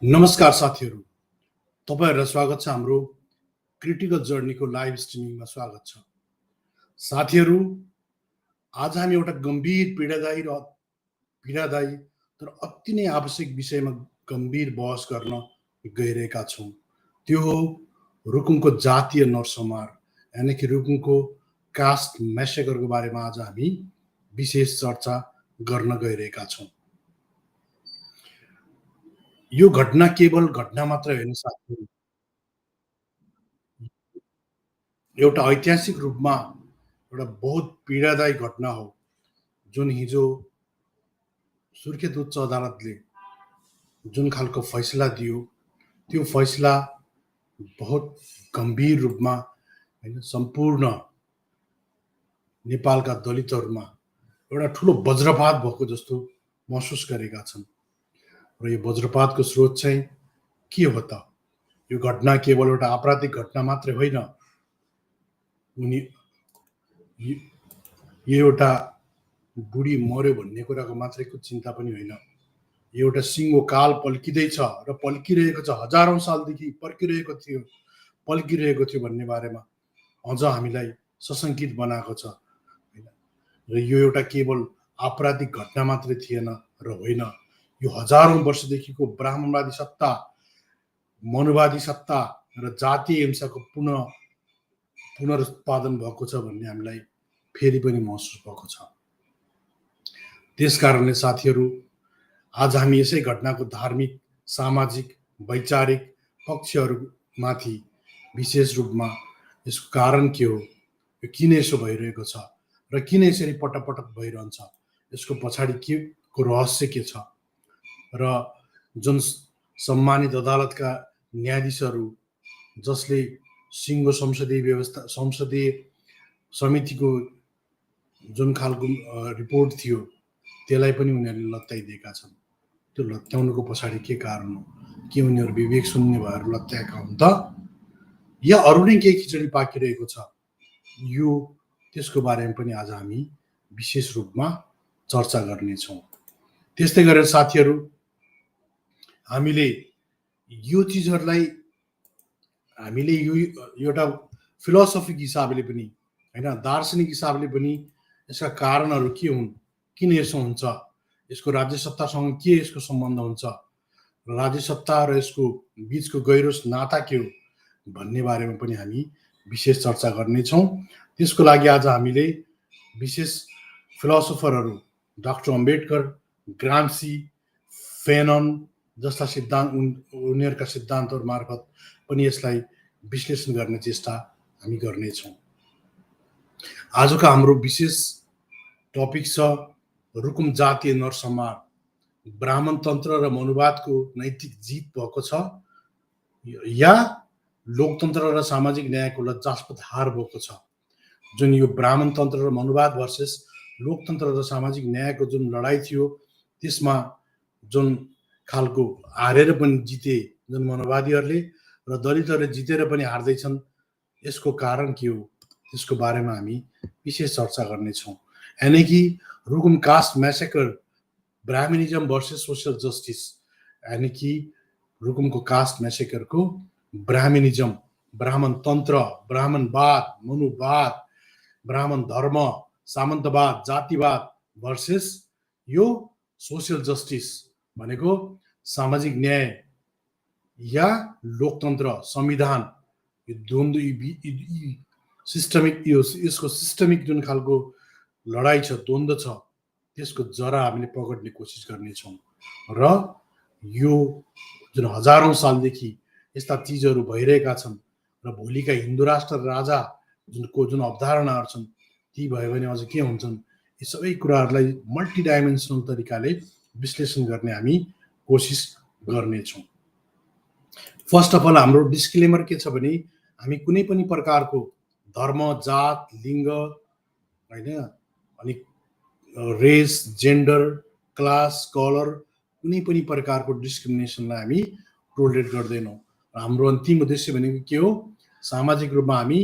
नमस्कार साथीहरू, तपाईहरुलाई स्वागत छ हाम्रो क्रिटिकल जर्नीको लाइभ स्ट्रिमिङमा स्वागत छ। साथीहरू, आज हामी एउटा गम्भीर पीडादायी तर अति नै आवश्यक विषयमा गम्भीर बहस गर्न गइरहेका छौँ। त्यो हो रुकुमको जातीय नरसंहार यानि कि रुकुमको कास्ट मैसेकरको बारेमा आज हामी विशेष चर्चा गर्न गइरहेका छौँ। यो घटना केवल घटना मात्र होइन साथीहरू, एउटा ऐतिहासिक रूपमा एउटा बहुत पीडादायी घटना हो जुन हिजो सुर्खेत उच्च अदालतले जुन खालको फैसला दियो त्यो फैसला बहुत गम्भीर रूपमा हैन सम्पूर्ण नेपालका दलितहरूमा एउटा ठुलो वज्रपात भएको जस्तो महसुस गरेका छन् र यो वज्रपातको स्रोत चाहिँ के हो त? यो घटना केवल एउटा आपराधिक घटना मात्रै होइन, उनी यो एउटा बुढी मर्यो भन्ने कुराको मात्रैको चिन्ता पनि होइन, एउटा सिङ्गो काल पल्किँदैछ र पल्किरहेको छ, हजारौं सालदेखि पल्किरहेको थियो भन्ने बारेमा अझ हामीलाई सशङ्कित बनाएको छ हैन। र यो एउटा केवल आपराधिक घटना मात्रै थिएन र होइन, यो हजारौं वर्षदेखिको ब्राह्मणवादी सत्ता, मनुवादी सत्ता र जातीय हिंसाको पुनरुत्पादन भएको छ भन्ने हामीलाई फेरि पनि महसुस भएको छ। त्यसकारणले साथीहरू, आज हामी यसै घटनाको धार्मिक, सामाजिक, वैचारिक पक्षहरूमाथि विशेष रूपमा यसको कारण के हो, यो किन यसो भइरहेको छ र किन यसरी पटक भइरहन्छ, यसको पछाडि के को रहस्य के छ र जुन सम्मानित अदालतका न्यायाधीशहरू जसले सिङ्गो संसदीय समितिको जुन खालको रिपोर्ट थियो त्यसलाई पनि उनीहरूले लत्याइदिएका छन्। त्यो लत्याउनुको पछाडि के कारण हो? के उनीहरू विवेक शून्य भएर लत्याएका हुन् त, या अरू नै केही खिचडी पाकिरहेको छ? यो त्यसको बारेमा पनि आज हामी विशेष रूपमा चर्चा गर्नेछौँ। त्यस्तै गरेर साथीहरू, हामीले यो चिजहरूलाई हामीले यो एउटा फिलोसफिक हिसाबले पनि हैन, दार्शनिक हिसाबले पनि यसका कारणहरू के हुन्, किन यसो हुन्छ, यसको राज्य सत्तासँग के यसको सम्बन्ध हुन्छ, राज्य सत्ता र यसको बीचको गहिरो नाता के हो भन्ने बारेमा पनि हामी विशेष चर्चा गर्नेछौँ। त्यसको लागि आज हामीले विशेष फिलोसोफरहरू डाक्टर अम्बेडकर, ग्राम्सी, फेनन जस्ता उनीहरूका सिद्धान्तहरू मार्फत पनि यसलाई विश्लेषण गर्ने चेष्टा हामी गर्नेछौँ। आजको हाम्रो विशेष टपिक छ रुकुम जातीय नरसंहार, ब्राह्मण तन्त्र र मनुवादको नैतिक जित भएको छ या लोकतन्त्र र सामाजिक न्यायको लज्जास्पद हार भएको छ। जुन यो ब्राह्मण तन्त्र र मनुवाद भर्सेस लोकतन्त्र र सामाजिक न्यायको जुन लडाइँ थियो त्यसमा जुन खालको हारेर पनि जिते जुन मनोवादीहरूले र दलितहरूले जितेर पनि हार्दैछन्, यसको कारण के हो त्यसको बारेमा हामी विशेष चर्चा गर्नेछौँ। यानि कि Rukum caste massacre, Brahminism versus social justice, यानि कि रुकुमको कास्ट मैसेकरको ब्राह्मणिज्म, ब्राह्मण तन्त्र, ब्राह्मणवाद, मनुवाद, ब्राह्मण धर्म, सामन्तवाद, जातिवाद भर्सेस यो सोशल जस्टिस भनेको सामाजिक न्याय या लोकतन्त्र, संविधान, यो द्वन्द्व यसको सिस्टमिक जुन खालको लडाइँ छ, द्वन्द्व छ, त्यसको जरा हामीले पकड्ने कोसिस गर्नेछौँ। र यो जुन हजारौं सालदेखि यस्ता चिजहरू भइरहेका छन् र भोलिका हिन्दू राष्ट्र राजा जुन अवधारणाहरू छन् ती भयो भने अझ के हुन्छन्, यी सबै कुराहरूलाई मल्टिडाइमेन्सनल तरिकाले विश्लेषण गर्ने हामी कोसिस गर्नेछौँ। फर्स्ट अफ अल हाम्रो डिस्क्लेमर के छ भने हामी कुनै पनि प्रकारको धर्म, जात, लिङ्ग हैन, अनि रेस, जेन्डर, क्लास, कलर कुनै पनि प्रकारको डिस्क्रिमिनेसनलाई हामी टोलरेट गर्दैनौँ। हाम्रो अन्तिम उद्देश्य भनेको के हो? सामाजिक रूपमा हामी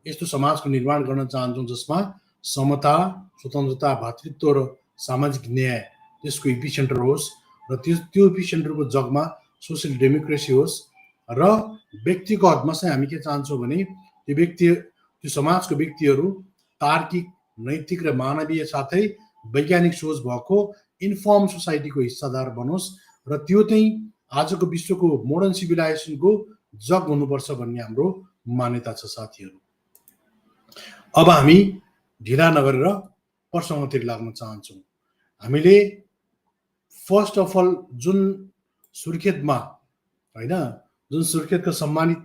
यस्तो समाजको निर्माण गर्न चाहन्छौँ जसमा समता, स्वतन्त्रता, भातृत्व र सामाजिक न्याय त्यसको इपिसेन्टर होस् र त्यो इपिसेन्टरको जगमा सोसियल डेमोक्रेसी होस् र व्यक्तिको हदमा चाहिँ हामी के चाहन्छौँ भने त्यो समाजको व्यक्तिहरू तार्किक, नैतिक र मानवीय साथै वैज्ञानिक सोच भएको इन्फर्म सोसाइटीको हिस्सादार बनोस् र त्यो चाहिँ आजको विश्वको मोडर्न सिभिलाइजेसनको जग हुनुपर्छ भन्ने हाम्रो मान्यता छ साथीहरू। अब हामी ढिला नगरेर प्रसङ्गतिर लाग्न चाहन्छौँ। हामीले फर्स्ट अफ अल जुन सुर्खेतमा होइन, जुन सुर्खेतको सम्मानित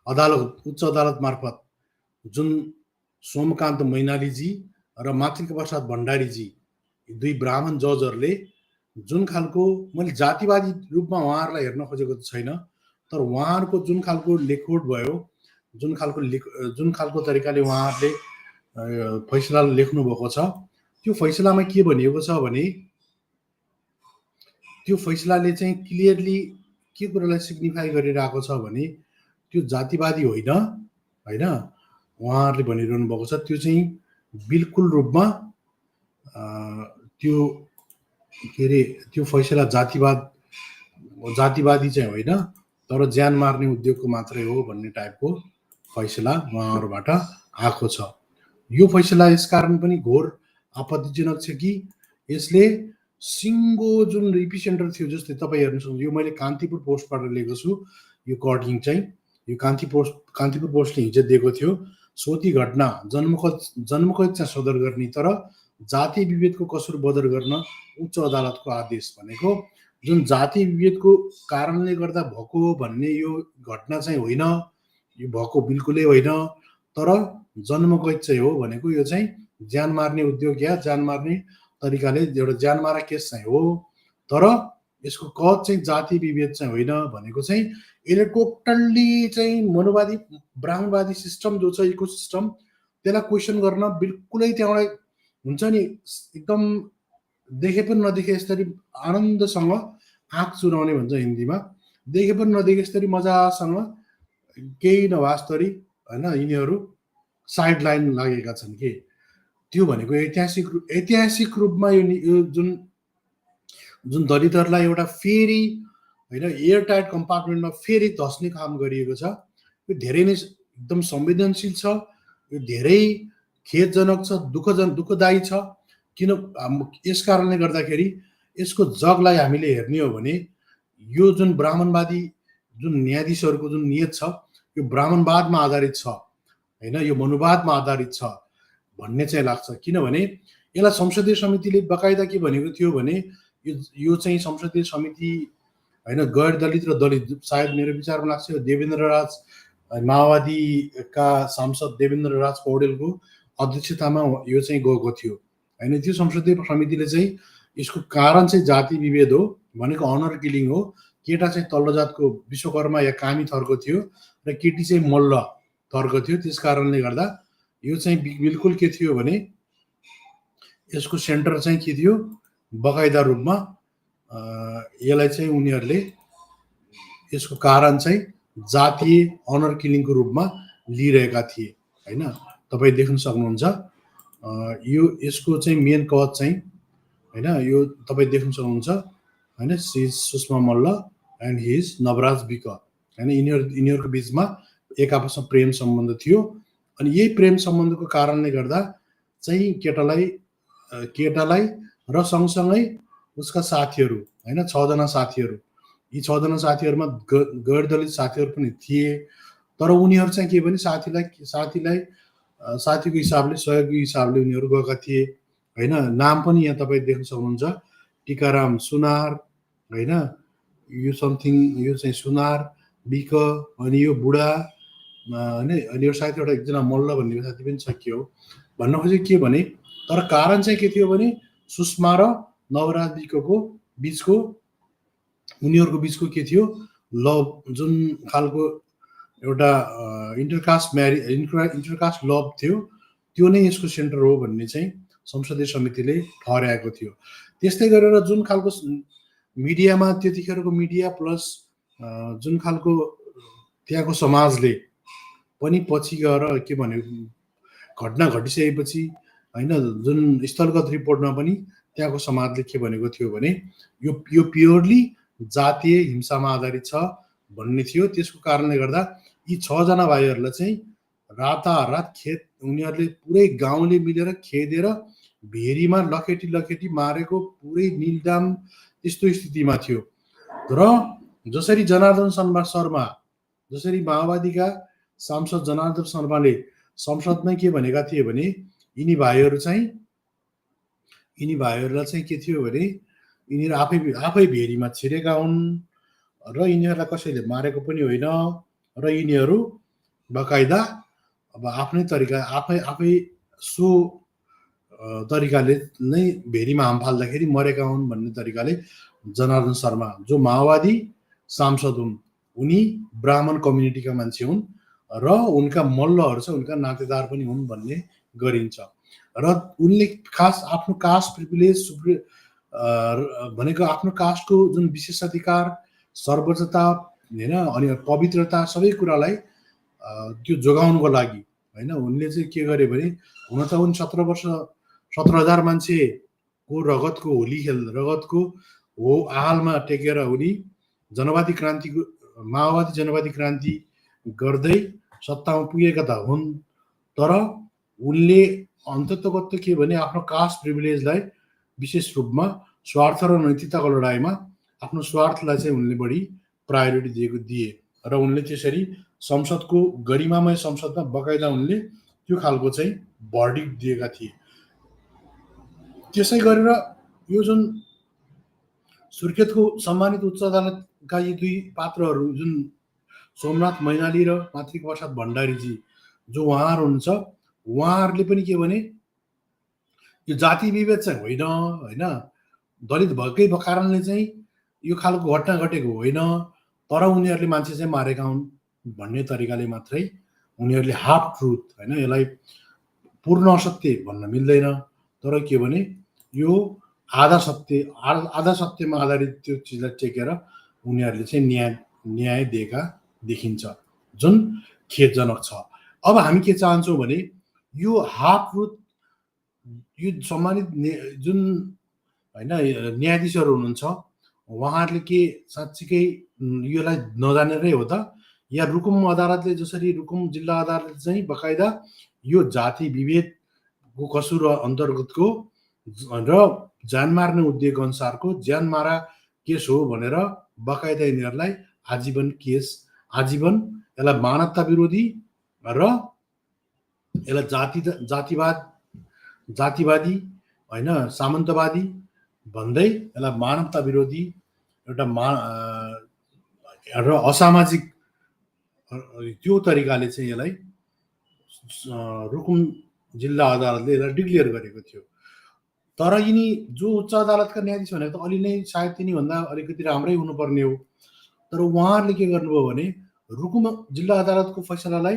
अदालत, उच्च अदालत मार्फत जुन सोमकान्त मैनालीजी र मातृका प्रसाद भण्डारीजी, दुई ब्राह्मण जजहरूले जुन खालको, मैले जातिवादी रूपमा उहाँहरूलाई हेर्न खोजेको छैन, तर उहाँहरूको जुन खालको लेखोट भयो, जुन खालको तरिकाले उहाँहरूले फैसला लेख्नु भएको छ, त्यो फैसलामा के भनिएको छ भने त्यो फैसलाले चाहिँ क्लियरली के कुरालाई सिग्निफाई गरिरहेको छ भने त्यो जातिवादी होइन होइन, उहाँहरूले भनिरहनु भएको छ त्यो चाहिँ बिल्कुल रूपमा त्यो के अरे त्यो फैसला जातिवादी चाहिँ होइन, तर ज्यान मार्ने उद्योगको मात्रै हो भन्ने टाइपको फैसला उहाँहरूबाट आएको छ। यो फैसला यसकारण पनि घोर आपत्तिजनक छ कि यसले सिङ्गो जुन एपिसेन्टर थियो, जस्तै तपाईँ हेर्नु सक्नुहुन्छ, यो मैले कान्तिपुर पोस्टबाट लिएको छु, यो कटिङ चाहिँ यो कान्तिपुर पोस्टले हिजो दिएको थियो। सोती घटना जन्मकैद चाहिँ सदर गर्ने तर जाति विभेदको कसुर बदर गर्न उच्च अदालतको आदेश भनेको जुन जाति विभेदको कारणले गर्दा भएको भन्ने यो घटना चाहिँ होइन, यो भएको बिल्कुलै होइन, तर जन्मकैद चाहिँ हो भनेको यो चाहिँ ज्यान मार्ने उद्योग या ज्यान मार्ने तरिकाले एउटा ज्यान मारा केस चाहिँ हो, तर यसको कज चाहिँ जाति विभेद चाहिँ होइन भनेको चाहिँ यसले टोटल्ली चाहिँ मनोवादी ब्राह्मणवादी सिस्टम जो छ, इको सिस्टम, त्यसलाई क्वेसन गर्न बिल्कुलै त्यहाँबाट हुन्छ नि, एकदम देखे पनि नदेखे यसरी आनन्दसँग आँख चुराउने भन्छ हिन्दीमा, देखे पनि नदेखे यसरी मजासँग केही नभएस्तरी होइन यिनीहरू साइड लाइन लागेका छन् कि त्यो भनेको ऐतिहासिक रूपमा यो जुन दलितहरूलाई एउटा फेरि होइन एयर टाइट कम्पार्टमेन्टमा फेरि धस्ने काम गरिएको छ। यो धेरै नै एकदम संवेदनशील छ, यो धेरै खेदजनक छ, दुःखदायी छ। किन यस कारणले गर्दाखेरि यसको जगलाई हामीले हेर्ने हो भने यो जुन ब्राह्मणवादी जुन न्यायाधीशहरूको जुन नियत छ यो ब्राह्मणवादमा आधारित छ होइन, यो मनुवादमा आधारित छ भन्ने चाहिँ लाग्छ। किनभने यसलाई संसदीय समितिले बकाइदा के भनेको थियो भने यो चाहिँ संसदीय समिति होइन गैर दलित र दलित, सायद मेरो विचारमा लाग्छ देवेन्द्र राज माओवादीका सांसद देवेन्द्र राज पौडेलको अध्यक्षतामा यो चाहिँ गएको थियो होइन। त्यो संसदीय समितिले चाहिँ यसको कारण चाहिँ जाति विभेद हो भनेको अनर किलिङ हो, केटा चाहिँ तल्लो जातको विश्वकर्मा या कामी थरको थियो र केटी चाहिँ मल्ल थरको थियो, त्यस कारणले गर्दा यो चाहिँ बिल्कुल के थियो भने यसको सेन्टर चाहिँ के थियो, बकाइदा रूपमा यसलाई चाहिँ उनीहरूले यसको कारण चाहिँ जातीय अनर किलिङको रूपमा लिइरहेका थिए होइन। तपाईँ देख्न सक्नुहुन्छ यो यसको चाहिँ मेन कज चाहिँ होइन, यो तपाईँ देख्न सक्नुहुन्छ होइन, सुषमा मल्ल एन्ड हिज नवराज विक होइन, यिनीहरूको बिचमा एक आपसमा प्रेम सम्बन्ध थियो अनि यही प्रेम सम्बन्धको कारणले गर्दा चाहिँ केटालाई र सँगसँगै उसका साथीहरू होइन 6 जना साथीहरू, यी 6 जना साथीहरूमा गैर दलित साथीहरू पनि थिए, तर उनीहरू चाहिँ के भने साथीको हिसाबले सहयोगी हिसाबले उनीहरू गएका थिए होइन। नाम पनि यहाँ तपाईँ देख्न सक्नुहुन्छ, टिकाराम सुनार होइन, यो समथिङ यो चाहिँ सुनार बिक अनि यो बुढा होइन, अनि यो सायद एउटा एकजना मल्ल भन्ने साथी पनि छ के हो भन्न खोजेको के भने, तर कारण चाहिँ के थियो भने सुषमा र नवराज विकको बिचको उनीहरूको बिचको के थियो लभ, जुन खालको एउटा इन्टरकास्ट लभ थियो त्यो नै यसको सेन्टर हो भन्ने चाहिँ संसदीय समितिले ठहर्याएको थियो। त्यस्तै गरेर जुन खालको मिडियामा त्यतिखेरको मिडिया प्लस जुन खालको त्यहाँको समाजले पनि पछि गएर के भन्यो, घटना घटिसकेपछि होइन जुन स्थलगत रिपोर्टमा पनि त्यहाँको समाजले के भनेको थियो भने यो प्योरली जातीय हिंसामा आधारित छ भन्ने थियो। त्यसको कारणले गर्दा यी 6 जना भाइहरूलाई चाहिँ रातारात उनीहरूले पुरै गाउँले मिलेर खेदेर भेरीमा लखेटी मारेको पुरै निलडाम त्यस्तो स्थितिमा थियो। र जसरी जनार्दन शर्मा जसरी माओवादीका सांसद जनार्दन शर्माले संसदमै के भनेका थिए भने यिनी भाइहरूलाई चाहिँ के थियो भने यिनीहरू आफै भेरीमा छिरेका हुन् र यिनीहरूलाई कसैले मारेको पनि होइन र यिनीहरू बकाइदा अब आफ्नै तरिका आफै सो तरिकाले नै भेरीमा हाम फाल्दाखेरि मरेका हुन् भन्ने तरिकाले जनार्दन शर्मा जो माओवादी सांसद हुन्, उनी ब्राह्मण कम्युनिटीका मान्छे हुन् र उनका मल्लहरू चाहिँ उनका नातेदार पनि हुन् भन्ने गरिन्छ। र उनले खास आफ्नो कास्ट प्रिभिलेज भनेको आफ्नो कास्टको जुन विशेषाधिकार, सर्वोच्चता होइन अनि पवित्रता सबै कुरालाई त्यो जोगाउनुको लागि होइन उनले चाहिँ के गरे भने हुन त उनी 17,000 मान्छेको रगतको हो आहालमा टेकेर उनी माओवादी जनवादी क्रान्ति गर्दै सत्तामा पुगेका त हुन्, तर उनले अन्ततगत के भने आफ्नो कास्ट प्रिभिलेजलाई विशेष रूपमा स्वार्थ र नैतिकताको लडाइँमा आफ्नो स्वार्थलाई चाहिँ उनले बढी प्रायोरिटी दिए र उनले त्यसरी संसदको गरिमामय संसदमा बकाइदा उनले त्यो खालको चाहिँ भर्डिक्ट दिएका थिए। त्यसै गरेर यो जुन सुर्खेतको सम्मानित उच्च अदालतका यी दुई पात्रहरू जुन सोमनाथ मैनाली र मातृका प्रसाद भण्डारीजी जो उहाँहरू हुनुहुन्छ, उहाँहरूले पनि के भने यो जाति विभेद चाहिँ होइन दलित भएकै कारणले चाहिँ यो खालको घटना घटेको होइन, तर उनीहरूले मान्छे चाहिँ मारेका हुन् भन्ने तरिकाले मात्रै उनीहरूले हाफ ट्रुथ होइन, यसलाई पूर्ण असत्य भन्न मिल्दैन, तर के भने यो आधा सत्यमा आधारित त्यो चिजलाई टेकेर उनीहरूले चाहिँ न्याय दिएका देखिन्छ, जुन खेदजनक छ। अब हामी के चाहन्छौँ भने यो हाफ ट्रुथ यो सम्मानित जुन होइन न्यायाधीशहरू हुनुहुन्छ उहाँहरूले के साँच्चीकै योलाई नजानेरै हो त, या रुकुम अदालतले जसरी रुकुम जिल्ला अदालतले चाहिँ बकाइदा यो जाति विभेदको कसुर अन्तर्गतको र ज्यान मार्ने उद्योग अनुसारको ज्यान मारा केस हो भनेर बकाइदा यिनीहरूलाई आजीवन यसलाई मानवता विरोधी र यसलाई जातिवादी होइन सामन्तवादी भन्दै यसलाई मानवता विरोधी एउटा र असामाजिक त्यो तरिकाले चाहिँ यसलाई रुकुम जिल्ला अदालतले यसलाई डिक्लेयर गरेको थियो। तर यिनी जो उच्च अदालतका न्यायाधीश भनेको त अलि नै सायद तिनीभन्दा अलिकति राम्रै हुनुपर्ने हो, तर उहाँहरूले के गर्नुभयो भने रुकुम जिल्ला अदालतको फैसलालाई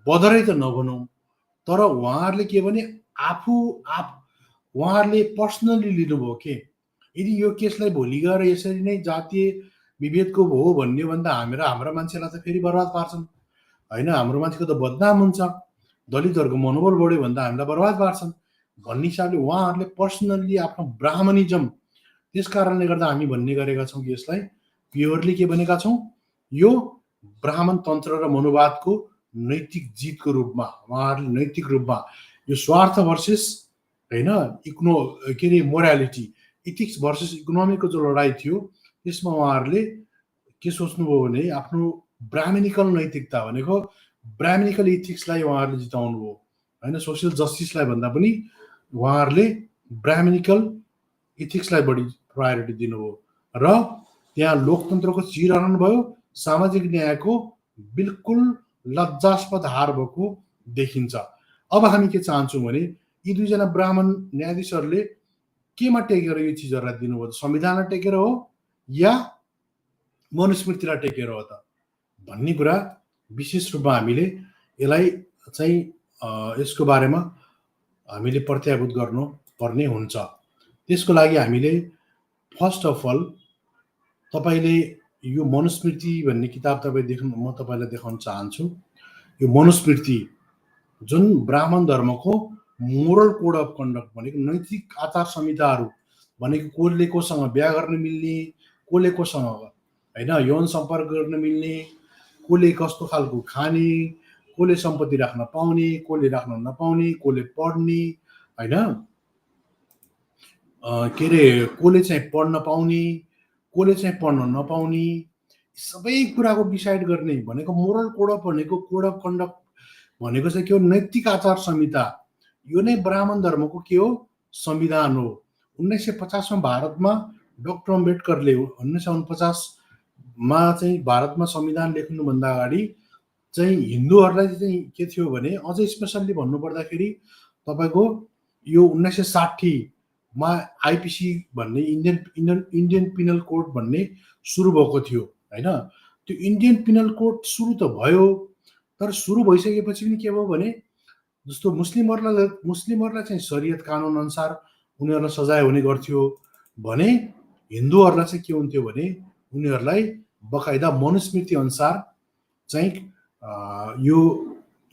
बदरै त नभनौँ, तर उहाँहरूले के भने उहाँहरूले पर्सनली लिनुभयो के यदि यो केसलाई भोलि गएर यसरी नै जातीय विभेदको हो भन्ने भन्दा हाम्रा मान्छेलाई त फेरि बर्बाद पार्छन् होइन, हाम्रो मान्छेको त बदनाम हुन्छ, दलितहरूको मनोबल बढ्यो भन्दा हामीलाई बर्बाद पार्छन् भन्ने हिसाबले उहाँहरूले पर्सनल्ली आफ्नो ब्राह्मणिजम, त्यस कारणले गर्दा हामी भन्ने गरेका छौँ कि यसलाई प्योरली के भनेका छौँ, यो ब्राह्मण तन्त्र र मनोवादको नैतिक जितको रूपमा उहाँहरूले नैतिक रूपमा यो स्वार्थ भर्सेस होइन के अरे मोरालिटी इथिक्स भर्सेस इकोनोमीको जो लडाइँ थियो त्यसमा उहाँहरूले के सोच्नुभयो भने आफ्नो ब्राह्मणिकल नैतिकता भनेको ब्राह्मणिकल इथिक्सलाई उहाँहरूले जिताउनु भयो होइन, सोसियल जस्टिसलाई भन्दा पनि उहाँहरूले ब्राह्मणिकल इथिक्सलाई बढी प्रायोरिटी दिनुभयो र त्यहाँ लोकतन्त्रको चिरहरण भयो, सामाजिक न्यायको बिल्कुल लज्जास्पद हार भएको देखिन्छ। अब हामी के चाहन्छौँ भने यी दुईजना ब्राह्मण न्यायाधीशहरूले केमा टेकेर यो चिजहरूलाई दिनुभयो, संविधानलाई टेकेर हो या मनुस्मृतिलाई टेकेर हो त भन्ने कुरा विशेष रूपमा हामीले यसलाई चाहिँ यसको बारेमा हामीले प्रत्याभूत गर्नुपर्ने हुन्छ। त्यसको लागि हामीले फर्स्ट अफ अल तपाईँले यो मनुस्मृति भन्ने किताब म तपाईँलाई देखाउन चाहन्छु। यो मनुस्मृति जुन ब्राह्मण धर्मको मोरल कोड अफ कन्डक्ट भनेको नैतिक आचार संहिताहरू भनेको कसले कोसँग बिहा गर्न मिल्ने, कसले कोसँग होइन यौन सम्पर्क गर्न मिल्ने, कसले कस्तो खालको खाने, कसले सम्पत्ति राख्न पाउने, कसले राख्न नपाउने, कसले पढ्ने होइन, के अरे कसले चाहिँ पढ्न पाउने, कसले चाहिँ पढ्न नपाउने, सबै कुराको डिसाइड गर्ने भनेको मोरल कोड अफ भनेको कोड अफ कन्डक्ट भनेको चाहिँ के हो, नैतिक आचार संहिता। यो नै ब्राह्मण धर्मको के हो, संविधान हो। 1950 मा भारतमा डक्टर अम्बेडकरले 1949 मा चाहिँ भारतमा संविधान लेख्नुभन्दा अगाडि चाहिँ हिन्दूहरूलाई चाहिँ के थियो भने, अझै स्पेसल्ली भन्नुपर्दाखेरि तपाईँको यो 1960 मा आइपिसी भन्ने इन्डियन पिनल कोड भन्ने सुरु भएको थियो होइन। त्यो इन्डियन पिनल कोड सुरु त भयो, तर सुरु भइसकेपछि पनि के भयो भने, जस्तो मुस्लिमहरूलाई चाहिँ शरीयत कानुन अनुसार उनीहरूलाई सजाय हुने गर्थ्यो भने हिन्दूहरूलाई चाहिँ के हुन्थ्यो भने उनीहरूलाई बकाइदा मनुस्मृति अनुसार चाहिँ यो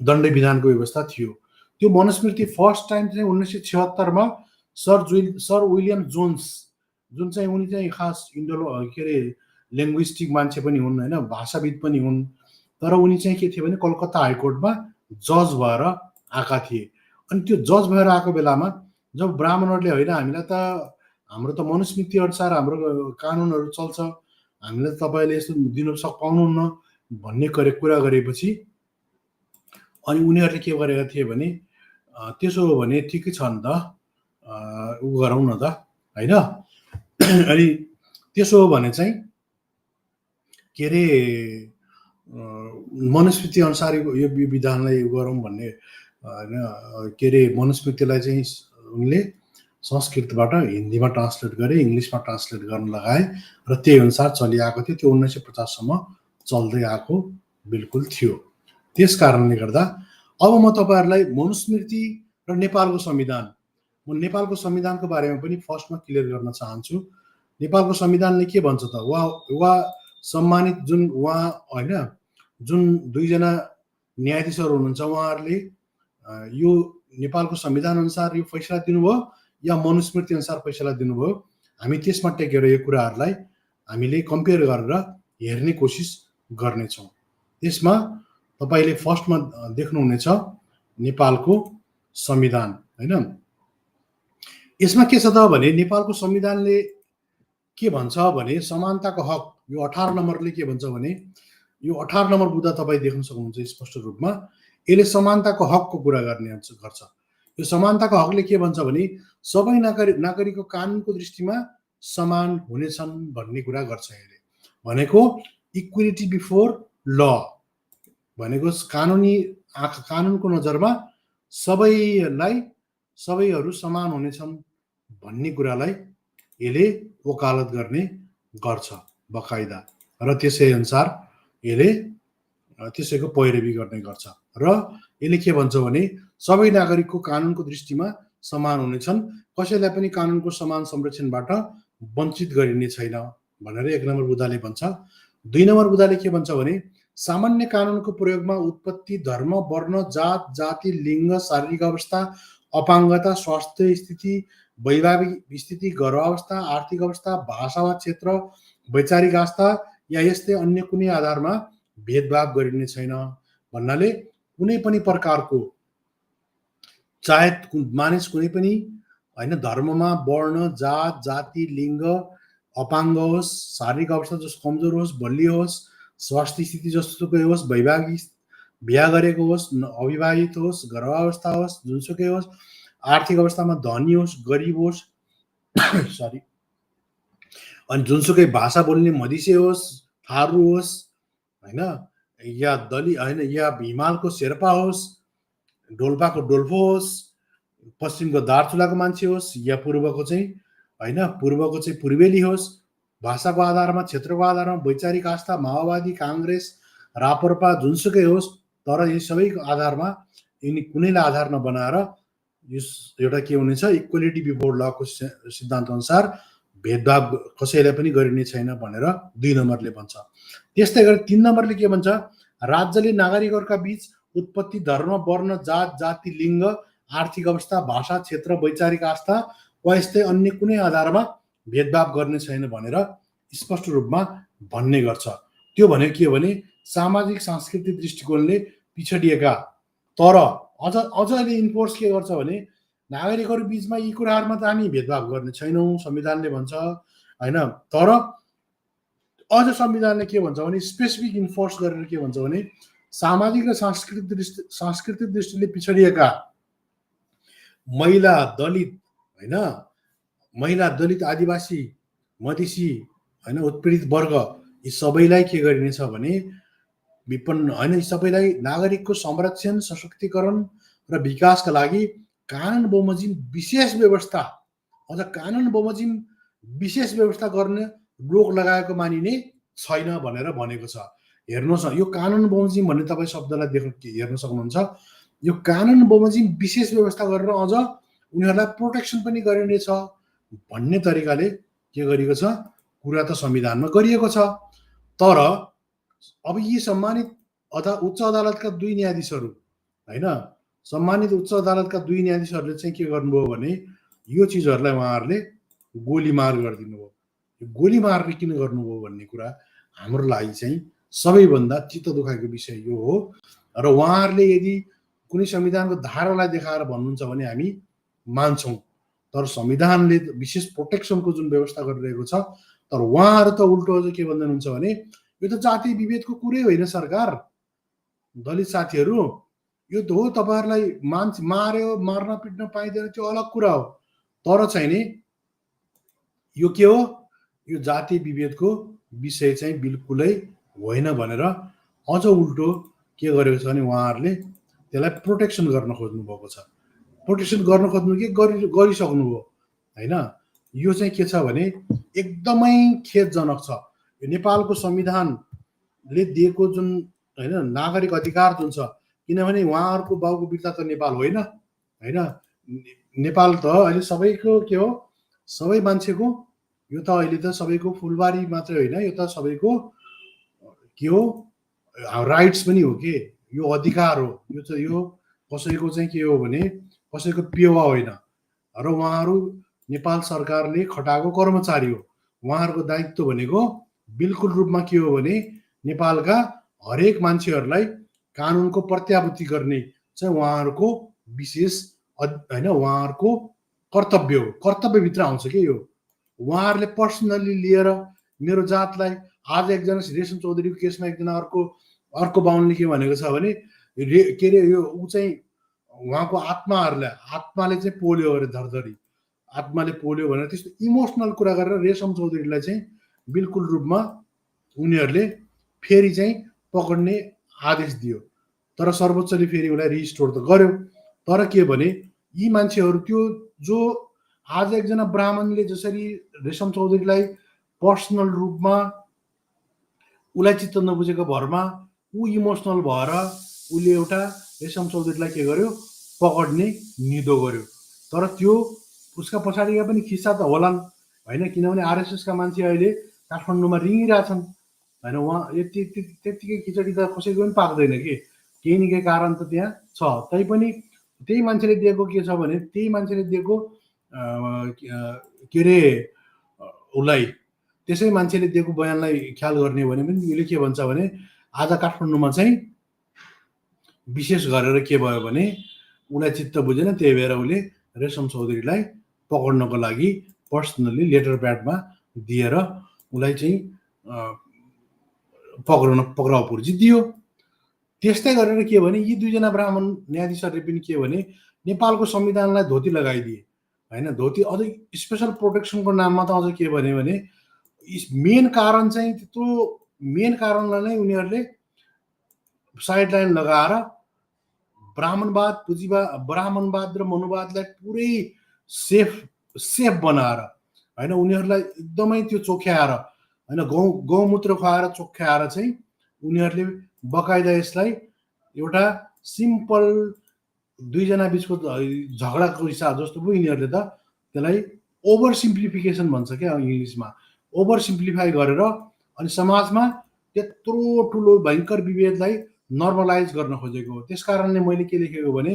दण्ड विधानको व्यवस्था थियो। त्यो मनुस्मृति फर्स्ट टाइम चाहिँ 1976 मा सर विलियम जोन्स, जुन चाहिँ उनी चाहिँ खास के अरे लिङ्ग्विस्टिक मान्छे पनि हुन् होइन, भाषाविद पनि हुन्, तर उनी चाहिँ के थियो भने कलकत्ता हाइकोर्टमा जज भएर आएका थिए। अनि त्यो जज भएर आएको बेलामा जब ब्राह्मणहरूले होइन हामीलाई त हाम्रो त मनुस्मृति अनुसार हाम्रो कानुनहरू चल्छ, हामीलाई त तपाईँले यस्तो दिन पाउनुहुन्न भन्ने कुरा गरेपछि अनि उनीहरूले के गरेका थिए भने त्यसो हो भने ठिकै छ नि त उ गरौँ न त होइन। अनि त्यसो हो भने चाहिँ के अरे मनुस्मृति अनुसार यो विधानलाई गरौँ भन्ने होइन, के अरे मनुस्मृतिलाई चाहिँ उनले संस्कृतबाट हिन्दीमा ट्रान्सलेट गरे, इङ्ग्लिसमा ट्रान्सलेट गर्न लगाए र त्यही अनुसार चलिआएको थियो। त्यो 1950 सम्म चल्दै आएको बिल्कुल थियो। त्यस कारणले गर्दा अब म तपाईँहरूलाई मनुस्मृति र नेपालको संविधान, म नेपालको संविधानको बारेमा पनि फर्स्टमा क्लियर गर्न चाहन्छु। नेपालको संविधानले के भन्छ त, वा सम्मानित जुन उहाँ होइन, जुन दुईजना न्यायाधीशहरू हुनुहुन्छ उहाँहरूले यो नेपालको संविधान अनुसार यो फैसला दिनुभयो या मनुस्मृति अनुसार फैसला दिनुभयो, हामी त्यसमा टेकेर यो कुराहरूलाई हामीले कम्पेयर गरेर हेर्ने कोसिस गर्नेछौँ। त्यसमा तपाईँले फर्स्टमा देख्नुहुनेछ नेपालको संविधान होइन। यसमा के छ त भने नेपालको संविधानले के भन्छ भने समानताको हक, यो 18 नम्बरले के भन्छ भने, यो 18 नम्बर बुँदा तपाईँ देख्न सक्नुहुन्छ स्पष्ट रूपमा, यसले समानताको हकको कुरा गर्छ। यो समानताको हकले के भन्छ भने सबै नागरिकको कानुनको दृष्टिमा समान हुनेछन् भन्ने कुरा गर्छ। यसले भनेको इक्वालिटी बिफोर ल भनेको कानुनको नजरमा सबैहरू समान हुनेछन् भन्ने कुरालाई यसले वकालत गर्ने गर्छ बकाइदा, र त्यसै अनुसार यसले त्यसैको पैरवी गर्ने गर्छ। र यसले के भन्छ भने सबै नागरिकको कानुनको दृष्टिमा समान हुनेछन्, कसैलाई पनि कानुनको समान संरक्षणबाट वञ्चित गरिने छैन भनेर 1 नम्बर बुँदाले भन्छ। 2 नम्बर बुँदाले के भन्छ भने सामान्य कानुनको प्रयोगमा उत्पत्ति, धर्म, वर्ण, जात, जाति, लिङ्ग, शारीरिक अवस्था, अपाङ्गता, स्वास्थ्य स्थिति, वैवाहिक स्थिति, गर्भावस्था, आर्थिक अवस्था, भाषा वा क्षेत्र, वैचारिक आस्था या यस्तै अन्य कुनै आधारमा भेदभाव गरिने छैन भन्नाले कुनै पनि प्रकारको चाहे मानिस कुनै पनि होइन धर्ममा, वर्ण, जात, जाति, लिङ्ग, अपाङ्ग होस्, शारीरिक अवस्था जस्तो कमजोर होस्, बलियो होस्, स्वास्थ्य स्थिति जस्तोकै होस्, वैवाहिक बिहा गरेको होस्, अविवाहित होस्, गर्भावस्था होस्, जुनसुकै होस्, आर्थिक अवस्थामा धनी होस्, गरिब होस् सरी, अनि जुनसुकै भाषा बोल्ने मधेसी होस्, थारू होस् होइन, या दलित होइन, या हिमालको शेर्पा होस्, डोल्पाको डोल्फो होस्, पश्चिमको दार्चुलाको मान्छे होस्, या पूर्वको चाहिँ होइन पूर्वको चाहिँ पूर्वेली होस्, भाषाको आधारमा, क्षेत्रको आधारमा, वैचारिक आस्था, माओवादी, काङ्ग्रेस, राप्रपा जुनसुकै होस्, तर यी सबैको आधारमा यिनी कुनैलाई आधार नबनाएर यो एउटा के हुनेछ, इक्वालिटी बिफोर लको सिद्धान्त अनुसार भेदभाव कसैलाई पनि गरिने छैन भनेर 2 नम्बरले भन्छ। त्यस्तै गरी 3 नम्बरले के भन्छ, राज्यले नागरिकहरूका बीच उत्पत्ति, धर्म, वर्ण, जात, जाति, लिङ्ग, आर्थिक अवस्था, भाषा, क्षेत्र, वैचारिक आस्था वा यस्तै अन्य कुनै आधारमा भेदभाव गर्ने छैन भनेर स्पष्ट रूपमा भन्ने गर्छ। त्यो भनेको के हो भने सामाजिक सांस्कृतिक दृष्टिकोणले पिछडिएका तर अझ अहिले इन्फोर्स के गर्छ भने नागरिकहरू बिचमा यी कुराहरूमा त हामी भेदभाव गर्ने छैनौँ, संविधानले भन्छ होइन। तर अझ संविधानले के भन्छ भने स्पेसिफिक इन्फोर्स गरेर के भन्छ भने सामाजिक र सांस्कृतिक दृष्टिले पिछडिएका महिला, दलित होइन, महिला, दलित, आदिवासी, मधेसी होइन, उत्पीडित वर्ग यी सबैलाई के गरिनेछ भने विपन्न होइन, यी सबैलाई नागरिकको संरक्षण, सशक्तिकरण र विकासका लागि कानुन बमोजिम विशेष व्यवस्था, अझ कानुन बमोजिम विशेष व्यवस्था गर्ने रोक लगाएको मानिने छैन भनेर भनेको छ। हेर्नुहोस्, यो कानुन बमोजिम भन्ने तपाईँ शब्दलाई हेर्न सक्नुहुन्छ। यो कानुन बमोजिम विशेष व्यवस्था गरेर अझ उनीहरूलाई प्रोटेक्सन पनि गरिनेछ भन्ने तरिकाले के गरिएको छ, कुरा त संविधानमा गरिएको छ। तर अब यी सम्मानित उच्च अदालतका 2 न्यायाधीशहरू होइन, सम्मानित उच्च अदालतका 2 न्यायाधीशहरूले चाहिँ के गर्नुभयो भने यो चिजहरूलाई उहाँहरूले गोलीमार गरिदिनु भयो। यो गोलीमारले किन गर्नुभयो भन्ने कुरा हाम्रो लागि चाहिँ सबैभन्दा चित्त दुखाएको विषय यो हो। र उहाँहरूले यदि कुनै संविधानको धारालाई देखाएर भन्नुहुन्छ भने हामी मान्छौँ, तर संविधानले विशेष प्रोटेक्सनको जुन व्यवस्था गरिरहेको छ, तर उहाँहरू त उल्टो अझ के भन्नुहुन्छ भने यो त जातीय विभेदको कुरै होइन सरकार, दलित साथीहरू, यो त हो तपाईँहरूलाई मान्छे मार्यो, मार्न पिट्न पाइँदैन त्यो अलग कुरा हो, तर चाहिँ नि यो के हो, यो जातीय विभेदको विषय चाहिँ बिल्कुलै होइन भनेर अझ उल्टो के गरेको छ भने उहाँहरूले त्यसलाई प्रोटेक्सन गर्न खोज्नु भएको छ। प्रोटेक्सन गर्न खोज्नु के गरिसक्नुभयो होइन। यो चाहिँ के छ भने एकदमै खेदजनक छ। यो नेपालको संविधानले दिएको जुन होइन नागरिक अधिकार जुन छ, किनभने उहाँहरूको बाउको बिर्ता त नेपाल होइन होइन, नेपाल त अहिले सबैको के हो, सबै मान्छेको, यो त अहिले त सबैको फुलबारी मात्रै होइन, यो त सबैको के हो, राइट्स पनि हो के, यो अधिकार हो। यो चाहिँ यो कसैको चाहिँ के हो भने कसैको पेवा होइन। र उहाँहरू नेपाल सरकारले खटाएको कर्मचारी हो। उहाँहरूको दायित्व भनेको बिल्कुल रूपमा के हो भने नेपालका हरेक मान्छेहरूलाई कानुनको प्रत्याभूति गर्ने चाहिँ उहाँहरूको विशेष होइन, उहाँहरूको कर्तव्य हो। कर्तव्यभित्र आउँछ के यो। उहाँहरूले पर्सनल्ली लिएर मेरो जातलाई, आज एकजना रेशम चौधरीको केसमा एकजना अर्को बाहुनले के भनेको छ भने के अरे यो ऊ चाहिँ उहाँको आत्माले चाहिँ पोल्यो अरे, धरधरी आत्माले पोल्यो भनेर त्यस्तो इमोसनल कुरा गरेर रेशम चौधरीलाई चाहिँ बिल्कुल रूपमा उनीहरूले फेरि चाहिँ पक्ड्ने आदेश दियो। तर सर्वोच्चले फेरि उसलाई रिस्टोर त गर्यो। तर के भने यी मान्छेहरू त्यो जो आज एकजना ब्राह्मणले जसरी रेशम चौधरीलाई पर्सनल रूपमा उसलाई चित्त नबुझेको भरमा ऊ इमोसनल भएर उसले एउटा रेशम चौधरीलाई के गर्यो, पक्ड्ने निदो गर्यो। तर त्यो उसका पछाडिका पनि खिस्सा त होलान् होइन, किनभने आरएसएसका मान्छे अहिले काठमाडौँमा रिङिरहेछन् होइन। उहाँ त्यत्तिकै खिचडी त कसैको पनि पाक्दैन कि, केही न केही कारण त त्यहाँ छ। तैपनि त्यही मान्छेले दिएको के छ भने त्यही मान्छेले दिएको के अरे उसलाई त्यसै मान्छेले दिएको बयानलाई ख्याल गर्ने हो भने पनि यसले के भन्छ भने आज काठमाडौँमा चाहिँ विशेष गरेर के भयो भने उसलाई चित्त बुझेन, त्यही भएर उसले रेशम चौधरीलाई पक्ड्नको लागि पर्सनल्ली लेटर प्याडमा दिएर उसलाई चाहिँ पक्राउ पुर्जी दियो। त्यस्तै गरेर के भने यी 2 जना ब्राह्मण न्यायाधीशहरूले पनि के भने नेपालको संविधानलाई धोती लगाइदिए होइन। धोती अझै स्पेसल प्रोटेक्सनको नाममा त अझ के भने मेन कारण चाहिँ त्यो मेन कारणलाई नै उनीहरूले साइडलाइन लगाएर ब्राह्मणवाद र मनुवादलाई पुरै सेफ बनाएर होइन, उनीहरूलाई एकदमै त्यो चोख्याएर होइन, गौमूत्र खुवाएर चोख्याएर चाहिँ उनीहरूले बकाइदा यसलाई एउटा सिम्पल 2 जना बिचको झगडाको हिसाब जस्तो पो यिनीहरूले त त्यसलाई ओभर सिम्प्लिफिकेसन भन्छ क्या इङ्ग्लिसमा, ओभर सिम्प्लिफाई गरेर अनि समाजमा त्यत्रो ठुलो भयङ्कर विभेदलाई नर्मलाइज गर्न खोजेको हो। त्यस कारणले मैले के लेखेको भने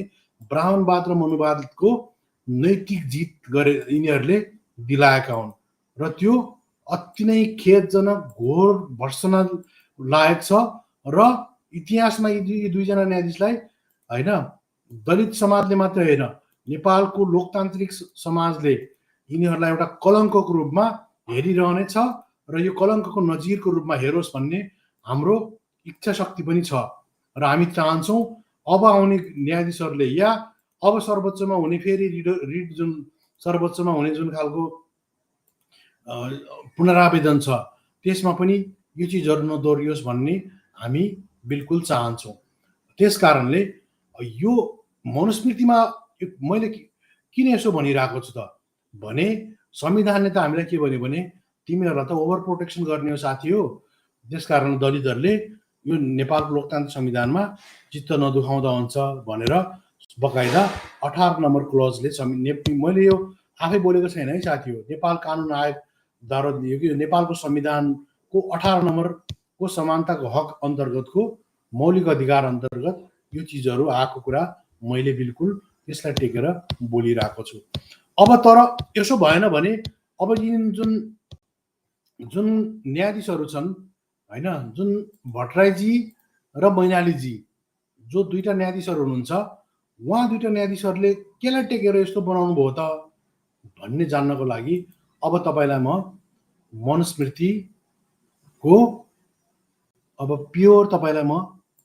ब्राह्मणवाद र मनुवादको नैतिक जित गरे यिनीहरूले दिलाएका हुन् र त्यो अति नै खेदजनक, घोर भर्सना लायक छ। र इतिहासमा यी दुईजना न्यायाधीशलाई होइन दलित समाजले मात्रै होइन, नेपालको लोकतान्त्रिक समाजले यिनीहरूलाई एउटा कलङ्कको रूपमा हेरिरहनेछ र यो कलङ्कको नजिरको रूपमा हेरोस् भन्ने हाम्रो इच्छा शक्ति पनि छ। र हामी चाहन्छौँ अब आउने न्यायाधीशहरूले या अब सर्वोच्चमा हुने फेरि रिट जुन सर्वोच्चमा हुने जुन खालको पुनरावेदन छ त्यसमा पनि यो चिजहरू नदोहोरियोस् भन्ने हामी बिल्कुल चाहन्छौँ। त्यस कारणले यो मनुस्मृतिमा मैले किन यसो भनिरहेको छु त भने संविधानले त हामीलाई के भन्यो भने तिमीहरूलाई त ओभर प्रोटेक्सन गर्ने हो साथी हो, त्यसकारण दलितहरूले यो नेपालको लोकतान्त्रिक संविधानमा चित्त नदुखाउँदा हुन्छ भनेर बकाइदा 18 नम्बर क्लजले मैले यो आफै बोलेको छैन है साथी हो, नेपाल कानुन आयोग द्वारा दिएको यो नेपालको संविधानको 18 नम्बरको समानताको हक अन्तर्गतको मौलिक अधिकार अन्तर्गत यो चिजहरू आएको कुरा मैले बिल्कुल त्यसलाई टेकेर बोलिरहेको छु। अब तर यसो भएन भने अब यिन जुन न्यायाधीशहरू छन् होइन, जुन भट्टराईजी र मैनालीजी जो दुईटा न्यायाधीशहरू हुनुहुन्छ, उहाँ दुईटा न्यायाधीशहरूले केलाई टेकेर यस्तो बनाउनु भयो त भन्ने जान्नको लागि अब तपाईँलाई म मनुस्मृतिको अब प्योर तपाईँलाई म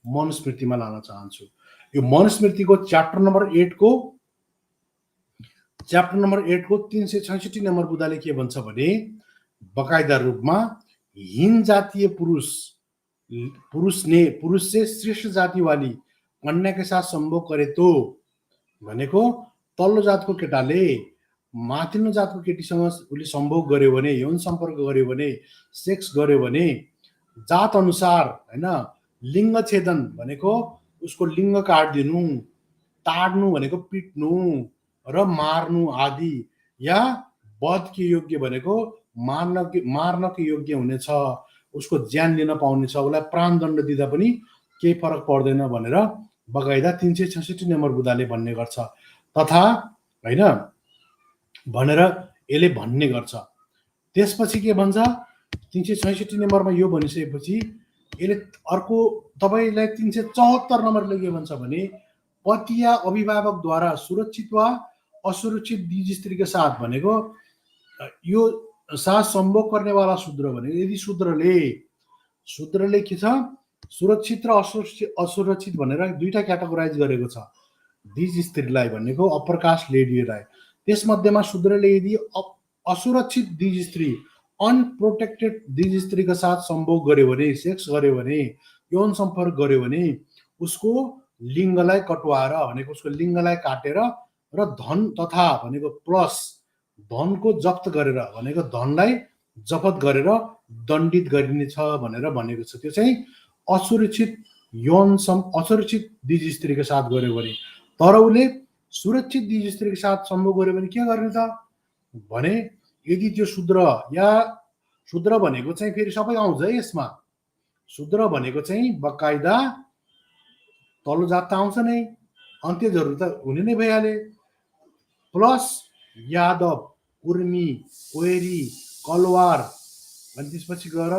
मनुस्मृतिमा लान चाहन्छु। यो मनुस्मृतिको च्याप्टर नम्बर 8 को 366 नम्बर बुदाले के भन्छ भने बकाइदा रूपमा हीन जातीय पुरुष से श्रेष्ठ जाति वाली कन्या के साथ संभोग करे तो भनेको तल्लो जातको केटाले माथिल्लो जातको केटीसँग उसले संभोग गर्यो भने, यौन सम्पर्क गर्यो भने, सेक्स गर्यो भने जात अनुसार होइन, लिङ्ग छेदन भनेको उसको लिङ्ग काट्दिनु, ताड्नु भनेको पिट्नु र मार्नु आदि, या वध के योग्य भनेको मार्न के योग्य हुनेछ, उसको ज्यान लिन पाउनेछ, उसलाई प्राणदण्ड दिँदा पनि केही फरक पर्दैन भनेर बकाइदा 366 नम्बर बुदाले भन्ने गर्छ तथा होइन भनेर यसले भन्ने गर्छ। त्यसपछि के भन्छ 366 नम्बरमा यो भनिसकेपछि यसले अर्को तपाईलाई 374 नम्बरले के भन्छ भने पति या अभिभावकद्वारा सुरक्षित वा असुरक्षित द्विज स्त्री के साथ भनेको यो साथ संभोग गर्नेवाला शूद्र भने यदि शूद्रले के छ सुरक्षित र असुरक्षित भनेर दुईटा क्याटेगोराइज गरेको छ द्विज स्त्रीलाई भनेको अप्पर कास्ट लेडीलाई। त्यसमध्येमा शूद्रले यदि असुरक्षित द्विज स्त्री अनप्रोटेक्टेड द्विज स्त्रीका साथ संभोग गर्यो भने, सेक्स गर्यो भने, यौन सम्पर्क गर्यो भने उसको लिङ्गलाई कटुवाएर भनेको उसको लिङ्गलाई काटेर र धन तथा भनेको प्लस धनको जफ्त गरेर भनेको धनलाई जफत गरेर दण्डित गरिनेछ भनेर भनेको छ। त्यो चाहिँ असुरक्षित द्विज स्त्रीको साथ गर्यो भने। तर उसले सुरक्षित द्विज स्त्रीको साथ सम्भोग गर्यो भने के गर्ने त भने यदि त्यो शूद्र भनेको चाहिँ फेरि सबै आउँछ है यसमा। शूद्र भनेको चाहिँ बकाइदा तल्लो जात त आउँछ नै, अन्त्यजहरू त हुने नै भइहाले, प्लस यादव, उर्मी, कोइरी, कलवार, अनि त्यसपछि गएर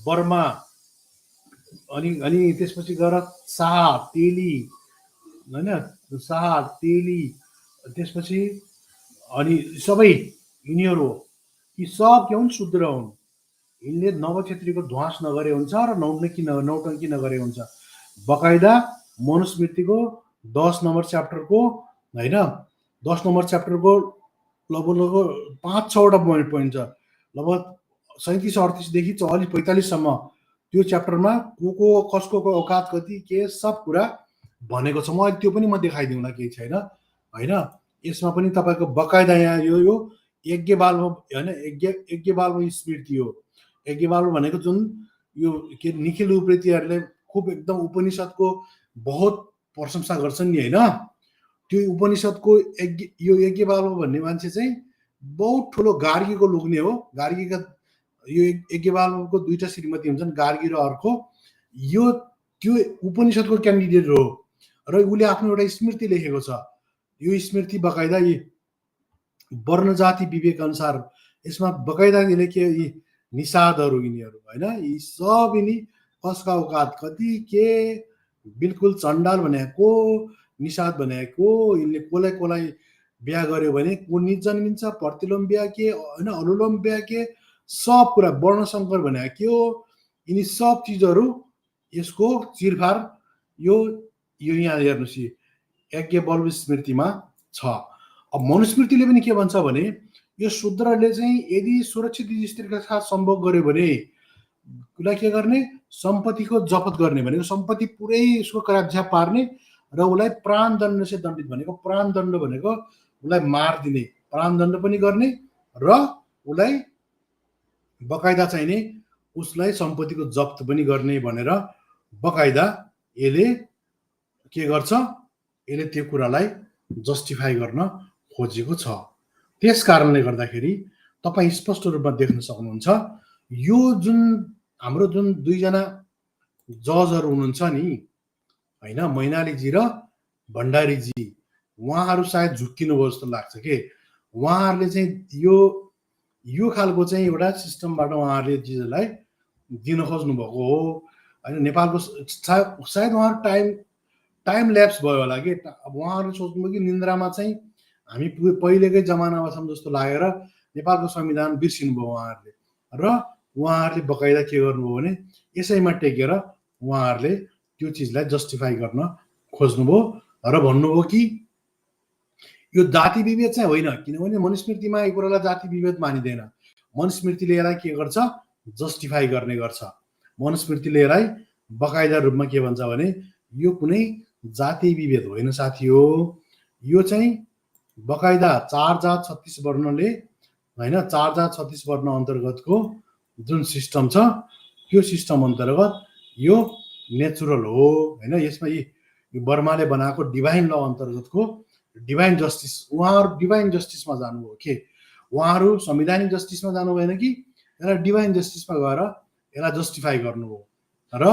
बर्मा, अनि त्यसपछि गएर शाह, तेली होइन, शाह, तेली, त्यसपछि अनि सबै यिनीहरू यी सब के हुन् शूद्र हुन्। यिनले नवक्षत्रीको ध्वास नगरे हुन्छ र नौटङ्की नगरे हुन्छ। बकाइदा मनुस्मृतिको 10 नम्बर च्याप्टरको होइन 10 नम्बर च्याप्टरको लगभग 5-6वटा पोइन्ट छ, लगभग 37-38 देखि 44-45 सम्म त्यो च्याप्टरमा को कसको औकात कति के सब कुरा भनेको छ। म त्यो पनि म देखाइदिउँला, केही छैन होइन। यसमा पनि तपाईँको बकाइदा यहाँ यो यज्ञबाल्ब होइन, यज्ञबाल्ब स्मृति हो। यज्ञबाल्ब भनेको जुन यो के निखिल उप्रेतीहरूले खुब एकदम उपनिषदको बहुत प्रशंसा गर्छन् नि होइन, त्यो उपनिषदको यो यज्ञबाल्ब भन्ने मान्छे चाहिँ बहुत ठुलो गार्गीको लोग्ने हो। गार्गीका यो यज्ञबाल्बको दुईटा श्रीमती हुन्छन्, गार्गी र अर्को। यो त्यो उपनिषदको क्यान्डिडेट हो र उसले आफ्नो एउटा स्मृति लेखेको छ। यो स्मृति बकाइदा वर्ण जाति विवेक अनुसार यसमा बकाइदा यसले के यी निषादहरू यिनीहरू होइन, यी सब यिनी कसका औकात कति के बिल्कुल चण्डाल भनेको निषाद भनेको यिनले कसलाई बिहा गर्यो भने को निज जन्मिन्छ, प्रतिलोम बिहा के होइन, अनुलोम बिहा के सब कुरा वर्णशङ्कर भनेको के हो, यिनी सब चिजहरू यसको चिरफार यो यहाँ हेर्नुहोस् यज्ञ बल्ब स्मृतिमा छ। अब मनुस्मृतिले पनि के भन्छ भने यो शूद्रले चाहिँ यदि सुरक्षित स्त्रीका साथ सम्भोग गर्यो भने उसलाई के गर्ने, सम्पत्तिको जफत गर्ने भनेको सम्पत्ति पुरै उसको करापझ्याप पार्ने र उसलाई प्राणदण्ड से दण्डित भनेको प्राणदण्ड भनेको उसलाई मारिदिने प्राणदण्ड पनि गर्ने र उसलाई बकाइदा चाहिने उसलाई सम्पत्तिको जफ्त पनि गर्ने भनेर बकाइदा यसले के गर्छ, यसले त्यो कुरालाई जस्टिफाई गर्न खोजेको छ। त्यस कारणले गर्दाखेरि तपाईँ स्पष्ट रूपमा देख्न सक्नुहुन्छ यो जुन हाम्रो जुन दुईजना जजहरू हुनुहुन्छ नि होइन, मैनालीजी र भण्डारीजी, उहाँहरू सायद झुक्किनुभयो जस्तो लाग्छ के उहाँहरूले चाहिँ यो खालको चाहिँ एउटा सिस्टमबाट उहाँहरूले चिजलाई दिन खोज्नु भएको हो होइन। नेपालको सायद उहाँहरू टाइम ल्याप्स भयो होला कि, अब उहाँहरूले सोच्नुभयो कि निन्द्रामा चाहिँ हामी पहिलेकै जमानामा छौँ जस्तो लागेर नेपालको संविधान बिर्सिनुभयो उहाँहरूले र उहाँहरूले बकाइदा के गर्नुभयो भने यसैमा टेकेर उहाँहरूले त्यो चिजलाई जस्टिफाई गर्न खोज्नुभयो र भन्नुभयो कि यो जाति विभेद चाहिँ होइन, किनभने मनुस्मृतिमा यो कुरालाई जाति विभेद मानिँदैन। मनुस्मृतिले यसलाई के गर्छ, जस्टिफाई गर्ने गर्छ। मनुस्मृतिले यसलाई बकाइदा रूपमा के भन्छ भने यो कुनै जाति विभेद होइन साथी हो, यो चाहिँ बकाइदा 4 जात 36 वर्णले होइन, 4 जात 36 वर्ण अन्तर्गतको जुन सिस्टम छ त्यो सिस्टम अन्तर्गत यो नेचुरल हो होइन। यसमा यो बर्माले बनाएको डिभाइन ल अन्तर्गतको डिभाइन जस्टिस, उहाँहरू डिभाइन जस्टिसमा जानुभयो के, उहाँहरू संवैधानिक जस्टिसमा जानु भएन कि यसलाई डिभाइन जस्टिसमा गएर यसलाई जस्टिफाई गर्नुभयो। र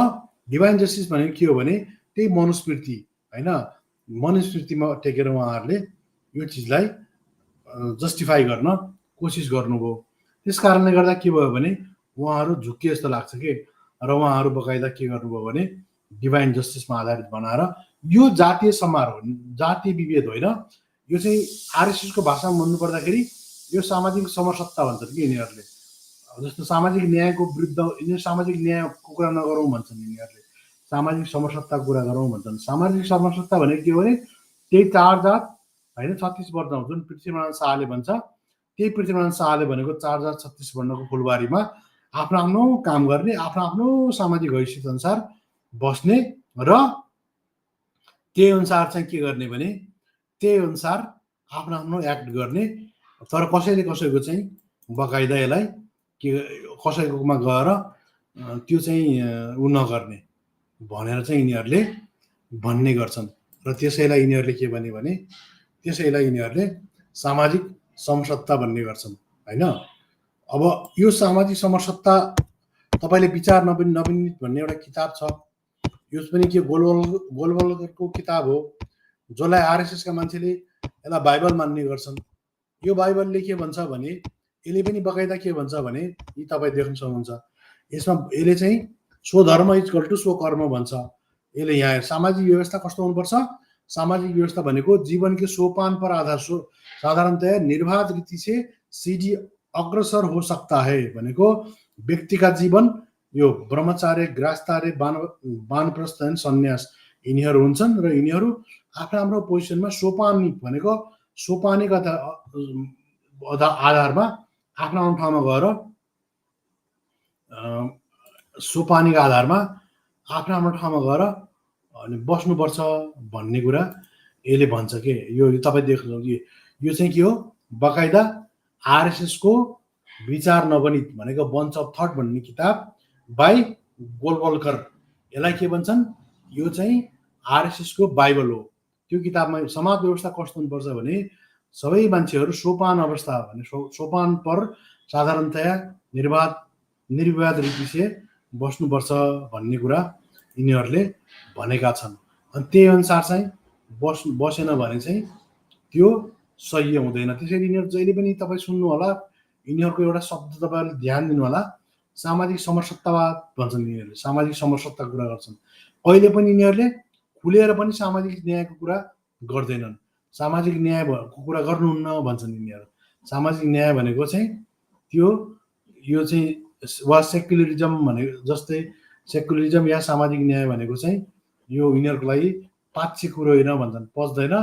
डिभाइन जस्टिस भनेको के हो भने त्यही मनुस्मृति होइन, मनुस्मृतिमा टेकेर उहाँहरूले यो चिजलाई जस्टिफाई गर्न कोसिस गर्नुभयो। त्यस कारणले गर्दा के भयो भने उहाँहरू झुक्के जस्तो लाग्छ कि, र उहाँहरू बकाइदा के गर्नुभयो भने डिभाइन जस्टिसमा आधारित बनाएर यो जातीय समारोह, जातीय विभेद होइन, यो चाहिँ आरएसएसको भाषामा भन्नुपर्दाखेरि यो सामाजिक समरसत्ता भन्छन् कि यिनीहरूले। जस्तो सामाजिक न्यायको विरुद्ध यिनीहरू सामाजिक न्यायको कुरा नगरौँ भन्छन् यिनीहरूले, सामाजिक समरसत्ताको कुरा गरौँ भन्छन्। सामाजिक समरसत्ता भनेको के हो भने त्यही 4 जात होइन 36 वर्ण जुन पृथ्वीनारायण शाहले भन्छ, त्यही पृथ्वीनारायण शाहले भनेको 4 जात 36 वर्णको फुलबारीमा आफ्नो आफ्नो काम गर्ने, आफ्नो आफ्नो सामाजिक हैसियत अनुसार बस्ने र त्यही अनुसार चाहिँ के गर्ने भने त्यही अनुसार आफ्नो आफ्नो एक्ट गर्ने, तर कसैले कसैको चाहिँ बकाइदा यसलाई के कसैकोमा गएर त्यो चाहिँ उ नगर्ने भनेर चाहिँ यिनीहरूले भन्ने गर्छन्। र त्यसैलाई यिनीहरूले के भने त्यसैलाई यिनीहरूले सामाजिक समरसत्ता भन्ने गर्छन् होइन। अब यो सामाजिक समरसत्ता तपाईँले विचार नविनित भन्ने एउटा किताब छ, यो पनि के गोलवलकरको किताब हो, जसलाई आरएसएसका मान्छेले यसलाई बाइबल मान्ने गर्छन्। यो बाइबलले के भन्छ भने यसले पनि बकाइदा के भन्छ भने यी तपाईँ देख्न सक्नुहुन्छ, यसमा यसले चाहिँ स्वधर्म इक्वल टु स्वकर्म भन्छ। यसले यहाँ सामाजिक व्यवस्था कस्तो हुनुपर्छ, सामाजिक व्यवस्था भनेको जीवन के सोपान पर आधार साधारणतया निर्वाध रीति से सीधी अग्रसर हो सकता है भनेको व्यक्ति का जीवन यो ब्रह्मचार्य गृहस्थार्य वानप्रस्थ सन्यास यिनीहरू हुन्छन् र यिनीहरू आफ्नो आफ्नो पोजिसनमा सोपानी भनेको सोपानिक आधारमा आफ्नो आफ्नो ठाउँमा गएर सोपानिक आधारमा आफ्नो आफ्नो ठाउँमा गएर अनि बस्नुपर्छ भन्ने कुरा यसले भन्छ के। यो तपाईँ देख्नुहुन्छ कि यो चाहिँ के हो, बकाइदा आरएसएसको विचार नवनित भनेको बन्च अफ थट भन्ने किताब बाई गोलवलकर, यसलाई के भन्छन्, यो चाहिँ आरएसएसको बाइबल हो। त्यो किताबमा समाज व्यवस्था कस्तो हुनुपर्छ भने सबै मान्छेहरू सोपान अवस्था भने सोपान पर साधारणतया निर्विवाद रीति से बस्नुपर्छ भन्ने कुरा यिनीहरूले भनेका छन्। अनि त्यही अनुसार चाहिँ बसेन भने चाहिँ त्यो सही हुँदैन। त्यसैले यिनीहरू जहिले पनि तपाईँ सुन्नु होला यिनीहरूको एउटा शब्द तपाईँहरूले ध्यान दिनु होला, सामाजिक समरसत्तावाद भन्छन् यिनीहरूले, सामाजिक समरसत्ताको कुरा गर्छन्। कहिले पनि यिनीहरूले खुलेर पनि सामाजिक न्यायको कुरा गर्दैनन्, सामाजिक न्यायको कुरा गर्नुहुन्न भन्छन् यिनीहरू। सामाजिक न्याय भनेको चाहिँ यो चाहिँ वा सेक्युलरिजम भने जस्तै सेक्युलरिजम या सामाजिक न्याय भनेको चाहिँ यो यिनीहरूको लागि पाच्य कुरो होइन भन्छन्, पच्दैन,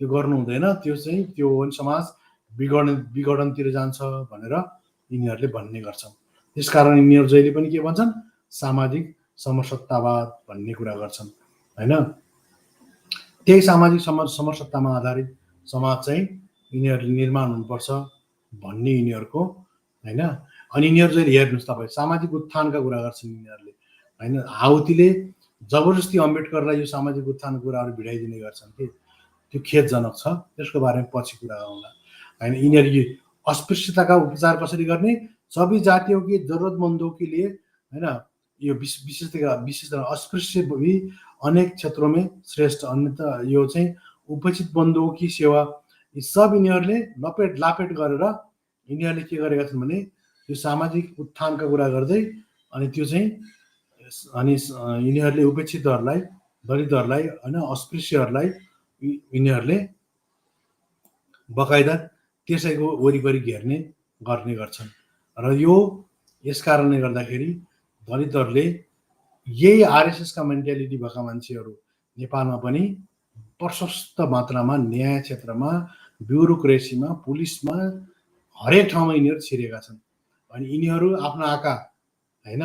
त्यो गर्नु हुँदैन, त्यो चाहिँ त्यो हो भने समाज विघटनतिर जान्छ भनेर यिनीहरूले भन्ने गर्छन्। त्यसकारण यिनीहरू जहिले पनि के भन्छन्, सामाजिक समरसत्तावाद भन्ने कुरा गर्छन् होइन। त्यही सामाजिक समरसत्तामा आधारित समाज चाहिँ यिनीहरूले निर्माण हुनुपर्छ भन्ने यिनीहरूको होइन। अनि यिनीहरू चाहिँ हेर्नुहोस् तपाईँ, सामाजिक उत्थानका कुरा गर्छन् यिनीहरूले होइन। हाउतीले जबरजस्ती अम्बेडकरलाई यो सामाजिक उत्थानको कुराहरू भिडाइदिने गर्छन् कि त्यो खेदजनक छ, त्यसको बारेमा पछि कुरा गरौँला होइन। यिनीहरू अस्पृश्यताका उपचार कसरी गर्ने, सबै जातियों के जरुरतमंदों के लिए होइन, यो विशेषतः अस्पृश्य भी अनेक क्षेत्रों में श्रेष्ठ, अन्यथा यो चाहिँ उपेक्षित बन्धुओं की सेवा, यी सब यिनीहरूले लापेट गरेर यिनीहरूले के गरेका छन् भने यो सामाजिक उत्थानका कुरा गर्दै अनि त्यो चाहिँ अनि यिनीहरूले उपेक्षितहरूलाई, दलितहरूलाई होइन, अस्पृश्यहरूलाई यिनीहरूले बकाइदा त्यसैको वरिपरि घेर्ने गर्ने गर्छन्। र यो यस कारणले गर्दाखेरि दलितहरूले यही आरएसएसका मेन्टालिटी भएका मान्छेहरू नेपालमा पनि प्रशस्त मात्रामा न्याय क्षेत्रमा, ब्युरोक्रेसीमा, पुलिसमा, हरेक ठाउँमा यिनीहरू छिरेका छन्। अनि यिनीहरू आफ्नो आँखा होइन,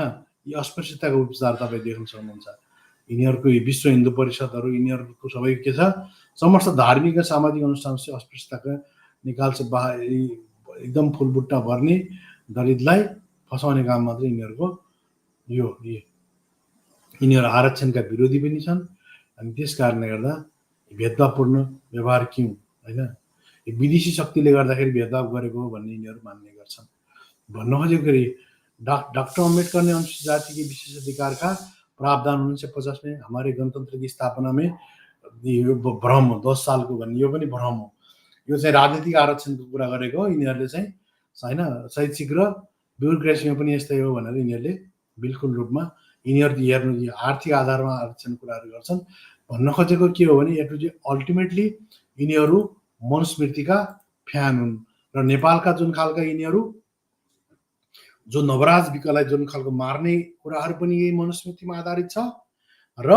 यी अस्पृश्यताको उपचार तपाईँ देख्न सक्नुहुन्छ। यिनीहरूको विश्व हिन्दू परिषदहरू, यिनीहरूको सबै के छ, समस्त धार्मिक र सामाजिक अनुष्ठान से अस्पृश्यताका निकाल्छ, एकदम फुलबुट्टा भर्ने, दलितलाई फसाउने काम मात्र यिनीहरूको यो। यिनीहरू आरक्षणका विरोधी पनि छन्। अनि त्यस कारणले गर्दा भेदभावपूर्ण व्यवहार क्यों होइन, विदेशी शक्तिले गर्दाखेरि भेदभाव गरेको हो भन्ने यिनीहरू मान्ने गर्छन्। भन्न खोजेको डॉक्टर अम्बेडकर ने अनुसूचित जाति के विशेष अधिकार का प्रावधान 1950 में हमारे गणतंत्र की स्थापना में, यो भ्रम हो 10 सालको भन्ने, यो पनि भ्रम हो। यो चाहिँ राजनीतिक आरक्षणको कुरा गरेको हो यिनीहरूले चाहिँ होइन। शैक्षिक र ब्युरोक्रेसीमा पनि यस्तै हो भनेर यिनीहरूले बिल्कुल रूपमा यिनीहरू हेर्नु आर्थिक आधारमा आरक्षण कुराहरू गर्छन्। भन्न खोजेको के हो भने अल्टिमेटली यिनीहरू मनुस्मृतिका फ्यान हुन् र नेपालका जुन खालका यिनीहरू जो नवराज विकलाई जुन खालको मार्ने कुराहरू पनि यही मनुस्मृतिमा आधारित छ। र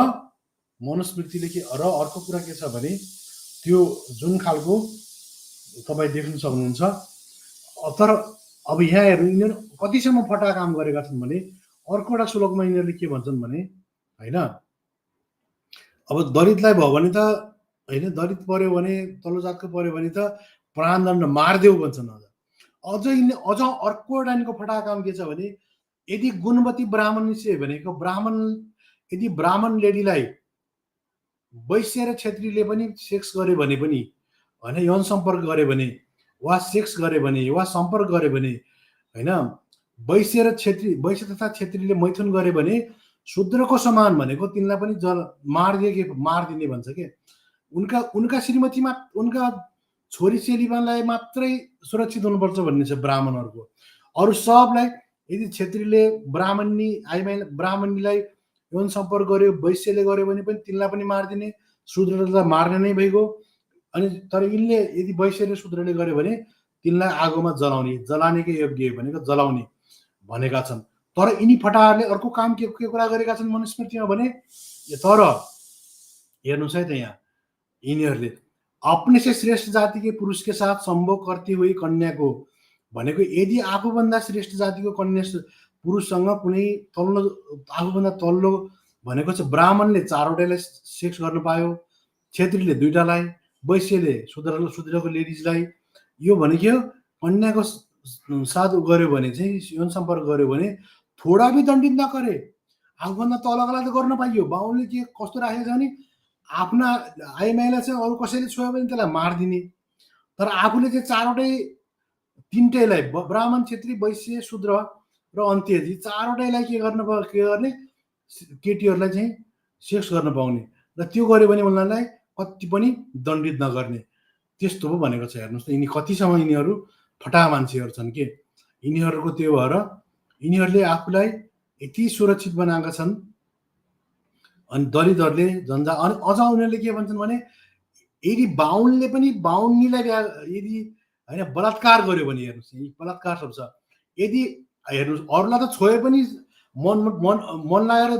मनुस्मृतिले के, र अर्को कुरा के छ भने त्यो जुन खालको तपाईँ देख्न सक्नुहुन्छ। तर अब यहाँ हेर्नु यिनीहरू कतिसम्म फटा काम गरेका छन् भने अर्को एउटा श्लोकमा यिनीहरूले के भन्छन् भने होइन, अब दलितलाई भयो भने त होइन, दलित पर्यो भने, तल्लो जातको पर्यो भने त प्राणदण्ड मारिदेऊ भन्छन्। अझ अर्को एउटा यिनको फटा काम के छ भने यदि गुणवती ब्राह्मण से भनेको ब्राह्मण, यदि ब्राह्मण लेडीलाई वैश्य र क्षेत्रीले पनि सेक्स गरे भने पनि होइन, यौन सम्पर्क गरे भने वा सेक्स गरे भने वा सम्पर्क गरे भने होइन, वैश्य तथा क्षेत्रीले मैथुन गरे भने शूद्रको समान भनेको तिनलाई पनि मारिदिने भन्छ के। उनका श्रीमतीमा, उनका छोरी चेलीलाई मात्रै सुरक्षित हुनुपर्छ भन्ने छ ब्राह्मणहरूको। अरू सबलाई, यदि क्षेत्रीले ब्राह्मणीलाई यौन सम्पर्क गर्यो, वैश्यले गर्यो भने पनि तिनलाई पनि मारिदिने, शूद्रलाई मार्ने नै भइगयो। अनि तर यिनले यदि वैश्य र शूद्रले गर्यो भने तिनलाई आगोमा जलानेकै योग्य भनेको जलाउने भनेका छन्। तर यिनी फटाहरूले अर्को काम के कुरा गरेका छन् मनुस्मृतिमा भने, तर हेर्नुहोस् है त यहाँ यिनीहरूले अपने से श्रेष्ठ जाति के पुरुष के साथ संभोग करती हुई कन्या को भनेको यदि आफूभन्दा श्रेष्ठ जातिको कन्या पुरुषसँग कुनै आफूभन्दा तल्लो भनेको चाहिँ ब्राह्मणले 4वटालाई सेक्स गर्न पायो, क्षेत्रीले 2टालाई, वैश्यले शूद्रको लेडिजलाई, यो भनेको कन्याको साथ गर्यो भने चाहिँ यौन सम्पर्क गर्यो भने थोडा भी दण्डित नगरे, आफूभन्दा तलकोलाई त गर्न पाइयो। बाहुनले के कस्तो राखेको छ भने आफ्ना आइमाईलाई चाहिँ अरू कसैले छोयो भने त्यसलाई मारिदिने, तर आफूले चाहिँ 4वटै 3टैलाई ब्राह्मण, क्षेत्री, वैश्य, शूद्र र अन्त्यजी 4वटैलाई के गर्ने केटीहरूलाई चाहिँ सेक्स गर्न पाउने, र त्यो गर्यो भने उनीहरूलाई कति पनि दण्डित नगर्ने, त्यस्तो पो भनेको छ। हेर्नुहोस् त यिनी कतिसम्म यिनीहरू फटा मान्छेहरू छन् के। यिनीहरूको त्यो भएर यिनीहरूले आफूलाई यति सुरक्षित बनाएका छन्। अनि दलितहरूले झन्झा अनि अझ उनीहरूले के भन्छन् भने यदि बाहुनले पनि बाहुनीलाई यदि होइन बलात्कार गर्यो भने हेर्नुहोस् यी बलात्कार सब छ। यदि हेर्नुहोस् अरूलाई त छोए पनि मन लागेर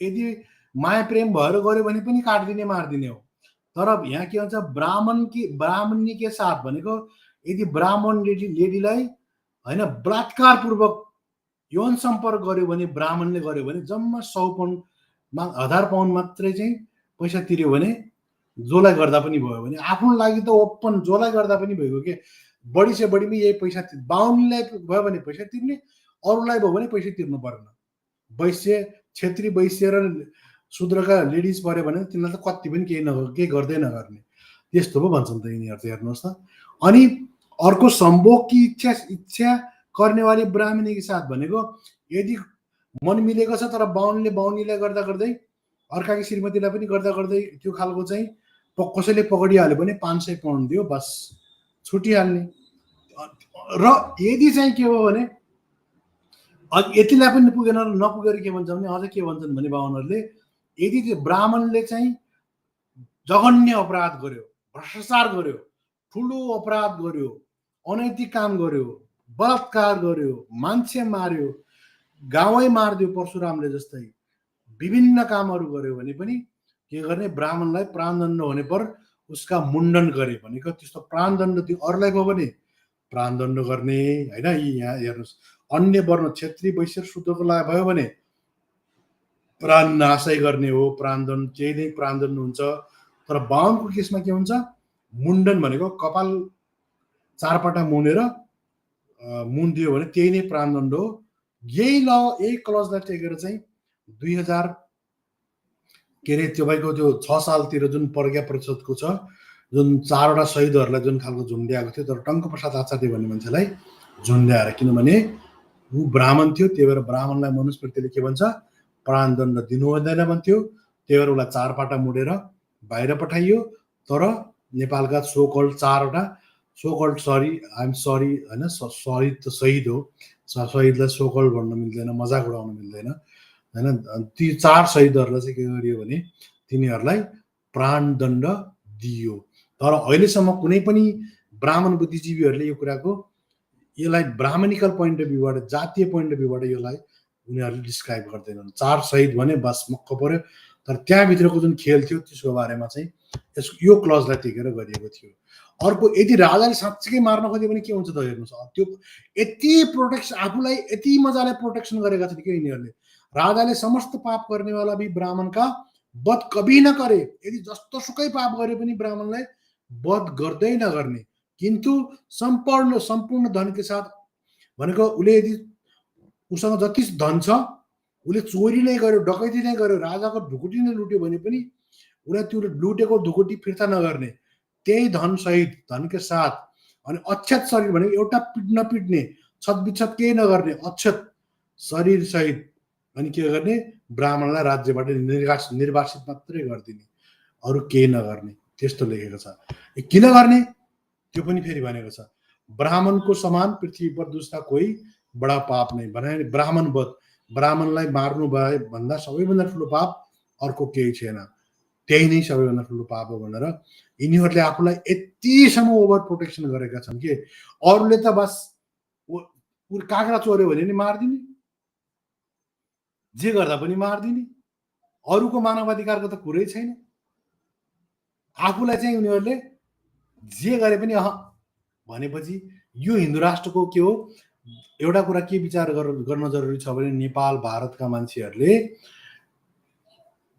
यदि माया प्रेम भएर गऱ्यो भने पनि काटिदिने मारिदिने हो। तर यहाँ के भन्छ ब्राह्मणी के साथ भनेको यदि ब्राह्मण लेडीलाई होइन बलात्कारपूर्वक यौन सम्पर्क गर्यो भने ब्राह्मणले गर्यो भने जम्मा 100 पाउन्ड 1000 पाउन्ड मात्रै चाहिँ पैसा तिर्यो भने जसलाई गर्दा पनि भयो भने आफ्नो लागि त ओपन जसलाई गर्दा पनि भयो के बढी से बढीमा यही पैसा बाहुनलाई भयो भने पैसा तिर्ने अरूलाई भयो भने पैसा तिर्नु पर्दैन। वैश्य क्षेत्री वैश्य र शूद्रका लेडिज पर्यो भने तिनीलाई त कति पनि केही गर्दै नगर्ने त्यस्तो पो भन्छन् त यिनीहरू त हेर्नुहोस् त। अनि अर्को सम्भोग की इच्छा गर्ने वाली ब्राह्मणी के साथ भनेको यदि मन मिलेको छ तर बाहुनले बाहुनीलाई गर्दा गर्दै अर्काकी श्रीमतीलाई पनि गर्दा गर्दै त्यो खालको चाहिँ कसैले पक्रिहाल्यो भने 500 पाउन्ड दियो बस छुटिहाल्ने। र यदि चाहिँ के हो भने यतिलाई पनि पुगेन नपुगेर के भन्छ भने अझ के भन्छन् भने बाहुनहरूले यदि त्यो ब्राह्मणले चाहिँ जघन्य अपराध गर्यो भ्रष्टाचार गर्यो ठुलो अपराध गर्यो अनैतिक काम गर्यो बलात्कार गर्यो मान्छे मार्यो गाउँै मारिदियो परशुरामले जस्तै विभिन्न कामहरू गर्यो भने पनि के गर्ने ब्राह्मणलाई प्राणदण्ड हुने पर उसका मुण्डन गरे भनेको त्यस्तो प्राणदण्ड त्यो अरूलाई भयो भने प्राणदण्ड गर्ने होइन। यहाँ हेर्नुहोस् अन्य वर्ण क्षेत्री वैश्य शूद्रको लागि भयो भने प्राण नाशै गर्ने हो प्राणदण्ड त्यही नै प्राणदण्ड हुन्छ। तर बाहुनको केसमा के हुन्छ मुण्डन भनेको कपाल 4 पटा मुनेर मुनिदियो भने त्यही नै प्राणदण्ड हो। यही क्लजलाई टेकेर चाहिँ 2000 के अरे तपाईँको त्यो 6 सालतिर जुन प्रज्ञा परिषदको छ जुन 4वटा शहीदहरूलाई जुन खालको झुन्ड्याएको थियो तर टङ्क प्रसाद आचार्य भन्ने मान्छेलाई झुन्ड्याएर किनभने ऊ ब्राह्मण थियो त्यही भएर ब्राह्मणलाई मनुस्मृतिले के भन्छ प्राणदण्ड दिनु हुँदैन भन्थ्यो। त्यही भएर उसलाई 4 पाटा मुडेर बाहिर पठाइयो। तर नेपालका सोकल्ड 4वटा सोकल्ड आइएम सरी होइन शहीद त शहीद हो शहीदलाई सोकल्ड भन्न मिल्दैन मजाक उडाउन मिल्दैन होइन। ती 4 शहीदहरूलाई चाहिँ के गरियो भने तिनीहरूलाई प्राणदण्ड दिइयो। तर अहिलेसम्म कुनै पनि ब्राह्मण बुद्धिजीवीहरूले यो कुराको यसलाई ब्राह्मणिकल पोइन्ट अफ भ्यूबाट जातीय पोइन्ट अफ भ्यूबाट यसलाई उनीहरूले डिस्क्राइब गर्दैनन्। 4 शहीद भने बस मक्क पर्यो। तर त्यहाँभित्रको जुन खेल थियो त्यसको बारेमा चाहिँ यो क्लजलाई टेकेर गरिएको थियो। अर्को यदि राजाले साँच्चै मार्न खोज्यो भने के हुन्छ त हेर्नुहोस् त्यो यति प्रोटेक्सन आफूलाई यति मजाले प्रोटेक्सन गरेका छन् कि यिनीहरूले राजाले समस्त पाप गर्नेवाला भी ब्राह्मण का वध कभी न करे यदि जस्तो सुकै पाप गरे पनि ब्राह्मणलाई वध गर्दै नगर्ने किन्तु सम्पूर्ण धन के साथ भनेको उसले यदि उसँग जति धन छ उसले चोरी नै गर्यो डकैती नै गर्यो राजाको ढुकुटी नै लुट्यो भने पनि उसलाई त्यो लुटेको ढुकुटी फिर्ता नगर्ने त्यही धन सहित धन के साथ अनि अक्षत शरीर भनेको एउटा नपिट्ने छतबिछत केही नगर्ने अक्षत शरीर सहित अनि के गर्ने ब्राह्मणलाई राज्यबाट निर्वासित मात्रै गरिदिने अरू केही नगर्ने त्यस्तो लेखेको छ। किन गर्ने त्यो पनि फेरि भनेको छ ब्राह्मणको समान पृथ्वी पर दूसरा कोही बडा पाप नै भने ब्राह्मण वध ब्राह्मणलाई मार्नु भए भन्दा सबैभन्दा ठुलो पाप अर्को केही छैन त्यही नै सबैभन्दा ठुलो पाप हो भनेर यिनीहरूले आफूलाई यतिसम्म ओभर प्रोटेक्सन गरेका छन् कि अरूले त बस काँक्रा चोर्यो भने नि मारिदिने जे गर्दा पनि मारिदिने अरूको मानवाधिकारको त कुरै छैन। आफूलाई चाहिँ उनीहरूले जे गरे पनि भनेपछि यो हिन्दू राष्ट्रको के हो एउटा कुरा के विचार गर्न जरुरी छ भने नेपाल भारतका मान्छेहरूले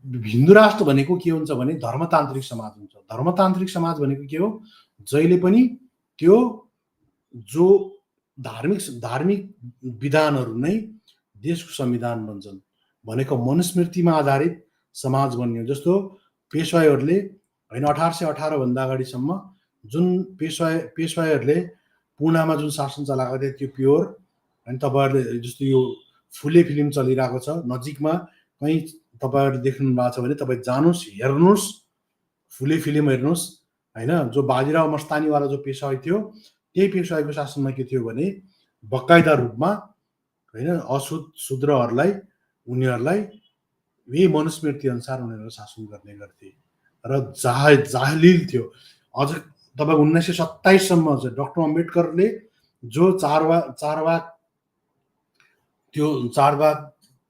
हिन्दू राष्ट्र भनेको के हुन्छ भने धर्मतान्त्रिक समाज हुन्छ। धर्मतान्त्रिक समाज भनेको के हो जहिले पनि त्यो जो धार्मिक विधानहरू नै देशको संविधान बन्छन् भनेको मनुस्मृतिमा आधारित समाज बन्यो। जस्तो पेशवाईहरूले हैन 1818 भन्दा अगाडिसम्म जुन पेशवाईहरूले पुनामा जुन शासन चलाएको थियो त्यो प्योर अनि तपाईहरुले जस्तो यो फुले फिल्म चलिरहेको छ नजिकमा कहीं तपाईहरुले देख्नु भएको छ भने तपाई जानुस् हेर्नुस् फुले फिल्म हेर्नुस् हैन जो बाजीराव मस्तानी वाला जो पेशवाई थियो त्यही पेशवाईको शासनमा के थियो भने बकाइदा रूपमा होइन शूद्रहरूलाई उनीहरूलाई यही मनुस्मृति अनुसार उनीहरू शासन गर्ने गर्थे र जाहलिल थियो। अझ तपाईँ 1927सम्म चाहिँ डाक्टर अम्बेडकरले जो चारबाग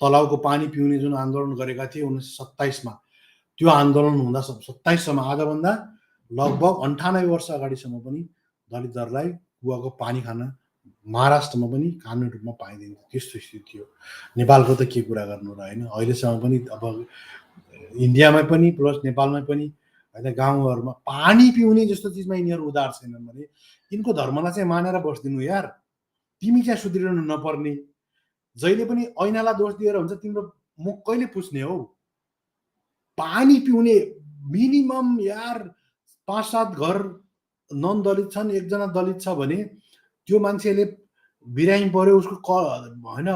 तलाउको पानी पिउने जुन आन्दोलन गरेका थिए 1927मा, त्यो आन्दोलन हुँदा 27सम्म आजभन्दा लगभग 98 वर्ष अगाडिसम्म पनि दलितहरूलाई कुवाको पानी खान महाराष्ट्रमा पनि कानुनी रूपमा पाइँदैन त्यस्तो स्थिति थियो। नेपालको त के कुरा गर्नु र होइन, अहिलेसम्म पनि अब इन्डियामै पनि प्लस नेपालमै पनि होइन गाउँहरूमा पानी पिउने जस्तो चिजमा यिनीहरू उदार छैनन् भने यिनको धर्मलाई चाहिँ मानेर बस्दिनु यार। तिमी चाहिँ सुध्रिनु नपर्ने, जहिले पनि ऐनालाई दोष दिएर हुन्छ, तिम्रो मुख कहिले पुछ्ने हो? पानी पिउने मिनिमम यार 5-7 घर नन दलित छन्, एकजना दलित छ भने त्यो मान्छेले बिरामी पर्यो, उसको होइन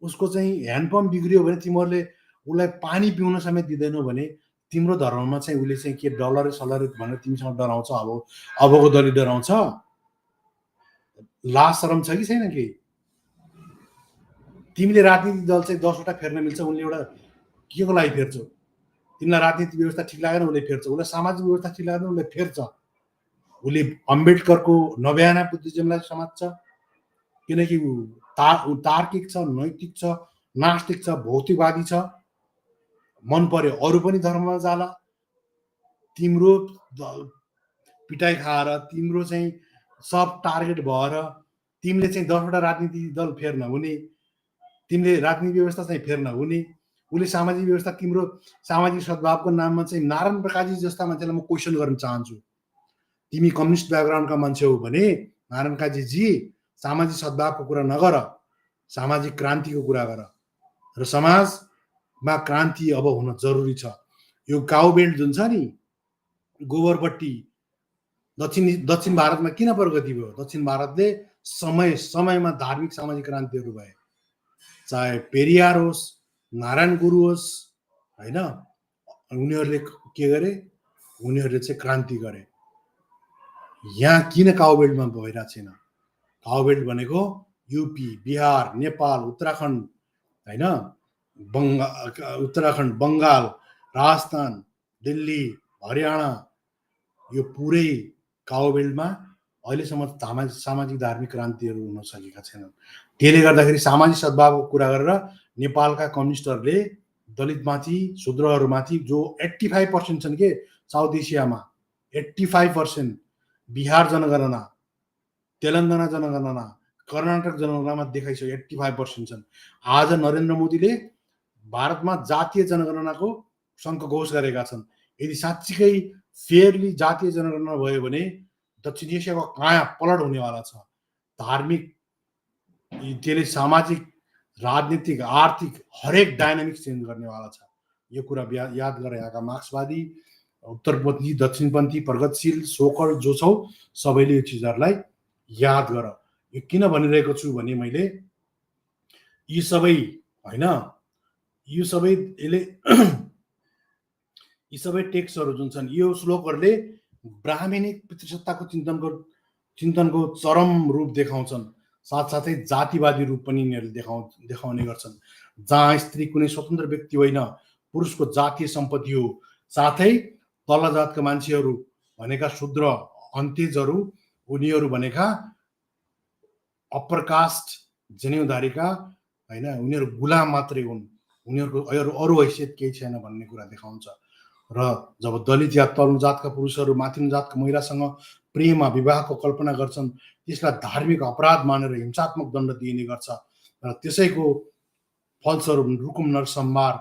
उसको चाहिँ ह्यान्डपम्प बिग्रियो भने तिमीहरूले उसलाई पानी पिउन समेत दिँदैनौ भने तिम्रो धर्ममा चाहिँ उसले चाहिँ के डलर सलर भनेर तिमीसँग डराउँछ? अबको दलित डराउँछ? लाज शरम छ कि छैन? केही तिमीले राजनीतिक दल चाहिँ 10वटा फेर्न मिल्छ, उनले एउटा के को लागि फेर्छौ? तिमीलाई राजनीतिक व्यवस्था ठिक लागेन उसले फेर्छ, उसलाई सामाजिक व्यवस्था ठिक लागेन उसले फेर्छ। उसले अम्बेडकरको नभ्याना बुद्धिज्मलाई समात्छ, किनकि तार्किक छ, नैतिक छ, नास्तिक छ, भौतिकवादी छ। मन पर्यो अरू पनि धर्ममा जाला, तिम्रो पिटाइ खाएर तिम्रो चाहिँ सब टार्गेट भएर तिमीले चाहिँ 10वटा राजनीतिक दल फेर्न हुने, तिमीले राजनीतिक व्यवस्था चाहिँ फेर्न हुने। उसले सामाजिक व्यवस्था, तिम्रो सामाजिक सद्भावको नाममा चाहिँ नारायण प्रकाशजी जस्ता मान्छेलाई म क्वेसन गर्न चाहन्छु। तिमी कम्युनिस्ट ब्याकग्राउन्डका मान्छे हो भने नारायण प्रकाशजी सामाजिक सद्भावको कुरा नगर, सामाजिक क्रान्तिको कुरा गर र समाजमा क्रान्ति अब हुन जरुरी छ। यो काउ बेल्ट जुन छ नि, गोबरपट्टी, दक्षिण भारतमा किन प्रगति भयो? दक्षिण भारतले समयमा धार्मिक सामाजिक क्रान्तिहरू भए, चाहे पेरियार होस्, नारायण गुरु होस्, होइन उनीहरूले के गरे? उनीहरूले चाहिँ क्रान्ति गरे। यहाँ किन काउबेल्टमा भइरहेको छैन? काउबेल्ट भनेको युपी, बिहार, नेपाल, उत्तराखण्ड, होइन उत्तराखण्ड, बङ्गाल, राजस्थान, दिल्ली, हरियाणा, यो पुरै काउबेल्टमा अहिलेसम्म सामाजिक धार्मिक क्रान्तिहरू हुन सकेका छैनन्। त्यसले गर्दाखेरि सामाजिक सद्भावको कुरा गरेर नेपालका कम्युनिस्टहरूले दलितमाथि, शूद्रहरूमाथि जो 85% छन् के साउथ एसियामा, 85%, बिहार जनगणना, तेलङ्गाना जनगणना, कर्नाटक जनगणनामा देखाइसक्यो 85% छन्। आज नरेन्द्र मोदीले भारतमा जातीय जनगणनाको सङ्घ घोष गरेका छन्। यदि साँच्चीकै फेयरली जातीय जनगणना भयो भने दक्षिण एसियाको काया पलट हुनेवाला छ। धार्मिक, त्यसले सामाजिक, राजनीतिक, आर्थिक हरेक डाइनामिक्स चेन्ज गर्नेवाला छ। यो कुरा याद गरेर यहाँका मार्क्सवादी, उत्तरपन्थी, दक्षिणपन्थी, प्रगतिशील, सोकर जो छौ सबैले यो चिजहरूलाई याद गर। यो किन भनिरहेको छु भने मैले यी सबै होइन, यो सबै यसले यी सबै टेक्स्टहरू जुन छन्, यो श्लोकहरूले ब्राह्मणिक पितृसत्ताको चिन्तनको चरम रूप देखाउँछन्। साथसाथै जातिवादी रूप पनि यिनीहरूले देखाउने गर्छन्, जहाँ स्त्री कुनै स्वतन्त्र व्यक्ति होइन, पुरुषको जातीय सम्पत्ति हो। साथै तल जातका मान्छेहरू भनेका शूद्र, अन्त्यजहरू, उनीहरू भनेका अप्पर कास्ट, जनेउधारीका होइन, उनीहरू गुलाम मात्रै हुन्, उनीहरूको अरू हैसियत केही छैन भन्ने कुरा देखाउँछ। र जब दलित या तल्लो जातका पुरुषहरू माथिल्लो जातका महिलासँग प्रेममा विवाहको कल्पना गर्छन्, त्यसलाई धार्मिक अपराध मानेर हिंसात्मक दण्ड दिइने गर्छ र त्यसैको फलस्वरूप रुकुम नरसंहार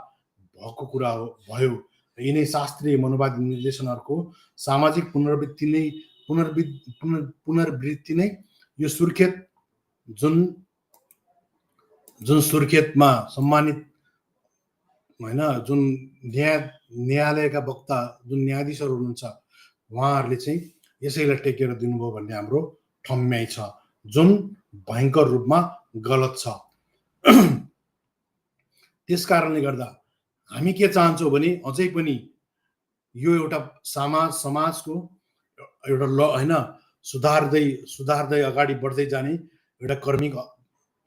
भएको कुरा भयो। यिनै शास्त्रीय मनोवादी निर्देशनहरूको सामाजिक पुनर्वृत्ति नै यो सुर्खेत जुन सुर्खेतमा सम्मानित होइन, जुन न्यायालयका वक्ता, जुन न्यायाधीशहरू हुनुहुन्छ, उहाँहरूले चाहिँ यसैलाई टेकेर दिनुभयो भन्ने हाम्रो ठम्याइ छ, जुन भयङ्कर रूपमा गलत छ। त्यस कारणले गर्दा हामी के चाहन्छौँ भने अझै पनि यो एउटा समाजको एउटा होइन सुधार्दै अगाडि बढ्दै जाने एउटा कर्मिक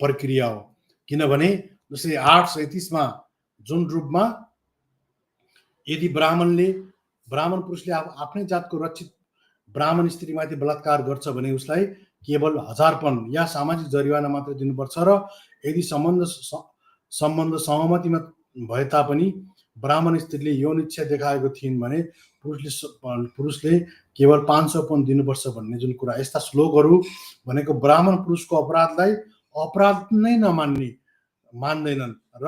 प्रक्रिया हो। किनभने जस्तै 837 जुन रूपमा यदि ब्राह्मण पुरुषले आफ्नै जातको रक्षित ब्राह्मण स्त्रीमाथि बलात्कार गर्छ भने उसलाई केवल 1000 पन या सामाजिक जरिवाना मात्र दिनुपर्छ र यदि सम्बन्ध सहमतिमा भए तापनि ब्राह्मण स्त्रीले यौन इच्छा देखाएको थिइन् भने पुरुषले केवल 500 पन दिनुपर्छ भन्ने जुन कुरा, यस्ता श्लोकहरू भनेको ब्राह्मण पुरुषको अपराधलाई अपराध नै मान्दैनन् र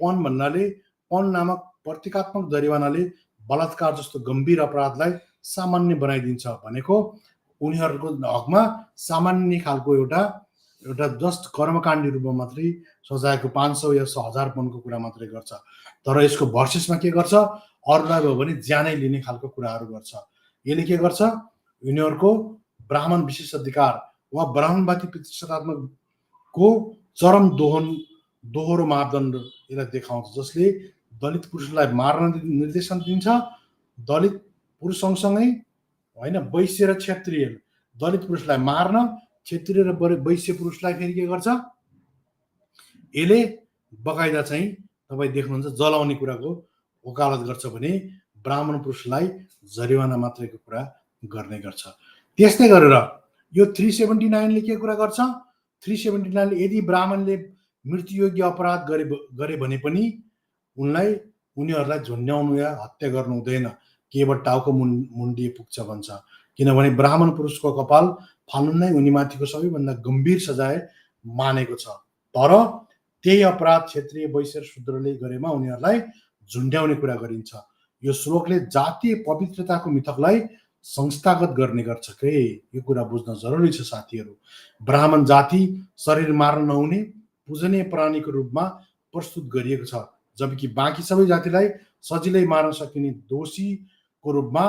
पन नामक प्रतीकात्मक जरिवानाले बलात्कार जस्तो गम्भीर अपराधलाई सामान्य बनाइदिन्छ भनेको उनीहरूको हकमा सामान्य खालको एउटा जस्ट कर्मकाण्डी रूपमा मात्रै सजायको 500 या 1000 पनको कुरा मात्रै गर्छ। तर यसको भर्सेसमा के गर्छ, अरूलाई भयो भने ज्यानै लिने खालको कुराहरू गर्छ। यसले के गर्छ, यिनीहरूको ब्राह्मण विशेषाधिकार वा ब्राह्मणवादी प्रतिशतात्मकको चरम दोहोरो मापदण्ड यसलाई देखाउँछ, जसले दलित पुरुषलाई मार्न निर्देशन दिन्छ। दलित पुरुष सँगसँगै होइन, वैश्य र क्षत्रिय, दलित पुरुषलाई मार्न, क्षत्रिय र वैश्य पुरुषलाई फेरि के गर्छ, यसले बकाइदा चाहिँ तपाईँ देख्नुहुन्छ जलाउने कुराको वकालत गर्छ भने ब्राह्मण पुरुषलाई जरिवाना मात्रैको कुरा गर्ने गर्छ। त्यस्तै गरेर यो 379 ले के कुरा गर्छ, 379 ले यदि ब्राह्मणले मृत्युयोग्य अपराध गरे भने पनि उनीहरूलाई झुन्ड्याउनु या हत्या गर्नु हुँदैन, केवल टाउको मुन्डिए पुग्छ भन्छ। किनभने ब्राह्मण पुरुषको कपाल फाल्नु नै उनीमाथिको सबैभन्दा गम्भीर सजाय मानेको छ। तर त्यही अपराध क्षेत्रीय वैश्य र शूद्रले गरेमा उनीहरूलाई झुन्ड्याउने कुरा गरिन्छ। यो श्लोकले जातीय पवित्रताको मिथकलाई संस्थागत गर्ने गर्छ के, यो कुरा बुझ्न जरुरी छ साथीहरू। ब्राह्मण जाति शरीर मार्न नहुने पूजनीय प्राणीको रूपमा प्रस्तुत गरिएको छ, जबकि बाँकी सबै जातिलाई सजिलै मार्न सकिने दोषीको रूपमा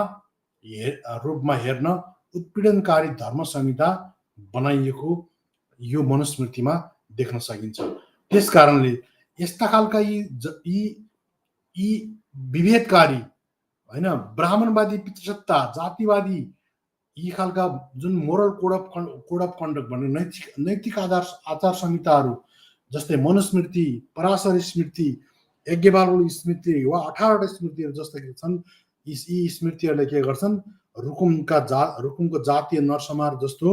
हेर्न उत्पीडनकारी धर्म संहिता बनाइएको यो मनुस्मृतिमा देख्न सकिन्छ। त्यस कारणले यस्ता खालका यी विभेदकारी होइन, ब्राह्मणवादी पितृसत्ता, जातिवादी यी खालका जुन मोरल कोड अफ कन्डक्ट भन्ने नैतिक आचार संहिताहरू जस्तै मनुस्मृति, पराशर स्मृति, यज्ञवाल स्मृति वा 18वटा स्मृतिहरू जस्ता के छन्, यी स्मृतिहरूले के गर्छन्, रुकुमको जातीय नरसंहार जस्तो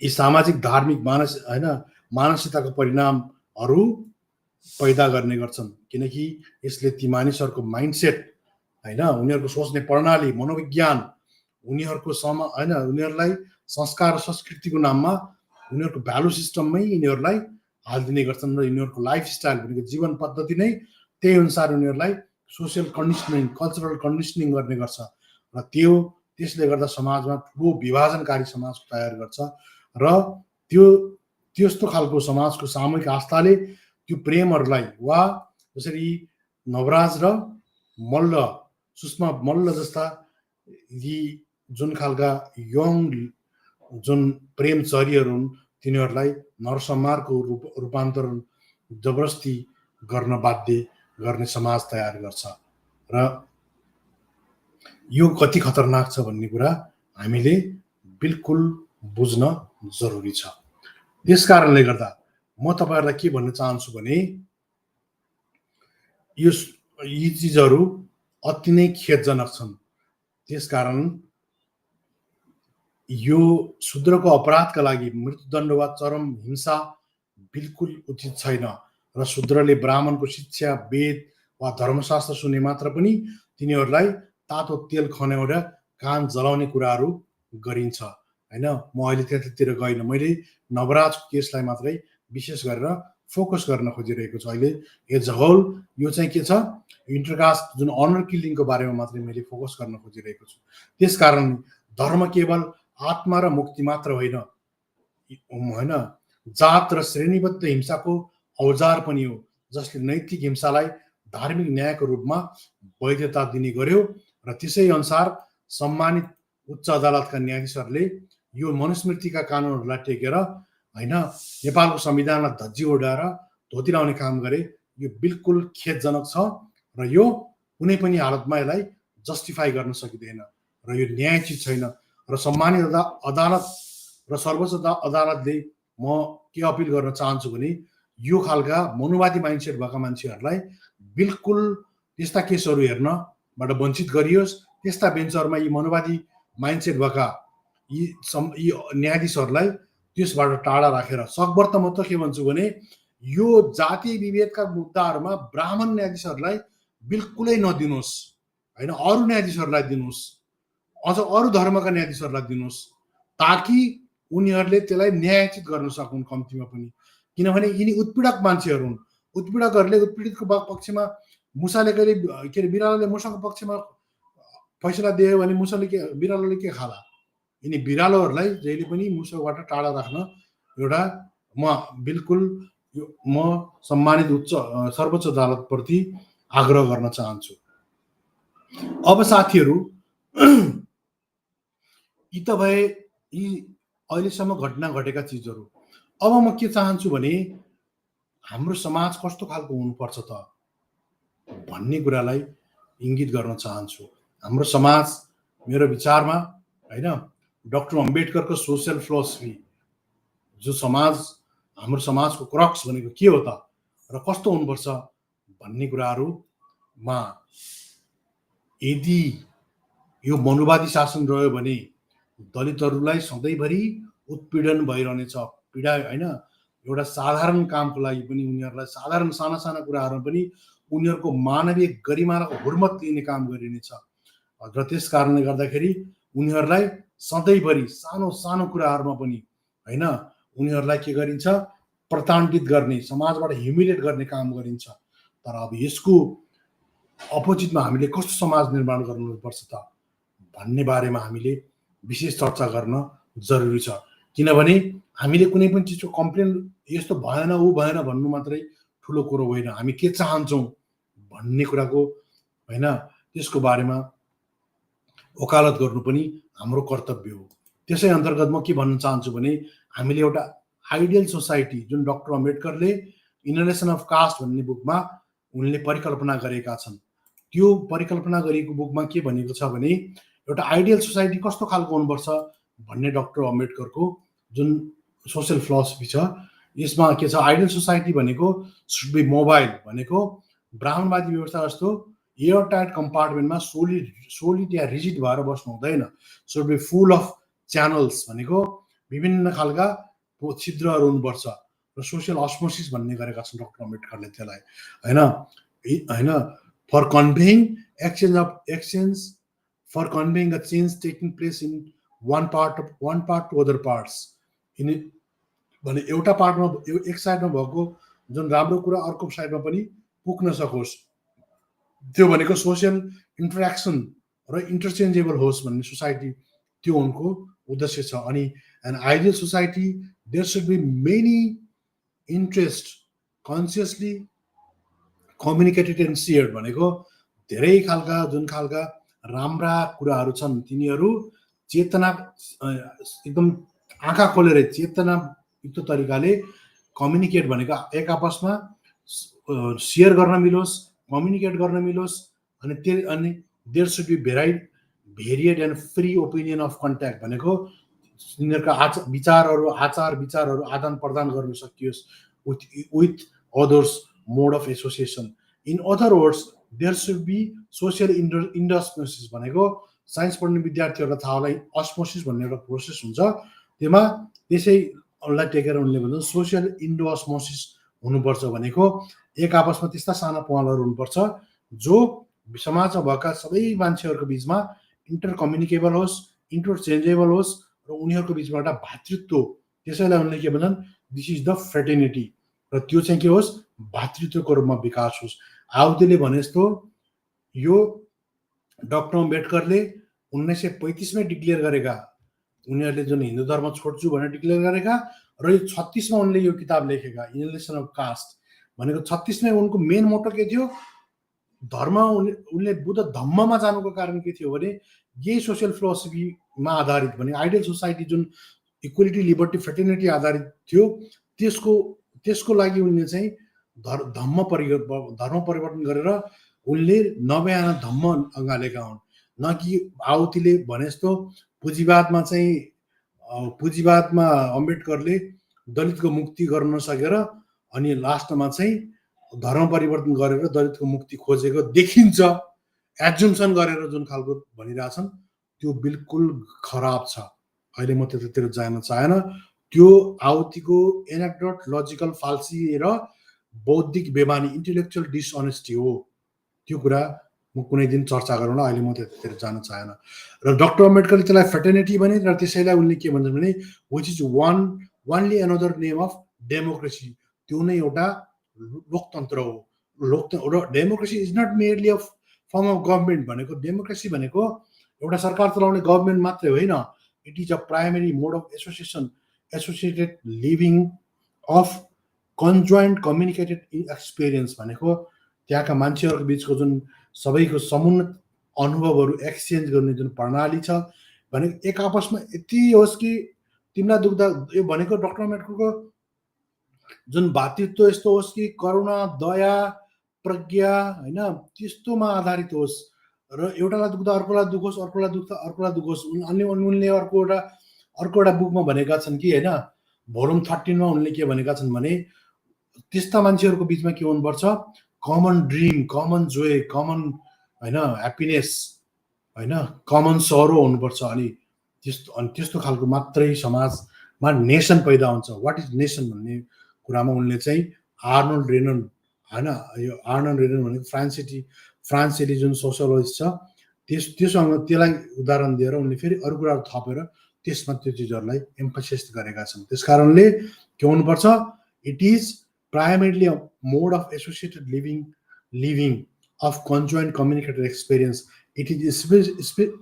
यी सामाजिक धार्मिक मानसिकताको परिणामहरू पैदा गर्ने गर्छन्। किनकि यसले ती मानिसहरूको माइन्डसेट होइन, उनीहरूको सोच्ने प्रणाली, मनोविज्ञान, उनीहरूलाई संस्कार र संस्कृतिको नाममा उनीहरूको भ्यालु सिस्टममै यिनीहरूलाई हालिदिने गर्छन् र यिनीहरूको लाइफस्टाइल भनेको जीवन पद्धति नै त्यही अनुसार उनीहरूलाई सोसियल कन्डिसनिङ, कल्चरल कन्डिसनिङ गर्ने गर्छ र त्यसले गर्दा समाजमा ठुलो विभाजनकारी समाज तयार गर्छ र त्यस्तो खालको समाजको सामूहिक आस्थाले त्यो प्रेमहरूलाई वा जसरी नवराज र सुषमा मल्ल जस्ता यी जुन खालका यङ जुन प्रेमचर्यहरू हुन् तिनीहरूलाई नरसंहारको रूपान्तरण जबरजस्ती गर्न बाध्य गर्ने समाज तयार गर्छ र यो कति खतरनाक छ भन्ने कुरा हामीले बिल्कुल बुझ्न जरुरी छ। त्यस कारणले गर्दा म तपाईहरुलाई के भन्न चाहन्छु भने यी चीजहरू अति नै खेदजनक छन्। त्यसकारण यो शूद्रको अपराधका लागि मृत्युदण्ड वा चरम हिंसा बिल्कुल उचित छैन र शूद्रले ब्राह्मणको शिक्षा, वेद वा धर्मशास्त्र सुने मात्र पनि तिनीहरूलाई तातो तेल खन्याएर कान जलाउने कुराहरू गरिन्छ हैन। म अहिले त्यतातिर गइन, मैले नवराजको केसलाई मात्रै विशेष गरेर फोकस गर्न खोजिरहेको छु। अहिले एज अ होल यो चाहिँ के छ, इन्टरकास्ट जुन अनर किलिङको बारेमा मात्रै मैले फोकस गर्न खोजिरहेको छु। त्यसकारण धर्म केवल आत्मा र मुक्ति मात्र होइन, जात र श्रेणीबद्ध हिंसाको औजार पनि हो, जसले नैतिक हिंसालाई धार्मिक न्यायको रूपमा वैधता दिने गर्यो र त्यसै अनुसार सम्मानित उच्च अदालतका न्यायाधीशहरूले यो मनुस्मृतिका कानुनहरूलाई टेकेर हैन नेपालको संविधानलाई धज्जी उडाएर धोती लाउने काम गरे। यो बिल्कुल खेदजनक छ र यो कुनै पनि हालतमा यसलाई जस्टिफाई गर्न सकिँदैन र यो न्यायोचित छैन र सम्मानित अदालत र सर्वोच्च अदालतले म के अपिल गर्न चाहन्छु भने यो खालका मनुवादी माइन्डसेट भएका मान्छेहरूलाई बिल्कुल त्यस्ता केसहरू हेर्नबाट वञ्चित गरियोस्। त्यस्ता बेन्चहरूमा यी मनुवादी माइन्डसेट भएका यी न्यायाधीशहरूलाई त्यसबाट टाढा राखेर सकभर त म त के भन्छु भने यो जातीय विभेदका मुद्दाहरूमा ब्राह्मण न्यायाधीशहरूलाई बिल्कुलै नदिनुहोस् होइन, अरू न्यायाधीशहरूलाई दिनुहोस्, अझ अरू धर्मका न्यायाधीशहरूलाई दिनुहोस्, ताकि उनीहरूले त्यसलाई न्यायोचित गर्न सकुन् कम्तीमा पनि। किनभने यिनी उत्पीडक मान्छेहरू हुन्। उत्पीडकहरूले उत्पीडितको पक्षमा मुसाले कहिले के अरे बिरालोले मुसाको पक्षमा फैसला दियो भने बिरालोले के खाला? यिनी बिरालोहरूलाई जहिले पनि मुसाबाट टाढा राख्न एउटा म बिल्कुल म सम्मानित सर्वोच्च अदालतप्रति आग्रह गर्न चाहन्छु। अब साथीहरू यी त भए यी अहिलेसम्म घटना घटेका चिजहरू। अब म के चाहन्छु भने हाम्रो समाज कस्तो खालको हुनुपर्छ त भन्ने कुरालाई इङ्गित गर्न चाहन्छु। हाम्रो समाज मेरो विचारमा होइन डाक्टर अम्बेडकरको सोसियल फिलोसफी जो हाम्रो समाजको क्रक्स भनेको के हो त र कस्तो हुनुपर्छ भन्ने कुराहरूमा यदि यो मनुवादी शासन रह्यो भने दलितहरूलाई सधैँभरि उत्पीडन भइरहनेछ। पीडा होइन, एउटा साधारण कामको लागि पनि उनीहरूलाई साधारण साना साना कुराहरूमा पनि उनीहरूको मानवीय गरिमाको हुर्मत लिने काम गरिनेछ र त्यस कारणले गर्दाखेरि उनीहरूलाई सधैँभरि सानो सानो कुराहरूमा पनि होइन उनीहरूलाई के गरिन्छ, प्रताडित गर्ने, समाजबाट ह्युमिलेट गर्ने काम गरिन्छ। तर अब यसको अपोजिटमा हामीले कस्तो समाज निर्माण गर्नुपर्छ त भन्ने बारेमा हामीले विशेष चर्चा गर्न जरुरी छ। किनभने हामीले कुनै पनि चिजको कम्प्लेन यस्तो भएन ऊ भएन भन्नु मात्रै ठुलो कुरो होइन, हामी के चाहन्छौँ भन्ने कुराको होइन त्यसको बारेमा वकालत गर्नु पनि हाम्रो कर्तव्य हो। त्यसै अन्तर्गत म के भन्न चाहन्छु भने हामीले एउटा आइडियल सोसाइटी जुन डाक्टर अम्बेडकरले इनहेरेसन अफ कास्ट भन्ने बुकमा उनले परिकल्पना गरेका छन्, त्यो परिकल्पना गरिएको बुकमा के भनेको छ भने एउटा आइडियल सोसाइटी कस्तो खालको हुनुपर्छ भन्ने डाक्टर अम्बेडकरको जुन सोसियल फिलोसफी छ यसमा के छ, आइडियल सोसाइटी भनेको सुड बी मोबाइल भनेको ब्राह्मणवादी व्यवस्था जस्तो एयर टाइट कम्पार्टमेन्टमा सोली त्यहाँ रिजिड भएर बस्नु हुँदैन। Should be full of channels भनेको विभिन्न खालका छिद्रहरू हुनुपर्छ र सोसियल अस्मोसिस भन्ने गरेका छन् डाक्टर अम्बेडकरले त्यसलाई होइन for conveying for conveying a change taking place in one part to other parts. यिनी भने एउटा पार्टमा एक साइडमा भएको जुन राम्रो कुरा अर्को साइडमा पनि पुग्न सकोस्, त्यो भनेको सोसियल इन्टरेक्सन र इन्टरचेन्जेबल होस् भन्ने सोसाइटी त्यो उनको उद्देश्य छ। अनि an ideal society there should be many interest consciously communicated and shared भनेको धेरै खालका जुन खालका राम्रा कुराहरू छन् तिनीहरू चेतना एकदम आँखा खोलेर चेतनायुक्त तरिकाले कम्युनिकेट भनेको एक आपसमा सेयर गर्न मिलोस्, कम्युनिकेट गर्न मिलोस्। अनि there should be varied and free opinion of contact भनेको तिनीहरूका आचार विचारहरू आदान प्रदान गर्न सकियोस् with others mode of association. In other words there should be social endosmosis भनेको साइन्स पढ्ने विद्यार्थीहरूलाई थाहा होला अस्मोसिस भन्ने एउटा प्रोसेस हुन्छ, त्यसमा त्यसैलाई टेकेर उनले भन्छ सोसियल इन्डोस्मोसिस हुनुपर्छ भनेको एक आपसमा त्यस्ता साना पहलहरू हुनुपर्छ जो समाजमा भएका सबै मान्छेहरूको बिचमा इन्टर कम्युनिकेबल होस्, इन्टरचेन्जेबल होस् र उनीहरूको बिचमा एउटा भातृत्व, त्यसैलाई उनले के भन्छन् दिस इज द फ्रेटर्निटी, र त्यो चाहिँ के होस् भातृत्वको रूपमा विकास होस्। आउतेले भने जस्तो यो डाक्टर अम्बेडकरले 1935मै डिक्लेयर गरेका, उनीहरूले जुन हिन्दू धर्म छोड्छु भनेर डिक्लेयर गरेका र यो 36मा उनले यो किताब लेखेका इनहेरेसन अफ कास्ट भनेको 36मै उनको मेन मोटो के थियो, धर्म उनले बुद्ध धम्ममा जानुको कारण के थियो भने यही सोसियल फिलोसफीमा आधारित भने आइडियल सोसाइटी जुन इक्वालिटी लिबर्टी फ्रेटर्निटी आधारित थियो त्यसको लागि उनले चाहिँ धर्म परिवर्तन गरेर उनले नबयाना धम्म अँगालेका हुन्। न कि आउतीले भने जस्तो पुँजीवादमा अम्बेडकरले दलितको मुक्ति गर्न नसकेर अनि लास्टमा चाहिँ धर्म परिवर्तन गरेर दलितको मुक्ति खोजेको देखिन्छ, एज्युम्सन गरेर जुन खालको भनिरहेछन् त्यो बिल्कुल खराब छ। अहिले म त्यतातिर जान चाहेन। त्यो आवतीको एनेक्डोट, लजिकल फाल्सी र बौद्धिक बेमानी, इन्टेलेक्चुअल डिसअनेस्टी हो। त्यो कुरा म कुनै दिन चर्चा गरौँला, अहिले म त्यतातिर जान चाहेन। र डक्टर अम्बेडकरले त्यसलाई फ्रेटर्निटी भने, र त्यसैलाई उनले के भन्छन् भने which is only another name of democracy. त्यो नै एउटा लोकतन्त्र हो। र democracy is not merely of form of government भनेको, डेमोक्रेसी भनेको एउटा सरकार चलाउने गभर्मेन्ट मात्रै होइन। It is a primary mode of associated living of conjoint communicated experience भनेको त्यहाँका मान्छेहरूको बिचको जुन सबैको समुन्नत अनुभवहरू एक्सचेन्ज गर्ने जुन प्रणाली छ भनेको एक आपसमा यति होस् कि तिमीलाई दुख्दा, यो भनेको डक्टर अम्बेडकरको जुन भातृत्व यस्तो होस् कि करुणा, दया, प्रज्ञा होइन त्यस्तोमा आधारित होस्, र एउटालाई दुख्दा अर्कोलाई दुखोस्, अर्कोलाई दुख्दा अर्कोलाई दुखोस्। अनि उनले अर्को एउटा बुकमा भनेका छन् कि होइन, भोल्युम 13 मा उनले के भनेका छन् भने त्यस्ता मान्छेहरूको बिचमा के हुनुपर्छ, common dream, common joy, common होइन ह्याप्पिनेस होइन, कमन सरो हुनुपर्छ। अनि त्यस्तो खालको मात्रै समाजमा नेसन पैदा हुन्छ। वाट इज नेसन भन्ने कुरामा उनले चाहिँ आर्नोल्ड रेनन होइन, यो आर्नोल्ड रेनन भनेको फ्रान्सेली जुन सोसियोलोजिस्ट छ त्योसँग त्यसलाई उदाहरण दिएर उनले फेरि अरू कुराहरू थपेर त्यसमा त्यो चिजहरूलाई एम्फसाइज गरेका छन्। त्यस कारणले के हुनुपर्छ, it is primarily a mode of associated living of conjoint communicated experience. It is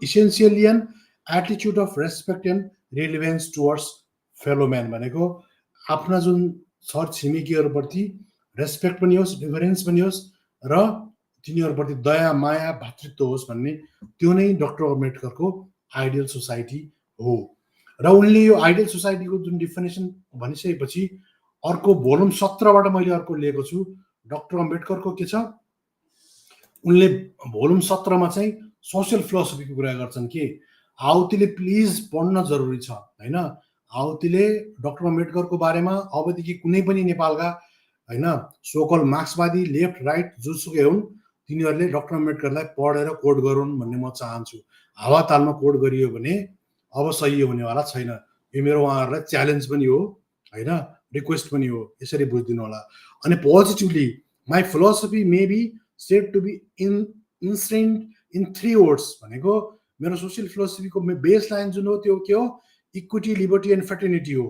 essentially an attitude of respect and relevance towards fellow man भनेको आफ्ना जुन छर छिमेकीहरूप्रति रेस्पेक्ट पनि होस्, रिभरेन्स पनि होस्, र तिनीहरूप्रति दया, माया, भातृत्व होस् भन्ने त्यो नै डक्टर अम्बेडकरको आइडियल सोसाइटी हो। र उनले यो आइडियल सोसाइटीको जुन डिफिनेसन भनिसकेपछि अर्को भोल्युम 17बाट मैले अर्को लिएको छु। डक्टर अम्बेडकरको के छ, उनले भोल्युम 17मा चाहिँ सोसियल फिलोसफीको कुरा गर्छन् कि आवतीले प्लिज पढ्न जरुरी छ होइन। आवतीले डक्टर अम्बेडकरको बारेमा अबदेखि कुनै पनि नेपालका होइन सोकल मार्क्सवादी, लेफ्ट राइट जुनसुकै हुन् तिनीहरूले डक्टर अम्बेडकरलाई पढेर कोड गरून् भन्ने म चाहन्छु। हावातालमा कोड गरियो भने अब सही हुनेवाला छैन। यो मेरो उहाँहरूलाई च्यालेन्ज पनि हो होइन, रिक्वेस्ट पनि हो, यसरी बुझिदिनु होला। अनि positively my philosophy may be said to be enshrined in 3 words भनेको मेरो सोसियल फिलोसफीको बेस लाइन जुन हो त्यो के हो, इक्विटी, लिबर्टी एन्ड फ्रेटर्निटी हो।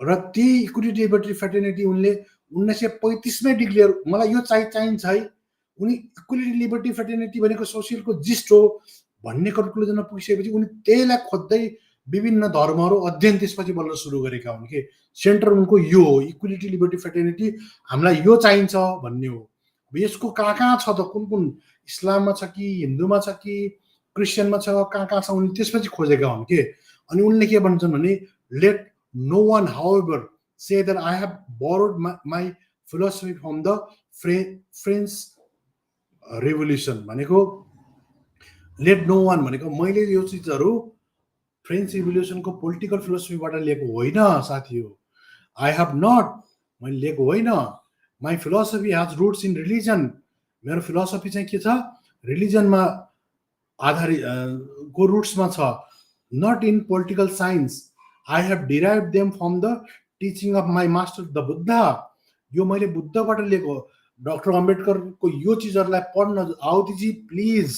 र ती इक्विटी, लिबर्टी, फ्रेटर्निटी उनले 1935 मै डिक्लेयर, मलाई यो चाहिन्छ है। उनी इक्विटी, लिबर्टी, फ्रेटर्निटी भनेको सोसियलको जिस्ट हो भन्ने कन्क्लुजनमा पुगिसकेपछि उनी त्यहीलाई खोज्दै विभिन्न धर्महरू अध्ययन त्यसपछि बल्ल सुरु गरेका हुन् कि सेन्टर उनको यो हो, इक्विलिटी, लिबर्टी, फ्रेटर्निटी हामीलाई यो चाहिन्छ भन्ने हो। यसको कहाँ छ त, कुन इस्लाममा छ कि हिन्दूमा छ कि क्रिस्चियनमा छ, कहाँ छ उनले त्यसपछि खोजेका हुन् के। अनि उनले के भन्छन् भने let no one however say that I have borrowed my philosophy from the French Revolution भनेको लेट नो वान भनेको मैले यो चिजहरू फ्रेन्च रिभोल्युसनको पोलिटिकल फिलोसफीबाट लिएको होइन साथी हो। आई हेभ नट, मैले लिएको होइन। My philosophy has roots in religion, मेरो फिलोसफी चाहिँ के छ, रिलिजनमा आधारित को रुट्समा छ, not in political science. I have derive them from the teaching of my master the Buddha. यो मैले बुद्धबाट लिएको। डक्टर अम्बेडकरको यो चिजहरूलाई पढ्न आवतीजी प्लिज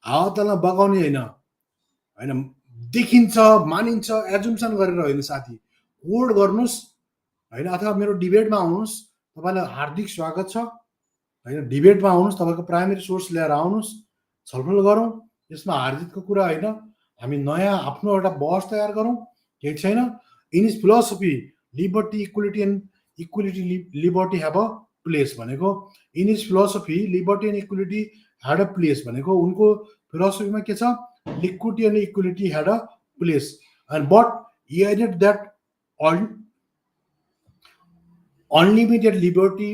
हावातालमा बगाउने होइन, देखिन्छ, मानिन्छ, एजुम्सन गरेर होइन साथी, कोड गर्नुहोस् होइन, अथवा मेरो डिबेटमा आउनुहोस्, तपाईँलाई हार्दिक स्वागत छ होइन। डिबेटमा आउनुहोस्, तपाईँको प्राइमेरी सोर्स लिएर आउनुहोस्, छलफल गरौँ। यसमा हारजितको कुरा होइन, हामी नयाँ आफ्नो एउटा बहस तयार गरौँ, केही छैन। In his philosophy liberty, equality, liberty have a place भनेको, in his philosophy liberty and equality had a place भनेको उनको फिलोसफीमा के छ, liquidity and equality had a place and but he added that unlimited liberty.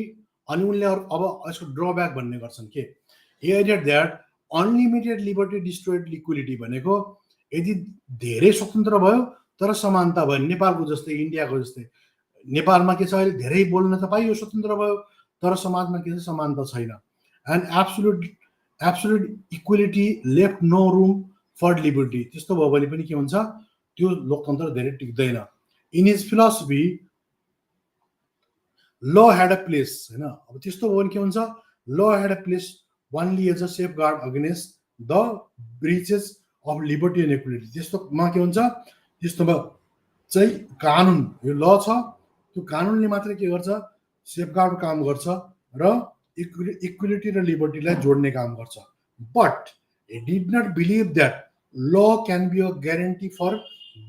अनि उनले अब यसको ड्रब्याक भन्ने गर्छन् के, he added that unlimited liberty destroyed equality भनेको यदि धेरै स्वतन्त्र भयो तर समानता भयो, नेपालको जस्तै, इन्डियाको जस्तै, नेपालमा के छ अहिले धेरै बोल्न त पाइयो, स्वतन्त्र भयो, तर समाजमा के छ समानता छैन। And absolute equality left no room for liberty. त्यस्तो भयो भने पनि के हुन्छ, त्यो लोकतन्त्र धेरै टिक्दैन। In his philosophy law had a place, होइन। अब त्यस्तो भयो भने के हुन्छ, law had a place only as a safeguard against the breaches of liberty and equality. त्यस्तोमा के हुन्छ, त्यस्तोमा चाहिँ कानुन, यो ल छ, त्यो कानुनले मात्रै के गर्छ, सेफगार्ड काम गर्छ र इक्वालिटी र लिबर्टीलाई जोड्ने काम गर्छ। But he did not believe that law can be a guarantee for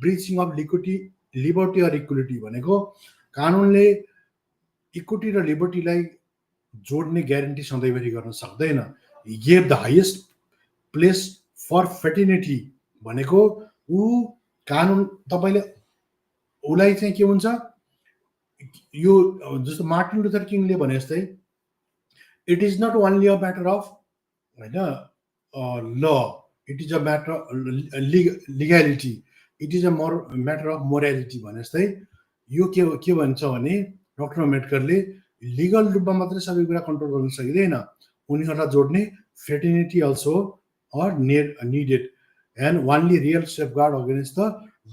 breaching of liberty or equality। भनेको कानुनले इक्विटी र लिबर्टीलाई जोड्ने ग्यारेन्टी सधैँभरि गर्न सक्दैन। he gave the highest place for fraternity। भनेको ऊ कानुन, तपाईले उसलाई चाहिँ के हुन्छ, यो जस्तो मार्टिन लुथर किङले भने जस्तै, it is not only a matter of, होइन, ल, it is a matter legality, it is a matter of morality भने जस्तै, यो के भन्छ भने डक्टर अम्बेडकरले लिगल रूपमा मात्रै सबै कुरा कन्ट्रोल गर्न सकिँदैन, उनीहरूलाई जोड्ने fraternity also are needed and only real safeguard against the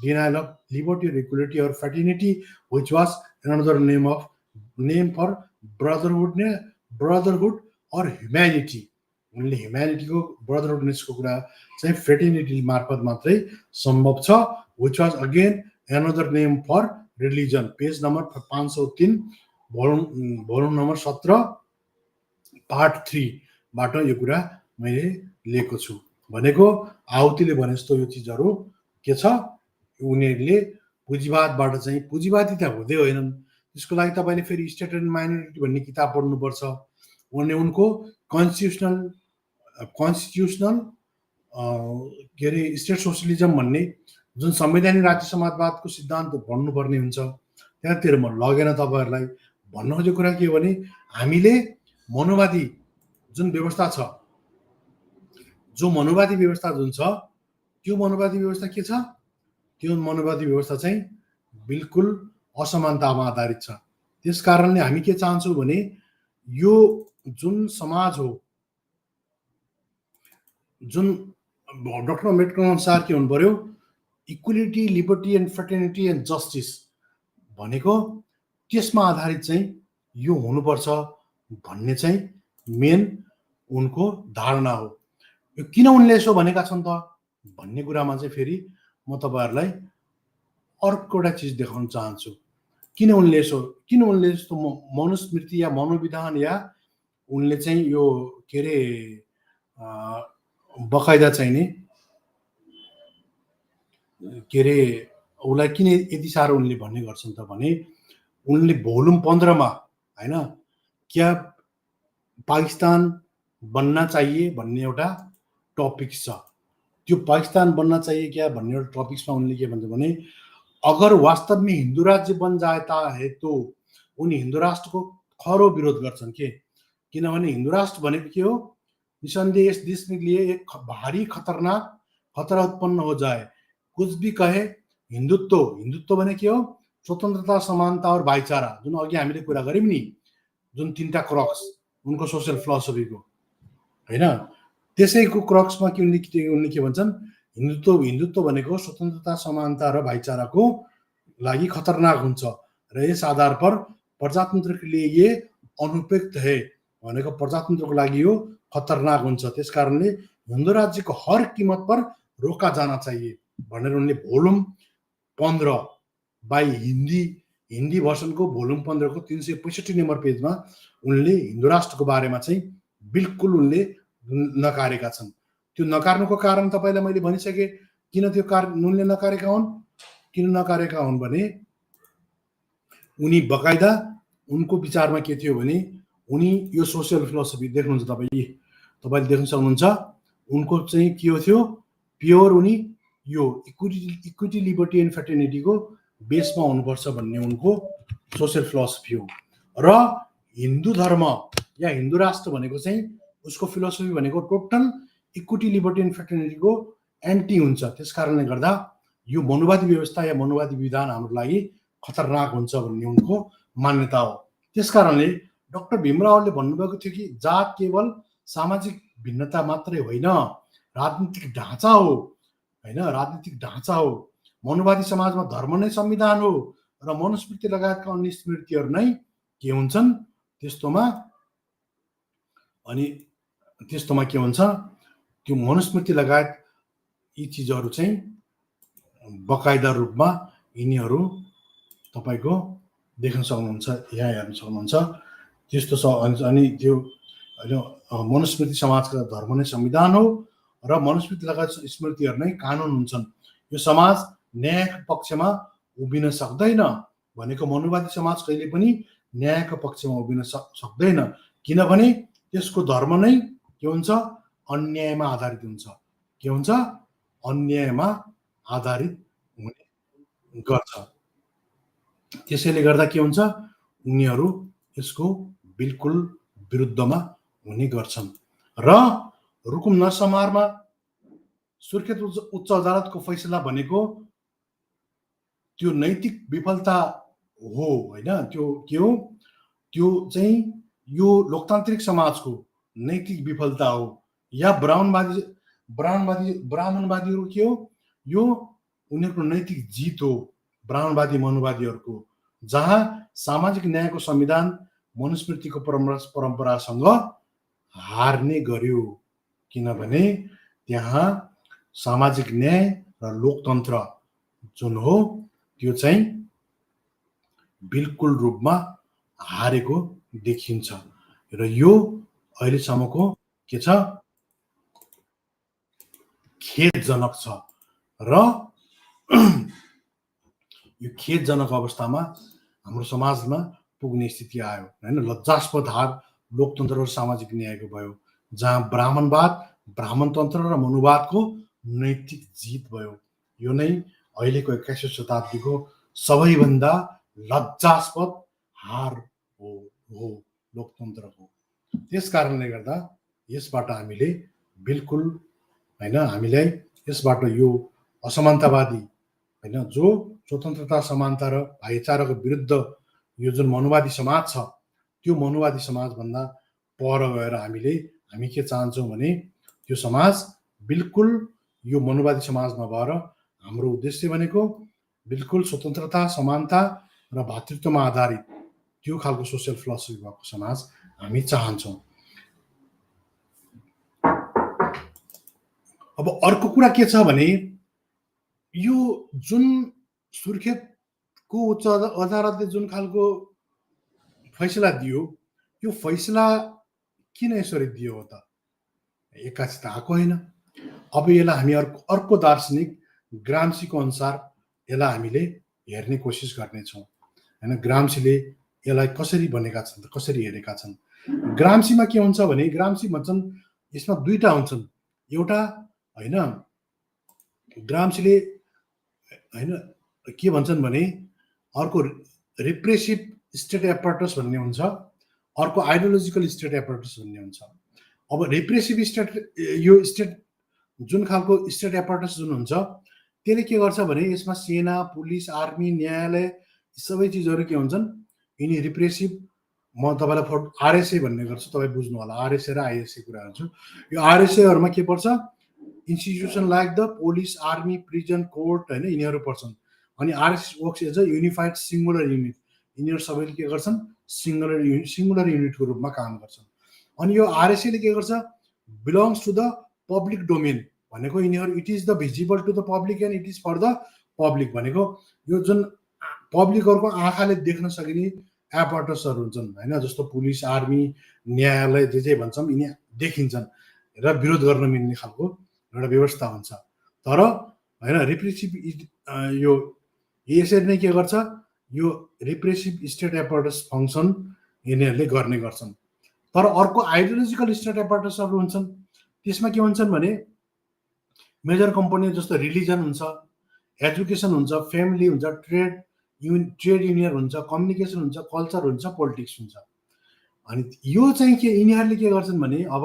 denial of liberty or equality or fraternity, which was another name for brotherhood or humanity। उनले ह्युम्यानिटी को ब्रदरहुडनेस को कुरा चाहिँ फ्रेटर्निटी मार्फत मात्रै सम्भव छ। which was again another name for religion। Page number 503 volume number 17 part 3 बाट यो कुरा मैले लिएको छु। भनेको आहुतिले भने जस्तो यो चीजहरु के छ, उनीहरूले पुँजीवादबाट चाहिँ, पुँजीवादी त हुँदै होइनन्, त्यसको लागि तपाईले फेरि स्टेट एन्ड माइनोरिटी भन्ने किताब पढ्नुपर्छ। उनले उनको कन्स्टिट्युसनल के अरे स्टेट सोशलिजम भन्ने जुन संवैधानिक राज्य समाजवादको सिद्धान्त पढ्नुपर्ने हुन्छ, त्यहाँतिर म लगेन तपाईहरुलाई। भन्न खोजेको कुरा के हो भने, हामीले मनोवादी जुन व्यवस्था छ, जो मनोवादी व्यवस्था जुन छ, त्यो मनोवादी व्यवस्था के छ, त्यो मनोवादी व्यवस्था चाहिँ बिल्कुल असमानतामा आधारित छ। त्यसकारणले हामी के चाहन्छौँ भने, यो जुन समाज हो, जुन डक्टर अम्बेडकर अनुसार के हुनु पर्यो, equality, liberty and fraternity and justice भनेको त्यसमा आधारित चाहिँ यो हुनुपर्छ भन्ने चाहिँ मेन उनको धारणा हो। यो किन उनले यसो भनेका छन् त भन्ने कुरामा चाहिँ फेरि म तपाईहरुलाई अर्को एउटा चीज देखाउन चाहन्छु। किन उनले यस्तो मनुस्मृति या मनोविधान या उनले चाहिँ यो के अरे बकाइदा चाहिँ नि के अरे उसलाई किन यति साह्रो उनले भन्ने गर्छन् त भने, उनले भोल्युम 15 मा, हैन, क्या पाकिस्तान बन्न चाहिए भन्ने एउटा टपिक छ। त्यो पाकिस्तान बन्न चाहिए क्या भन्ने एउटा टपिक्समा उनले के भन्छ भने, अगर वास्तव में हिंदू राज्य बन जाता है तो उनी हिंदू राष्ट्र को खरो विरोध गर्छन् के, किनभने हिंदू राष्ट्र भनेको के हो, निसन्देह इस देश के लिए एक भारी खतरा उत्पन्न हो जाए। कुछ भी कहे हिन्दुत्व भने के हो, स्वतन्त्रता, समानता और भाइचारा, जुन अघि हामीले कुरा गर्यौं नि, जुन तीनटा क्रक्स उनको सोशल फिलोसफीको, हैन, त्यसैको क्रक्समा के उनले के भन्छन्, हिन्दुत्व भनेको स्वतन्त्रता, समानता र भाइचाराको लागि खतरनाक हुन्छ र यस आधार पर प्रजातन्त्र के लिए ये अनुपयुक्त है, भनेको प्रजातन्त्रको लागि यो खतरनाक हुन्छ, त्यसकारणले हिन्दू राज्यको हर कीमत पर रोका जाना चाहिए भनेर उनले भोल्युम 15 बाई हिन्दी भर्सनको भोल्युम 15 को 365 नम्बर पेजमा उनले हिन्दू राष्ट्रको बारेमा चाहिँ बिल्कुल उनले नकारेका छन्। त्यो नकार्नुको कारण तपाईलाई मैले भनिसके। किन त्यो उनले नकारेका हुन्, किन नकारेका हुन् भने, उनी बकाइदा उनको विचारमा के थियो भने, उनी यो सोशल फिलोसफी देख्नुहुन्छ तपाईले देख्न सक्नुहुन्छ, उनको चाहिँ के थियो, प्योर उनी यो इक्विटी, लिबर्टी एन्ड फ्रेटर्निटी को बेसमा हुनुपर्छ भन्ने उनको सोशल फिलोसफी हो। र हिन्दू धर्म या हिन्दू राष्ट्र भनेको चाहिँ उसको फिलोसफी भनेको total equity, liberty and fraternity को एन्टी हुन्छ। त्यसकारणले गर्दा यो मनोवादी व्यवस्था या मनोवादी विधान हाम्रो लागि खतरनाक हुन्छ भन्ने उनको मान्यता हो। त्यसकारणले डाक्टर भीमरावले भन्नुभएको थियो कि जात केवल सामाजिक भिन्नता मात्रै होइन, राजनीतिक ढाँचा हो, होइन, राजनीतिक ढाँचा हो। मनुवादी समाजमा धर्म नै संविधान हो र मनुस्मृति लगायतका अन्य स्मृतिहरू नै के हुन्छन् त्यस्तोमा। अनि त्यस्तोमा के हुन्छ, त्यो मनुस्मृति लगायत यी चिजहरू चाहिँ बकाइदा रूपमा यिनीहरू तपाईँको देख्न सक्नुहुन्छ, यहाँ हेर्न सक्नुहुन्छ। त्यस्तो छ। अनि त्यो होइन, मनुस्मृति समाजका धर्म नै संविधान हो र मनुस्मृति लगायत स्मृतिहरू नै कानुन हुन्छन्। यो समाज न्यायको पक्षमा उभिन सक्दैन भनेको मनुवादी समाज कहिले पनि न्यायको पक्षमा उभिन सक्दैन, किनभने त्यसको धर्म नै के हुन्छ, अन्यायमा आधारित हुन्छ। के हुन्छ, अन्यायमा आधारित हुने गर्छ। त्यसैले गर्दा के हुन्छ, उनीहरू यसको बिल्कुल विरुद्धमा हुने गर्छन्। र रुकुम नरसंहारमा सुर्खेत उच्च अदालतको फैसला भनेको त्यो नैतिक विफलता हो, होइन। त्यो के हो, त्यो चाहिँ यो लोकतान्त्रिक समाजको नैतिक विफलता हो, या ब्राह्मणवादीहरू के हो, यो उनीहरूको नैतिक जित हो, ब्राह्मणवादी मनुवादीहरूको, जहाँ सामाजिक न्यायको संविधान मनुस्मृतिको परम्परासँग हार्ने गर्यो। किनभने त्यहाँ सामाजिक न्याय र लोकतन्त्र जुन हो त्यो चाहिँ बिल्कुल रूपमा हारेको देखिन्छ। र यो अहिलेसम्मको के छ, खेदजनक छ। र यो खेदजनक अवस्थामा हाम्रो समाजमा पुग्ने स्थिति आयो, होइन। लज्जास्पद हार लोकतन्त्र र सामाजिक न्यायको भयो, जहाँ ब्राह्मणवाद, ब्राह्मणतन्त्र र मनुवादको नैतिक जित भयो। यो नै अहिलेको 21औं शताब्दीको सबैभन्दा लज्जास्पद हार हो लोकतन्त्रको। त्यस कारणले गर्दा यसबाट हामीले बिल्कुल, होइन, हामीलाई यसबाट यो असमानतावादी, होइन, जो स्वतन्त्रता, समानता र भाइचाराको विरुद्ध यो जुन मनुवादी समाज छ, त्यो मनुवादी समाजभन्दा पर गएर हामी के चाहन्छौँ भने त्यो समाज बिल्कुल यो मनुवादी समाज नभएर हाम्रो उद्देश्य भनेको बिल्कुल स्वतन्त्रता, समानता र भातृत्वमा आधारित त्यो खालको सोसियल फिलोसफी भएको समाज हामी चाहन्छौँ। अब अर्को कुरा के छ भने, यो जुन सुर्खेतको उच्च अदालतले जुन खालको फैसला दियो, यो फैसला किन यसरी दियो हो त? एक्कासित आएको होइन। अब यसलाई हामी अर्को दार्शनिक ग्राम्सीको अनुसार यसलाई हामीले हेर्ने कोसिस गर्नेछौँ, होइन। ग्राम्सीले यसलाई कसरी भनेका छन् त, कसरी हेरेका छन्? ग्राम्सीमा के हुन्छ भने, ग्राम्सी भन्छन् यसमा दुईटा हुन्छन्। एउटा, होइन, ग्राम्सीले, होइन, के भन्छन् भने अर्को रिप्रेसिभ स्टेट एपार्टस भन्ने हुन्छ, अर्को आइडियोलोजिकल स्टेट एपार्टस भन्ने हुन्छ। अब रिप्रेसिभ स्टेट, यो स्टेट जुन खालको स्टेट एपार्टस जुन हुन्छ, त्यसले के गर्छ भने यसमा सेना, पुलिस, आर्मी, न्यायालय सबै चिजहरू के हुन्छन्, यिनी रिप्रेसिभ। म तपाईँलाई आरएसए भन्ने गर्छु, तपाईँ बुझ्नु होला, आरएसए र आइएसए कुरा गर्छु। यो आरएसएहरूमा के पर्छ, institution like the police, army, prison, court, होइन, यिनीहरू पर्छन्। अनि RSS works as a unified singular unit. यिनीहरू सबैले के गर्छन्, सिङ्गुलर युनिटको रूपमा काम गर्छन्। अनि यो आरएसएले के गर्छ, belongs to the public domain भनेको यिनीहरू, it is the visible to the public and it is for the public भनेको यो जुन पब्लिकहरूको आँखाले देख्न सकिने एपार्टसहरू हुन्छन्, होइन, जस्तो पुलिस, आर्मी, न्यायालय, जे भन्छौँ, यिनी देखिन्छन् र विरोध गर्न मिल्ने खालको एउटा व्यवस्था हुन्छ। तर होइन, रिप्रेसिभ यो यसरी नै के गर्छ, यो रिप्रेसिभ स्टेट एपार्टस फङ्सन यिनीहरूले गर्ने गर्छन्। तर अर्को आइडियोलोजिकल स्टेट एपार्टसहरू हुन्छन्, त्यसमा के हुन्छन् भने मेजर कम्पोनेन्ट जस्तो रिलिजन हुन्छ, एजुकेसन हुन्छ, फ्यामिली हुन्छ, ट्रेड युनियन हुन्छ, कम्युनिकेसन हुन्छ, कल्चर हुन्छ, पोलिटिक्स हुन्छ। अनि यो चाहिँ के, यिनीहरूले के गर्छन् भने अब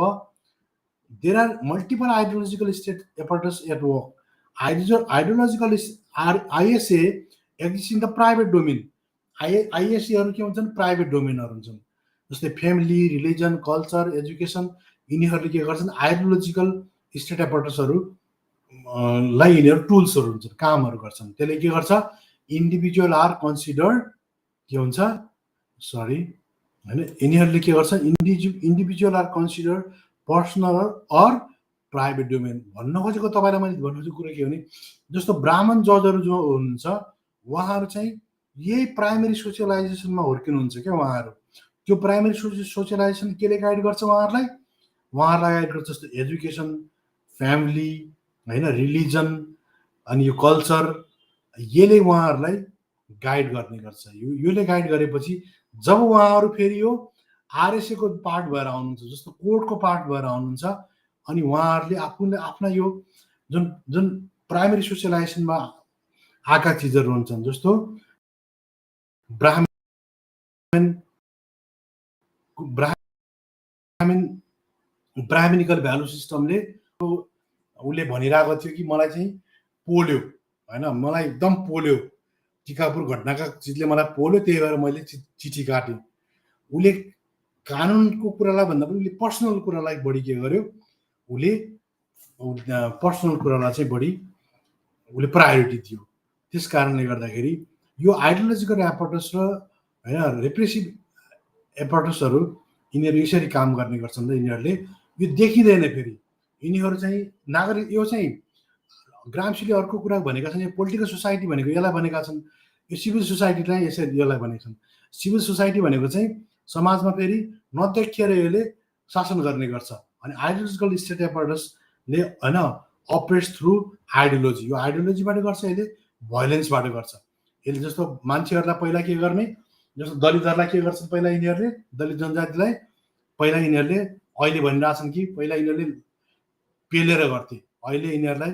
there are multiple ideological state apparatus at work. Ideological ISA exist in the private domain. आइएससीहरू के हुन्छन्, प्राइभेट डोमेनहरू हुन्छन्। जस्तै फ्यामिली, रिलिजन, कल्चर, एजुकेसन, यिनीहरूले के गर्छन्, आइडियोलोजिकल स्टेट एपरेटसहरू लाई यिनीहरू टुल्सहरू हुन्छन्, कामहरू गर्छन्। त्यसले के गर्छ, इन्डिभिजुअल आर कन्सिडर्ड के हुन्छ, सरी होइन, यिनीहरूले के गर्छ, individual are considered personal or private domain. भन्न खोजेको तपाईँलाई मैले भन्नु खोजेको कुरा के हो भने, जस्तो ब्राह्मण जजहरू जो हुनुहुन्छ उहाँहरू चाहिँ यही प्राइमेरी सोसियलाइजेसनमा हुर्किनुहुन्छ क्या उहाँहरू। त्यो प्राइमेरी सोसियलाइजेसन केले गाइड गर्छ उहाँहरूलाई गाइड गर्छ, जस्तो एजुकेसन, फ्यामिली होइन, रिलिजन, अनि यो कल्चर, यसले उहाँहरूलाई गाइड गर्ने गर्छ। योले गाइड गरेपछि जब उहाँहरू फेरि यो आरएसए को पार्ट भएर आउनुहुन्छ, जस्तो कोर्टको पार्ट भएर आउनुहुन्छ, अनि उहाँहरूले आफ्ना यो जुन प्राइमेरी सोसियलाइजेसनमा आएका चिजहरू हुन्छन्, जस्तो ब्राह्मणिकल भ्यालु सिस्टमले उसले भनिरहेको थियो कि मलाई चाहिँ पोल्यो होइन, मलाई एकदम पोल्यो, टिकापुर घटनाका चिजले मलाई पोल्यो, त्यही भएर मैले चिठी काटेँ। उसले कानुनको कुरालाई भन्दा पनि उसले पर्सनल कुरालाई बढी के गर्यो, उसले पर्सनल कुरालाई चाहिँ बढी उसले प्रायोरिटी दियो। त्यस कारणले गर्दाखेरि यो आइडियोलोजिकल एपरेटस र होइन रेप्रेसिभ एपरेटसहरू यिनीहरू यसरी काम गर्ने गर्छन् र यिनीहरूले यो देखिँदैन। फेरि यिनीहरू चाहिँ नागरिक, यो चाहिँ ग्रामसीले अर्को कुरा भनेका छन्, यो पोलिटिकल सोसाइटी भनेको यसलाई भनेका छन्, यो सिभिल सोसाइटीलाई यसरी यसलाई भनेका छन्। सिभिल सोसाइटी भनेको चाहिँ समाजमा फेरि नदेखिएर यसले शासन गर्ने गर्छ, अनि आइडियोलोजिकल स्टेट एपरेटसले होइन अपरेट्स थ्रु आइडियोलोजी। यो आइडियोलोजीबाट गर्छ, यसले भाइलेन्सबाट गर्छ। यसले जस्तो मान्छेहरूलाई पहिला के गर्ने, जस्तो दलितहरूलाई के गर्छन्, पहिला यिनीहरूले दलित जनजातिलाई पहिला यिनीहरूले अहिले भनिरहेछन् कि पहिला यिनीहरूले पेलेर गर्थे, अहिले यिनीहरूलाई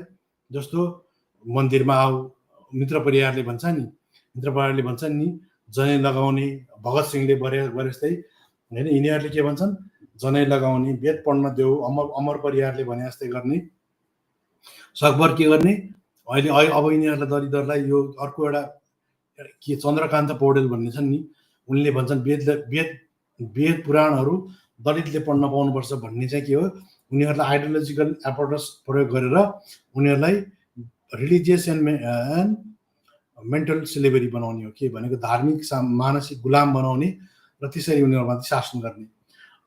जस्तो मन्दिरमा आऊ, मित्र परिवारले भन्छन् नि जनै लगाउने, भगत सिंहले गरे जस्तै होइन, यिनीहरूले के भन्छन्, जनै लगाउने, वेद पढ्न देऊ, अमर परिवारले भने जस्तै गर्ने, सकभर के गर्ने। अहिले अब यिनीहरूलाई दलितहरूलाई यो अर्को एउटा के चन्द्रकान्त पौडेल भन्ने छन् नि, उनले भन्छन् वेद पुराणहरू दलितले पढ्न पाउनुपर्छ भन्ने चाहिँ के हो, उनीहरूलाई आइडियोलोजिकल एपरेटस प्रयोग गरेर उनीहरूलाई रिलिजियस एन्ड मेन्टल स्लेभरी बनाउने हो, के भनेको धार्मिक मानसिक गुलाम बनाउने र त्यसरी उनीहरूमाथि शासन गर्ने।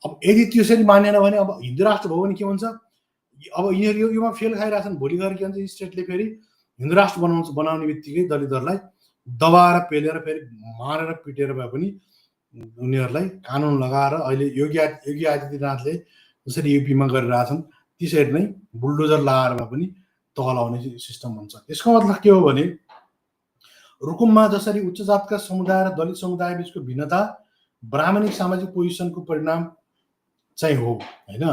अब यदि त्यसरी मानेन भने अब हिन्दू राष्ट्र भयो भने के हुन्छ, अब यिनीहरू योमा फेल खाइरहेछन्, भोलि गएर के भन्छ, स्टेटले फेरि हिन्दू राष्ट्र बनाउने बित्तिकै दलितहरूलाई दबाएर पेलेर फेरि मारेर पिटेर भए पनि उनीहरूलाई कानुन लगाएर अहिले योगी आदित्यनाथले जसरी युपीमा गरिरहेछन् त्यसरी नै बुलडोजर लगाएर भए पनि तलाउने सिस्टम हुन्छ। यसको मतलब के हो भने, रुकुममा जसरी उच्च जातका समुदाय र दलित समुदाय बीचको भिन्नता ब्राह्मणिक सामाजिक पोजिसनको परिणाम चाहिँ हो होइन।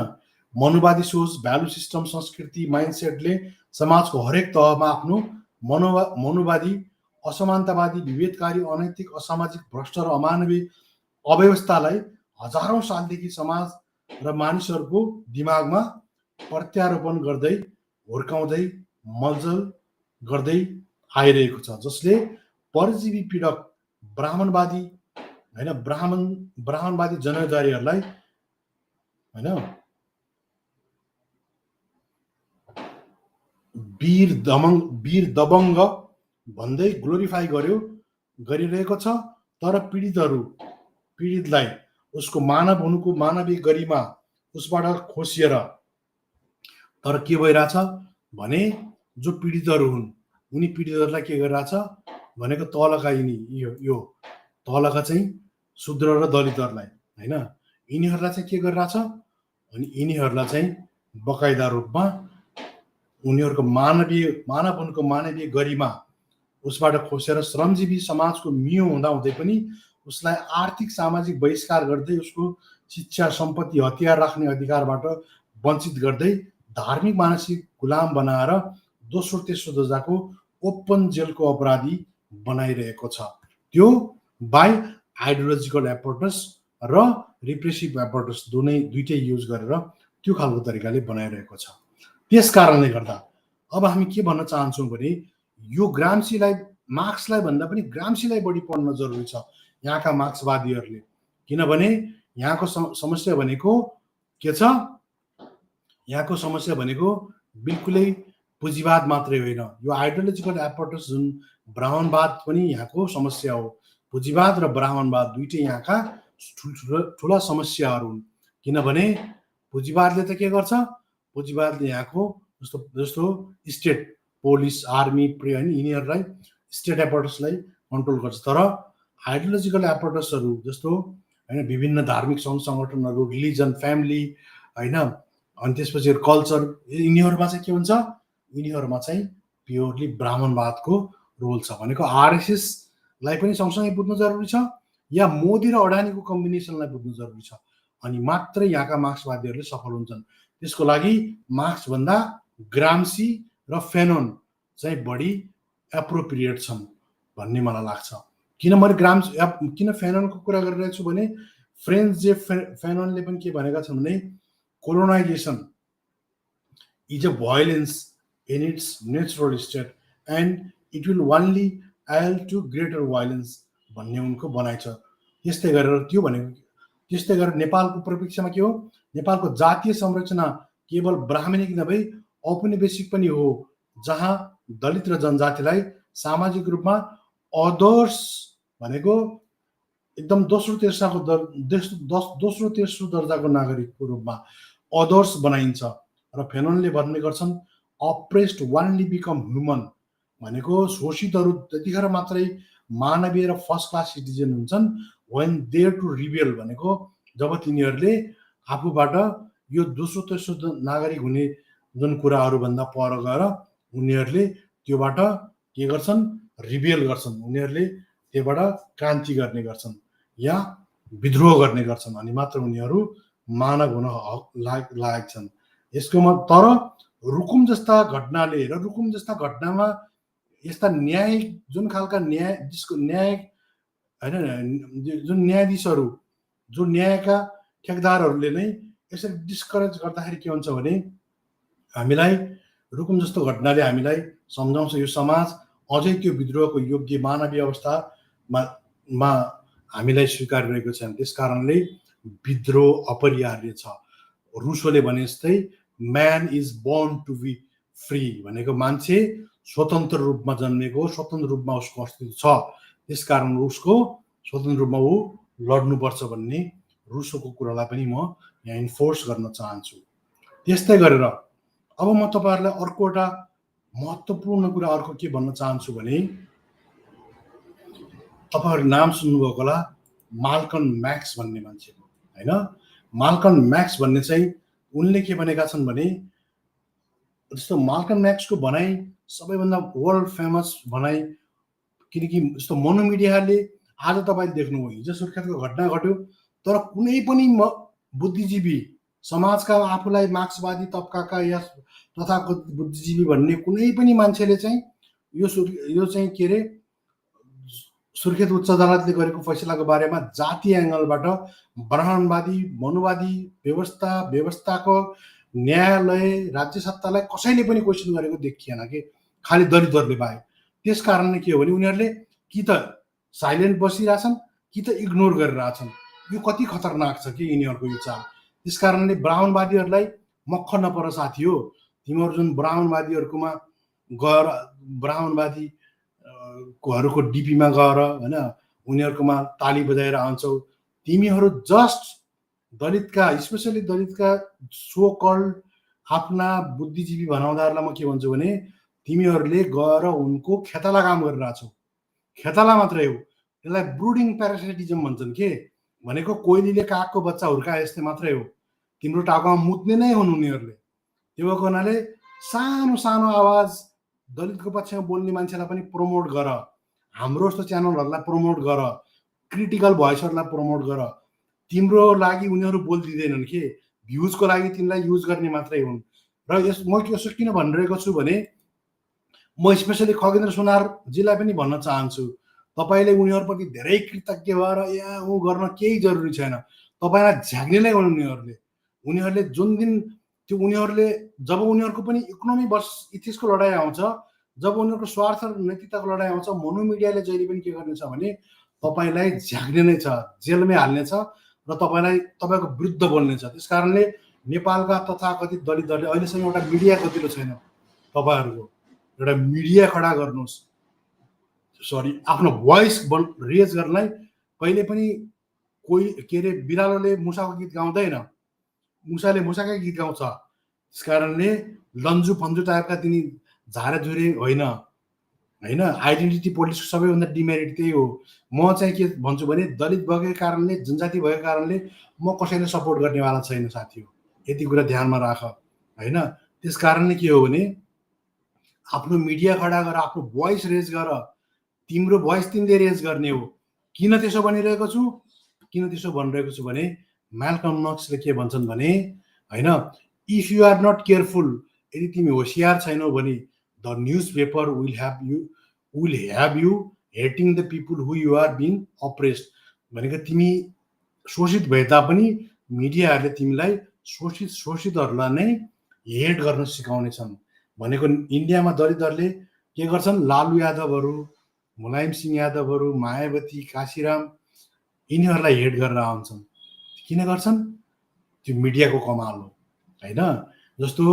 मनुवादी सोच, भ्यालु सिस्टम, संस्कृति, माइन्डसेटले समाजको हरेक तहमा आफ्नो मनुवादी, असमानतावादी, विभेदकारी, अनैतिक, असामाजिक, भ्रष्ट र अमानवीय अव्यवस्थालाई हजारौं सालदेखि समाज र मानिसहरूको दिमागमा प्रत्यारोपण गर्दै हुर्काउँदै मलजल गर्दै आइरहेको छ, जसले परजीवी पीडक ब्राह्मणवादी होइन, ब्राह्मणवादी जनजातिहरूलाई होइन वीर दबङ्ग भन्दै ग्लोरिफाई गरिरहेको छ। तर पीडितलाई उसको मानव हुनुको मानवीय गरिमा उसबाट खोसिएर, तर के भइरहेछ भने जो पीडितहरू हुन् उनी पीडितहरूलाई के गरिरहेछ भनेको तलका यो तलका चाहिँ शूद्र र दलितहरूलाई होइन, यिनीहरूलाई चाहिँ के गरिरहेछ अनि यिनीहरूलाई चाहिँ बकाइदा रूपमा उनीहरूको मानव हुनुको मानवीय गरिमा उसबाट खोसेर श्रमजीवी समाजको मियो हुँदाहुँदै पनि उसलाई आर्थिक सामाजिक बहिष्कार गर्दै उसको शिक्षा, सम्पत्ति, हतियार राख्ने अधिकारबाट वञ्चित गर्दै धार्मिक मानसिक गुलाम बनाएर दोस्रो तेस्रो दर्जाको ओपन जेलको अपराधी बनाइरहेको छ। त्यो बाई आइडियोलोजिकल एपरेटस र रिप्रेसिभ एपरेटस दुइटै युज गरेर त्यो खालको तरिकाले बनाइरहेको छ। त्यस कारणले गर्दा अब हामी के भन्न चाहन्छौँ भने यो ग्राम्सीलाई मार्क्सलाई भन्दा पनि ग्राम्सीलाई बढी पढ्न जरुरी छ यहाँका मार्क्सवादीहरूले, किनभने यहाँको समस्या भनेको के छ? यहाँको समस्या भनेको बिल्कुलै पुँजीवाद मात्रै होइन, यो आइडियोलोजिकल एपर्टस जुन ब्राह्मणवाद पनि यहाँको समस्या हो। पुँजीवाद र ब्राह्मणवाद दुईटै यहाँका ठुला समस्याहरू हुन्, किनभने पुँजीवादले त के गर्छ? पुँजीवादले यहाँको जस्तो स्टेट, पुलिस, आर्मी, होइन, यिनीहरूलाई स्टेट एपर्टसलाई कन्ट्रोल गर्छ। तर आइडियोलोजिकल एपर्टसहरू जस्तो होइन विभिन्न धार्मिक सङ्घ सङ्गठनहरू, रिलिजन, फ्यामिली, होइन, अनि त्यसपछि कल्चर, यिनीहरूमा चाहिँ के हुन्छ? यिनीहरूमा चाहिँ प्योरली ब्राह्मणवादको रोल छ। भनेको आरएसएसलाई पनि सँगसँगै बुझ्नु जरुरी छ, या मोदी र अडानीको कम्बिनेसनलाई बुझ्नु जरुरी छ, अनि मात्रै यहाँका मार्क्सवादीहरूले सफल हुन्छन्। त्यसको लागि मार्क्सभन्दा ग्राम्सी र फेनोन चाहिँ बढी एप्रोप्रिएट छन् भन्ने मलाई लाग्छ। किन मैले किन फेनोनको कुरा गरिरहेको छु भने फ्रेन्च जे फेनोनले पनि के भनेका छन् भने colonization is a violence in its natural state and it will only add to greater violence भन्ने उनको भनाइ छ। त्यस्तै गरेर त्यो भनेको त्यस्तै गरेर नेपालको परिप्रेक्ष्यमा के हो? नेपालको जातीय संरचना केवल ब्राह्मणिक नभई औपनिवेशिक पनि हो, जहाँ दलित र जनजातिलाई सामाजिक रूपमा अदर्स भनेको एकदम दोस्रो तेस्रो दर्जाको नागरिकको रूपमा अदर्स बनाइन्छ। र फेनोनले भन्ने गर्छन् अप्रेस्ड ओन्ली बिकम ह्युमन, भनेको शोषितहरू त्यतिखेर मात्रै मानवीय र फर्स्ट क्लास सिटिजन हुन्छन् वेन देयर टु रिबेल, भनेको जब तिनीहरूले आफूबाट यो दोस्रो तेस्रो नागरिक हुने जुन कुराहरू भन्दा पर गएर उनीहरूले त्योबाट के गर्छन्? रिबेल गर्छन्, उनीहरूले त्योबाट क्रान्ति गर्ने गर्छन् या विद्रोह गर्ने गर्छन्, अनि मात्र उनीहरू मानव हुन लायक छन्। यसको तर रुकुम जस्ता घटनाले र रुकुम जस्ता घटनामा यस्ता न्याय जुन खालका न्याय होइन जुन न्यायाधीशहरू, जुन न्यायका ठेकदारहरूले नै यसरी डिस्करेज गर्दाखेरि के हुन्छ भने हामीलाई रुकुम जस्तो घटनाले हामीलाई सम्झाउँछ यो समाज अझै त्यो विद्रोहको योग्य मानवीय अवस्थामा हामीलाई स्वीकार गरेको छैन। त्यस कारणले विद्रोह अपरिहार्य छ। रुसोले भने जस्तै man is born to be free, भनेको मान्छे स्वतन्त्र रूपमा जन्मेको, स्वतन्त्र रूपमा उसको अस्तित्व छ, त्यसकारण उसको स्वतन्त्र रूपमा ऊ लड्नुपर्छ भन्ने रुसोको कुरालाई पनि म यहाँ इन्फोर्स गर्न चाहन्छु। त्यस्तै गरेर अब म तपाईँहरूलाई अर्को एउटा महत्त्वपूर्ण कुरा अर्को के भन्न चाहन्छु भने तपाईँहरू नाम सुन्नुभएको होला माल्कम एक्स भन्ने मान्छेको, होइन? माल्कम एक्स भन्ने चाहिँ उनले के भनेका छन् भने जस्तो माल्कम एक्सको भनाइ सबैभन्दा वर्ल्ड फेमस भनाइ, किनकि जस्तो मनोमिडियाले आज तपाईँले देख्नुभयो हिजो सुर्खेतको घटना घट्यो, तर कुनै पनि बुद्धिजीवी समाजका आफूलाई मार्क्सवादी तबकाका या तथाकथित बुद्धिजीवी भन्ने कुनै पनि मान्छेले चाहिँ यो चाहिँ के अरे सुर्खेत उच्च अदालतले गरेको फैसलाको बारेमा जातीय एङ्गलबाट ब्राह्मणवादी मनुवादी व्यवस्थाको न्यायालय राज्य सत्तालाई कसैले पनि क्वेसन गरेको देखिएन कि खालि दलितहरूले बाहेक। त्यस कारणले के हो भने उनीहरूले कि त साइलेन्ट बसिरहेछन् कि त इग्नोर गरिरहेछन्। यो कति खतरनाक छ कि यिनीहरूको यो चाल। त्यस कारणले ब्राह्मणवादीहरूलाई मक्ख नपर साथी हो, तिमीहरू जुन ब्राह्मणवादीहरूकोमा गएर ब्राह्मणवादी हरूको डिपीमा गएर होइन उनीहरूकोमा ताली बजाएर आउँछौ, तिमीहरू जस्ट दलितका स्पेसली दलितका सो कल्ड आफ्ना बुद्धिजीवी भनाउँदाहरूलाई म के भन्छु भने तिमीहरूले गएर उनको खेताला काम गरिरहेछौ। खेताला मात्रै हो, यसलाई ब्रुडिङ प्यारासाइटिजम भन्छन् के, भनेको कोइलीले कागको बच्चा हुर्काए जस्तै मात्रै हो, तिम्रो टाउकोमा मुत्ने नै हुन् उनीहरूले। त्यो भएको हुनाले सानो सानो आवाज दलितको पक्षमा बोल्ने मान्छेलाई पनि प्रमोट गर, हाम्रो जस्तो च्यानलहरूलाई प्रमोट गर, क्रिटिकल भोइसहरूलाई प्रमोट गर। तिम्रो लागि उनीहरू बोलिदिँदैनन् के, भ्युजको लागि तिमीलाई युज गर्ने मात्रै हुन्। र म यसो किन भनिरहेको छु भने म स्पेसली खगेन्द्र सुनारजीलाई पनि भन्न चाहन्छु, तपाईँले उनीहरूप्रति धेरै कृतज्ञ भएर यहाँ ऊ गर्न केही जरुरी छैन। तपाईँलाई झ्याग्ने नै हुन् उनीहरूले जुन दिन त्यो उनीहरूले जब उनीहरूको पनि इकोनोमी बस इथिक्सको लडाइँ आउँछ जब उनीहरूको स्वार्थ र नैतिकताको लडाइँ आउँछ, मोनोमिडियाले जहिले पनि के गर्नेछ भने तपाईँलाई झ्याक्ने नै छ, जेलमै हाल्नेछ र तपाईँको विरुद्ध बोल्नेछ। त्यस कारणले नेपालका तथाकथित दलितहरूले अहिलेसम्म एउटा मिडिया गतिलो छैन। तपाईँहरूको एउटा मिडिया खडा गर्नुहोस्, आफ्नो भोइस रेज गर्नलाई कहिले पनि कोही के अरे बिरालोले मुसाको गीत गाउँदैन, मुसाले मुसाकै गीत गाउँछ। त्यस कारणले लन्जु फन्जु टाइपका तिनी झारेझुरे होइन, आइडेन्टिटी पोलिटिक्सको सबैभन्दा डिमेरिट त्यही हो। म चाहिँ के भन्छु भने दलित भएको कारणले, जनजाति भएको कारणले म कसैले सपोर्ट गर्नेवाला छैन साथी हो, यति कुरा ध्यानमा राख होइन। त्यस कारणले के हो भने आफ्नो मिडिया खडा गर, आफ्नो भोइस रेज गर, तिम्रो भोइस तिमीले रेज गर्ने हो। किन त्यसो भनिरहेको छु भने म्याल्कम नक्सले के भन्छन् भने होइन, if you are not careful, यदि तिमी होसियार छैनौ भने the newspaper will have you hating the people who you are being oppressed. भनेको तिमी शोषित भए तापनि मिडियाहरूले तिमीलाई शोषितहरूलाई नै हेट गर्न सिकाउनेछन्। भनेको इन्डियामा दलितहरूले के गर्छन्, लालु यादवहरू, मुलायम सिंह यादवहरू, मायावती, काशीराम यिनीहरूलाई हेट गरेर आउँछन्। किन गर्छन्? त्यो मिडियाको कमाल हो होइन। जस्तो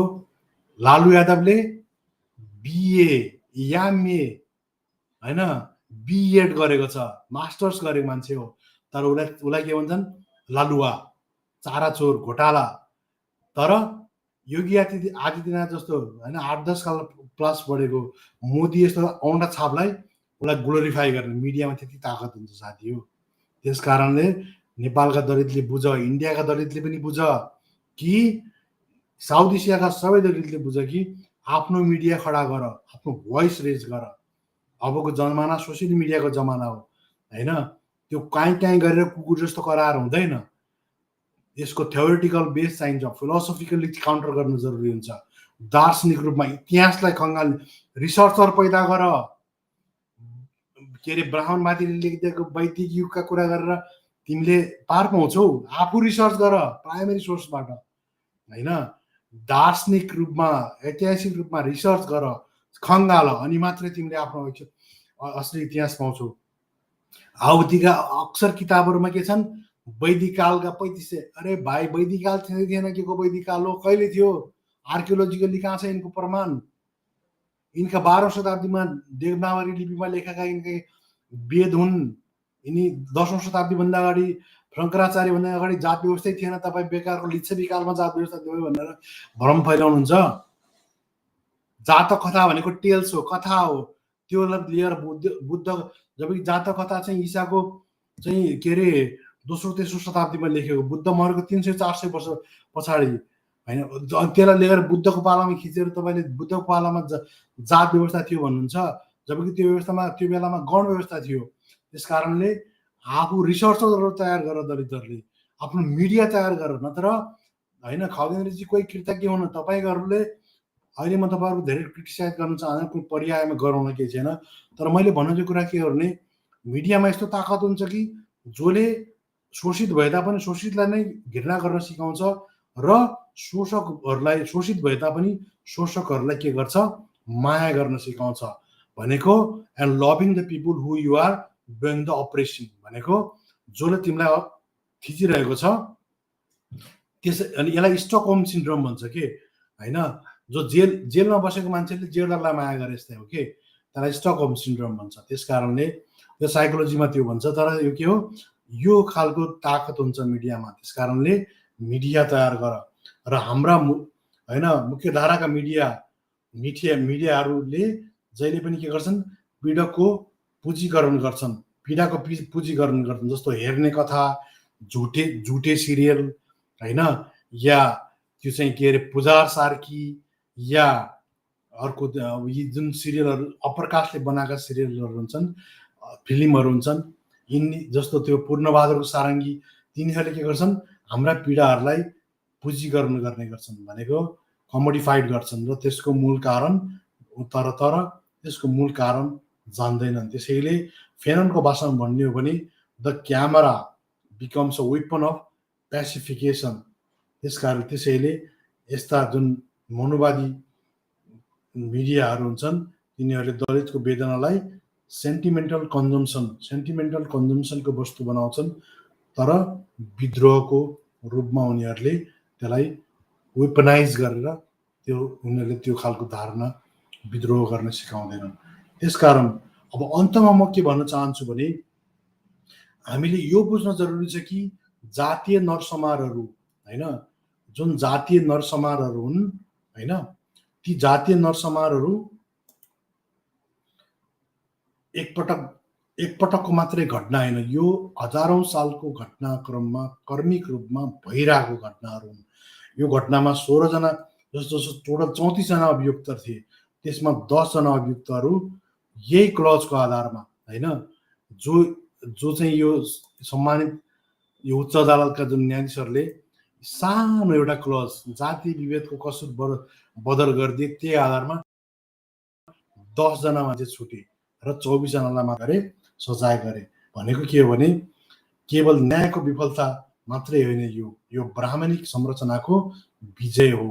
लालु यादवले बिए, एमए होइन, बिएड गरेको छ, मास्टर्स गरेको मान्छे हो, तर उसलाई के भन्छन्, लालुवा, चाराचोर, घोटाला। तर योगी आदित्यनाथ जस्तो होइन 8-10 साल प्लस पढेको मोदी यस्तो औँठा छापलाई उसलाई ग्लोरिफाई गर्ने मिडियामा त्यति ताकत हुन्छ साथी हो। त्यस कारणले नेपालका दलितले बुझ, इन्डियाका दलितले पनि बुझ कि साउथ एसियाका सबै दलितले बुझ कि आफ्नो मिडिया खडा गर, आफ्नो भोइस रेज गर। अबको जमाना सोसियल मिडियाको जमाना हो होइन। त्यो काहीँ गरेर कुकुर जस्तो कराएर हुँदैन। यसको थ्योरिटिकल बेस चाहिन्छ, फिलोसोफिकली काउन्टर गर्नु जरुरी हुन्छ। दार्शनिक रूपमा इतिहासलाई खङ्गाल, रिसर्चर पैदा गर। के अरे ब्राह्मणवादीले लेखिदिएको वैदिक युगका कुरा गरेर तिमीले पार पाउँछौ? आफू रिसर्च गर प्राइमेरी सोर्सबाट होइन। दार्शनिक रूपमा, ऐतिहासिक रूपमा रिसर्च गर, खङ्गाल, अनि मात्रै तिमीले आफ्नो असली इतिहास पाउँछौ। आवतीका अक्सर किताबहरूमा के छन्, वैदिक कालका 3500, अरे भाइ वैदिक काल थिएन, के को वैदिक काल हो, कहिले थियो? आर्कियोलोजिकली कहाँ छ यिनको प्रमाण? यिनका 12औं शताब्दीमा देवनागरी लिपिमा लेखेका यिनकै वेद हुन्। यिनी 10औं शताब्दीभन्दा अगाडि, शङ्कराचार्यभन्दा अगाडि जात व्यवस्थै थिएन। तपाईँ बेकारको लिच्छवी कालमा जात व्यवस्था थियो भनेर भ्रम फैलाउनुहुन्छ। जातक कथा भनेको टेल्स हो, कथा हो। त्यो लिएर बुद्ध, जब जातक कथा चाहिँ ईसाको चाहिँ के अरे 2रो-3रो शताब्दीमा लेखेको, बुद्ध मरेको 300-400 वर्ष पछाडि होइन। त्यसलाई लिएर बुद्धको पालामा खिचेर तपाईँले बुद्धको पालामा जात व्यवस्था थियो भन्नुहुन्छ, जबकि त्यो व्यवस्थामा, त्यो बेलामा गण व्यवस्था थियो। त्यस कारणले आफू रिसर्चरहरू तयार गर, दलितहरूले आफ्नो मिडिया तयार गर, नत्र होइन। खगेन्द्रजी कोही कृतज्ञ हुनु, तपाईँहरूले अहिले म तपाईँहरूको धेरै क्रिटिसाइज गर्न चाहन्न, कुनै पर्यायमा गराउन केही छैन। तर मैले भन्नु चाहिँ कुरा के हो भने मिडियामा यस्तो ताकत हुन्छ कि जसले शोषित भए तापनि शोषितलाई नै घृणा गर्न सिकाउँछ र शोषकहरूलाई, शोषित भए तापनि शोषकहरूलाई के गर्छ, माया गर्न सिकाउँछ। भनेको and loving the people who you are doing the oppression. भनेको जसले तिमीलाई थिचिरहेको छ त्यसै, अनि यसलाई स्टकहोम सिन्ड्रोम भन्छ के होइन। जो जेलमा बसेको मान्छेले जेलरलाई माया गरे जस्तै हो के, त्यसलाई स्टकहोम सिन्ड्रोम भन्छ। त्यस कारणले त्यो साइकोलोजीमा त्यो भन्छ। तर यो के हो, यो खालको ताकत हुन्छ मिडियामा। त्यस कारणले मिडिया तयार गर। र हाम्रा होइन मुख्यधाराका मिडियाहरूले जहिले पनि के गर्छन्, पीडकको पुँजीकरण गर्छन्, पीडाको पुँजीकरण गर्छन्। जस्तो हेर्ने कथा, झुटे सिरियल होइन, या त्यो चाहिँ के अरे पुजार सार्की, या अर्को यी जुन सिरियलहरू अप्पर कास्टले बनाएका सिरियलहरू हुन्छन्, फिल्महरू हुन्छन्, यिनी जस्तो त्यो पूर्णबहादुरको सारङ्गी, तिनीहरूले के गर्छन्, हाम्रा पीडाहरूलाई पुँजीकरण गर्ने गर्छन्। भनेको कमोडिफाइड गर्छन्। र त्यसको मूल कारण त्यसको मूल कारण जान्दैनन्। त्यसैले फेननको भाषामा भन्ने हो भने the camera becomes a weapon of pacification. त्यसैले यस्ता जुन मनुवादी मिडियाहरू हुन्छन् तिनीहरूले दलितको वेदनालाई सेन्टिमेन्टल कन्जम्सनको वस्तु बनाउँछन्, तर विद्रोहको रूपमा उनीहरूले त्यसलाई वेपनाइज गरेर उनीहरूले त्यो खालको धारणा विद्रोह गर्न सिकाउँदैनन्। त्यसकारण अब अन्तमा म के भन्न चाहन्छु भने हामीले यो बुझ्न जरुरी छ कि जातीय नरसंहारहरू हैन, जुन जातीय नरसंहारहरू हुन् हैन, ती जातीय नरसंहारहरू एकपटकको मात्रै घटना होइन, यो हजारौं सालको घटनाक्रममा कर्मिक रूपमा भइरहेको घटनाहरू हुन्। यो घटनामा 16 जना जस्तो टोटल 34 जना अभियुक्त थिए, त्यसमा 10 जना अभियुक्तहरू यही क्लजको आधारमा हैन, जो चाहिँ यो सम्मानित यो उच्च अदालतका जुन न्यायाधीशहरूले सानो एउटा क्लज जाति विभेदको कसुर बदर गरिदिए, त्यही आधारमा 10 जना मान्छे छुटे र 24 जनालाई मात्रै सजाय गरे। भनेको के हो भने केवल न्यायको विफलता मात्रै होइन, यो ब्राह्मणिक संरचनाको विजय हो।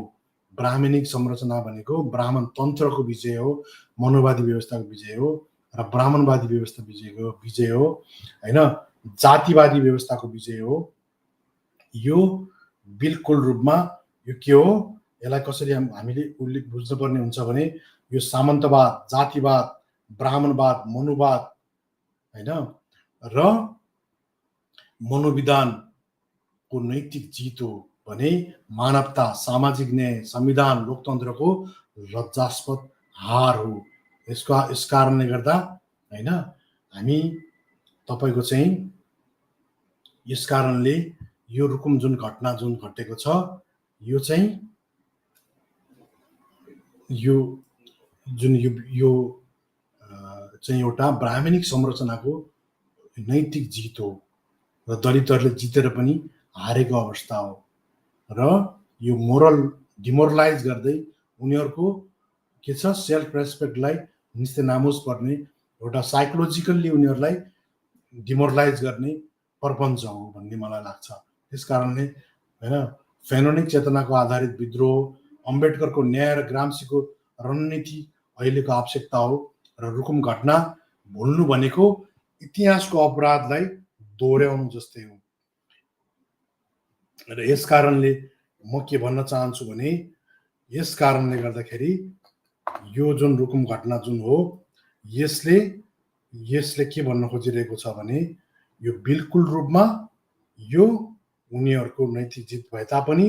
ब्राह्मणिक संरचना भनेको ब्राह्मण तन्त्रको विजय हो, मनोवादी व्यवस्थाको विजय हो र ब्राह्मणवादी व्यवस्था विजय हो हैन, जातिवादी व्यवस्थाको विजय हो। यो बिल्कुल रूपमा यो के हो, यसलाई कसरी हामीले उल्लेख बुझ्नुपर्ने हुन्छ भने यो सामन्तवाद, जातिवाद, ब्राह्मणवाद, मनुवाद हैन र मनोविधानको नैतिक जीत हो भने मानवता, सामाजिक न्याय, संविधान, लोकतन्त्रको लज्जास्पद हार हो। यस कारणले गर्दा हैन हामी तपाईको चाहिँ यस कारणले यो रुकुम जुन घटना जुन घटेको छ, यो चाहिँ यो जुन यो चाहिँ एउटा ब्राह्मणिक संरचनाको नैतिक जीत हो र दलितहरूले जितेर पनि हारेको अवस्था हो र यो मोरल डिमोरलाइज गर्दै उनीहरूको के छ, सेल्फ रेस्पेक्टलाई निस्ते नामुस पर्ने एउटा साइकोलोजिकल्ली उनीहरूलाई डिमोरलाइज गर्ने प्रपञ्च हो भन्ने मलाई लाग्छ। त्यस कारणले हैन फेनोनिक चेतनाको आधारित विद्रोह, अम्बेडकरको न्याय र ग्राम्सीको रणनीति अहिलेको आवश्यकता हो र रुकुम घटना भुल्नु भनेको इतिहासको अपराधलाई दोहोर्याउनु जस्तै हो। र यस कारणले म के भन्न चाहन्छु भने यस कारणले गर्दाखेरि यो जुन रुकुम घटना जुन हो, यसले के भन्न खोजिरहेको छ भने यो बिल्कुल रूपमा यो उनीहरूको नैतिक जित भए तापनि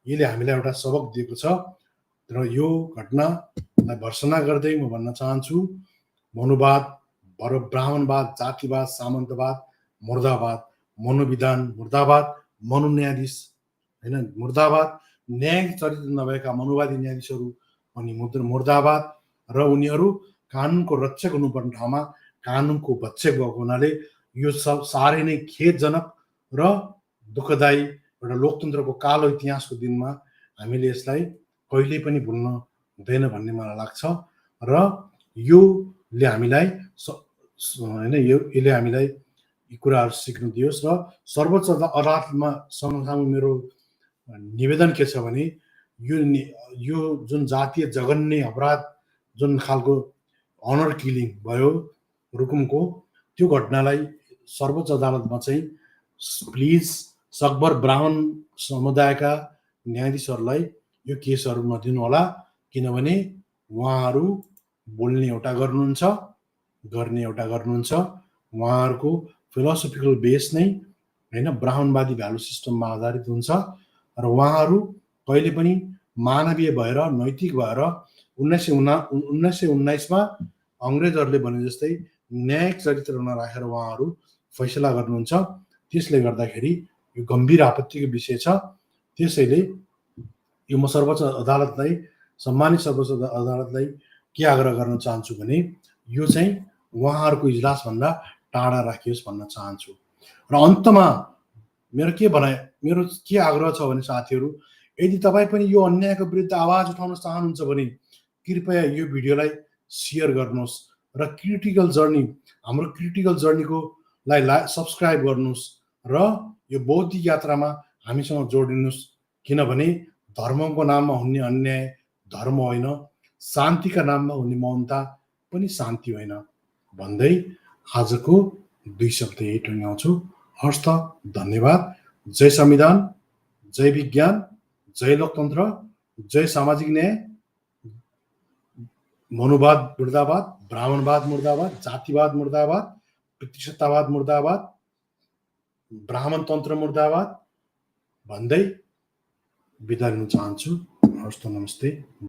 यसले हामीलाई एउटा सबक दिएको छ र यो घटनालाई भर्सना गर्दै म भन्न चाहन्छु मनुवाद, ब्राह्मणवाद, जातिवाद, सामन्तवाद मुर्दाबाद, मनोविधान मुर्दाबाद, मनोन्यायाधीश हैन मुर्दाबाद, न्याय चरित्र नभएका मनुवादी न्यायाधीशहरू पनि मुर्दाबाद र उनीहरू कानुनको रक्षक हुनुपर्ने ठाउँमा कानुनको भक्षक भएको हुनाले यो सब साह्रै नै खेदजनक र दुःखदायी एउटा लोकतन्त्रको कालो इतिहासको दिनमा हामीले यसलाई कहिल्यै पनि भुल्न हुँदैन भन्ने मलाई लाग्छ र योले हामीलाई हैन यसले हामीलाई यी कुराहरू सिक्न दियोस् र सर्वोच्च अदालतमा सँगसँगै मेरो निवेदन के छ भने यो जुन जातीय जघन्य अपराध जुन खालको अनर किलिङ भयो रुकुमको, त्यो घटनालाई सर्वोच्च अदालतमा चाहिँ प्लिज सकभर ब्राह्मण समुदायका न्यायाधीशहरूलाई यो केसहरू नदिनु होला, किनभने उहाँहरू बोल्ने एउटा गर्नुहुन्छ, गर्ने एउटा गर्नुहुन्छ। उहाँहरूको फिलोसोफिकल बेस नै हैन ब्राह्मणवादी भ्यालु सिस्टममा आधारित हुन्छ र उहाँहरू कहिले पनि मानवीय भएर नैतिक भएर 1919 मा अंग्रेजहरूले भने जस्तै न्यायिक चरित्र नराखेर उहाँहरू फैसला गर्नुहुन्छ। त्यसले गर्दाखेरि यो गम्भीर आपत्तिको विषय छ। त्यसैले यो म सर्वोच्च अदालतलाई, सम्मानित सर्वोच्च अदालतलाई के आग्रह गर्न चाहन्छु भने यो चाहिँ उहाँहरूको इजलासभन्दा टाढा राखियोस् भन्न चाहन्छु। र अन्तमा मेरो के आग्रह छ भने साथीहरू, यदि तपाईँ पनि यो अन्यायको विरुद्ध आवाज उठाउन चाहनुहुन्छ भने कृपया यो भिडियोलाई सेयर गर्नुहोस् र हाम्रो क्रिटिकल जर्नीको सब्सक्राइब गर्नुहोस् र यो बौद्धिक यात्रामा हामीसँग जोडिनुहोस्। किनभने धर्मको नाममा हुने अन्याय धर्म होइन, शान्तिका नाममा हुने मौनता पनि शान्ति होइन भन्दै आजको 2 शब्द यही टुङ्ग्याउँछु। हस् त, धन्यवाद। जय संविधान, जय विज्ञान, जय लोकतन्त्र, जय सामाजिक न्याय, मनुवाद मुर्दाबाद, ब्राह्मणवाद मुर्दाबाद, जातिवाद मुर्दाबाद, पितृसत्तावाद मुर्दाबाद, ब्राह्मण तन्त्र मुर्दाबाद भन्दै बिदा लिन चाहन्छु। हस् त, नमस्ते।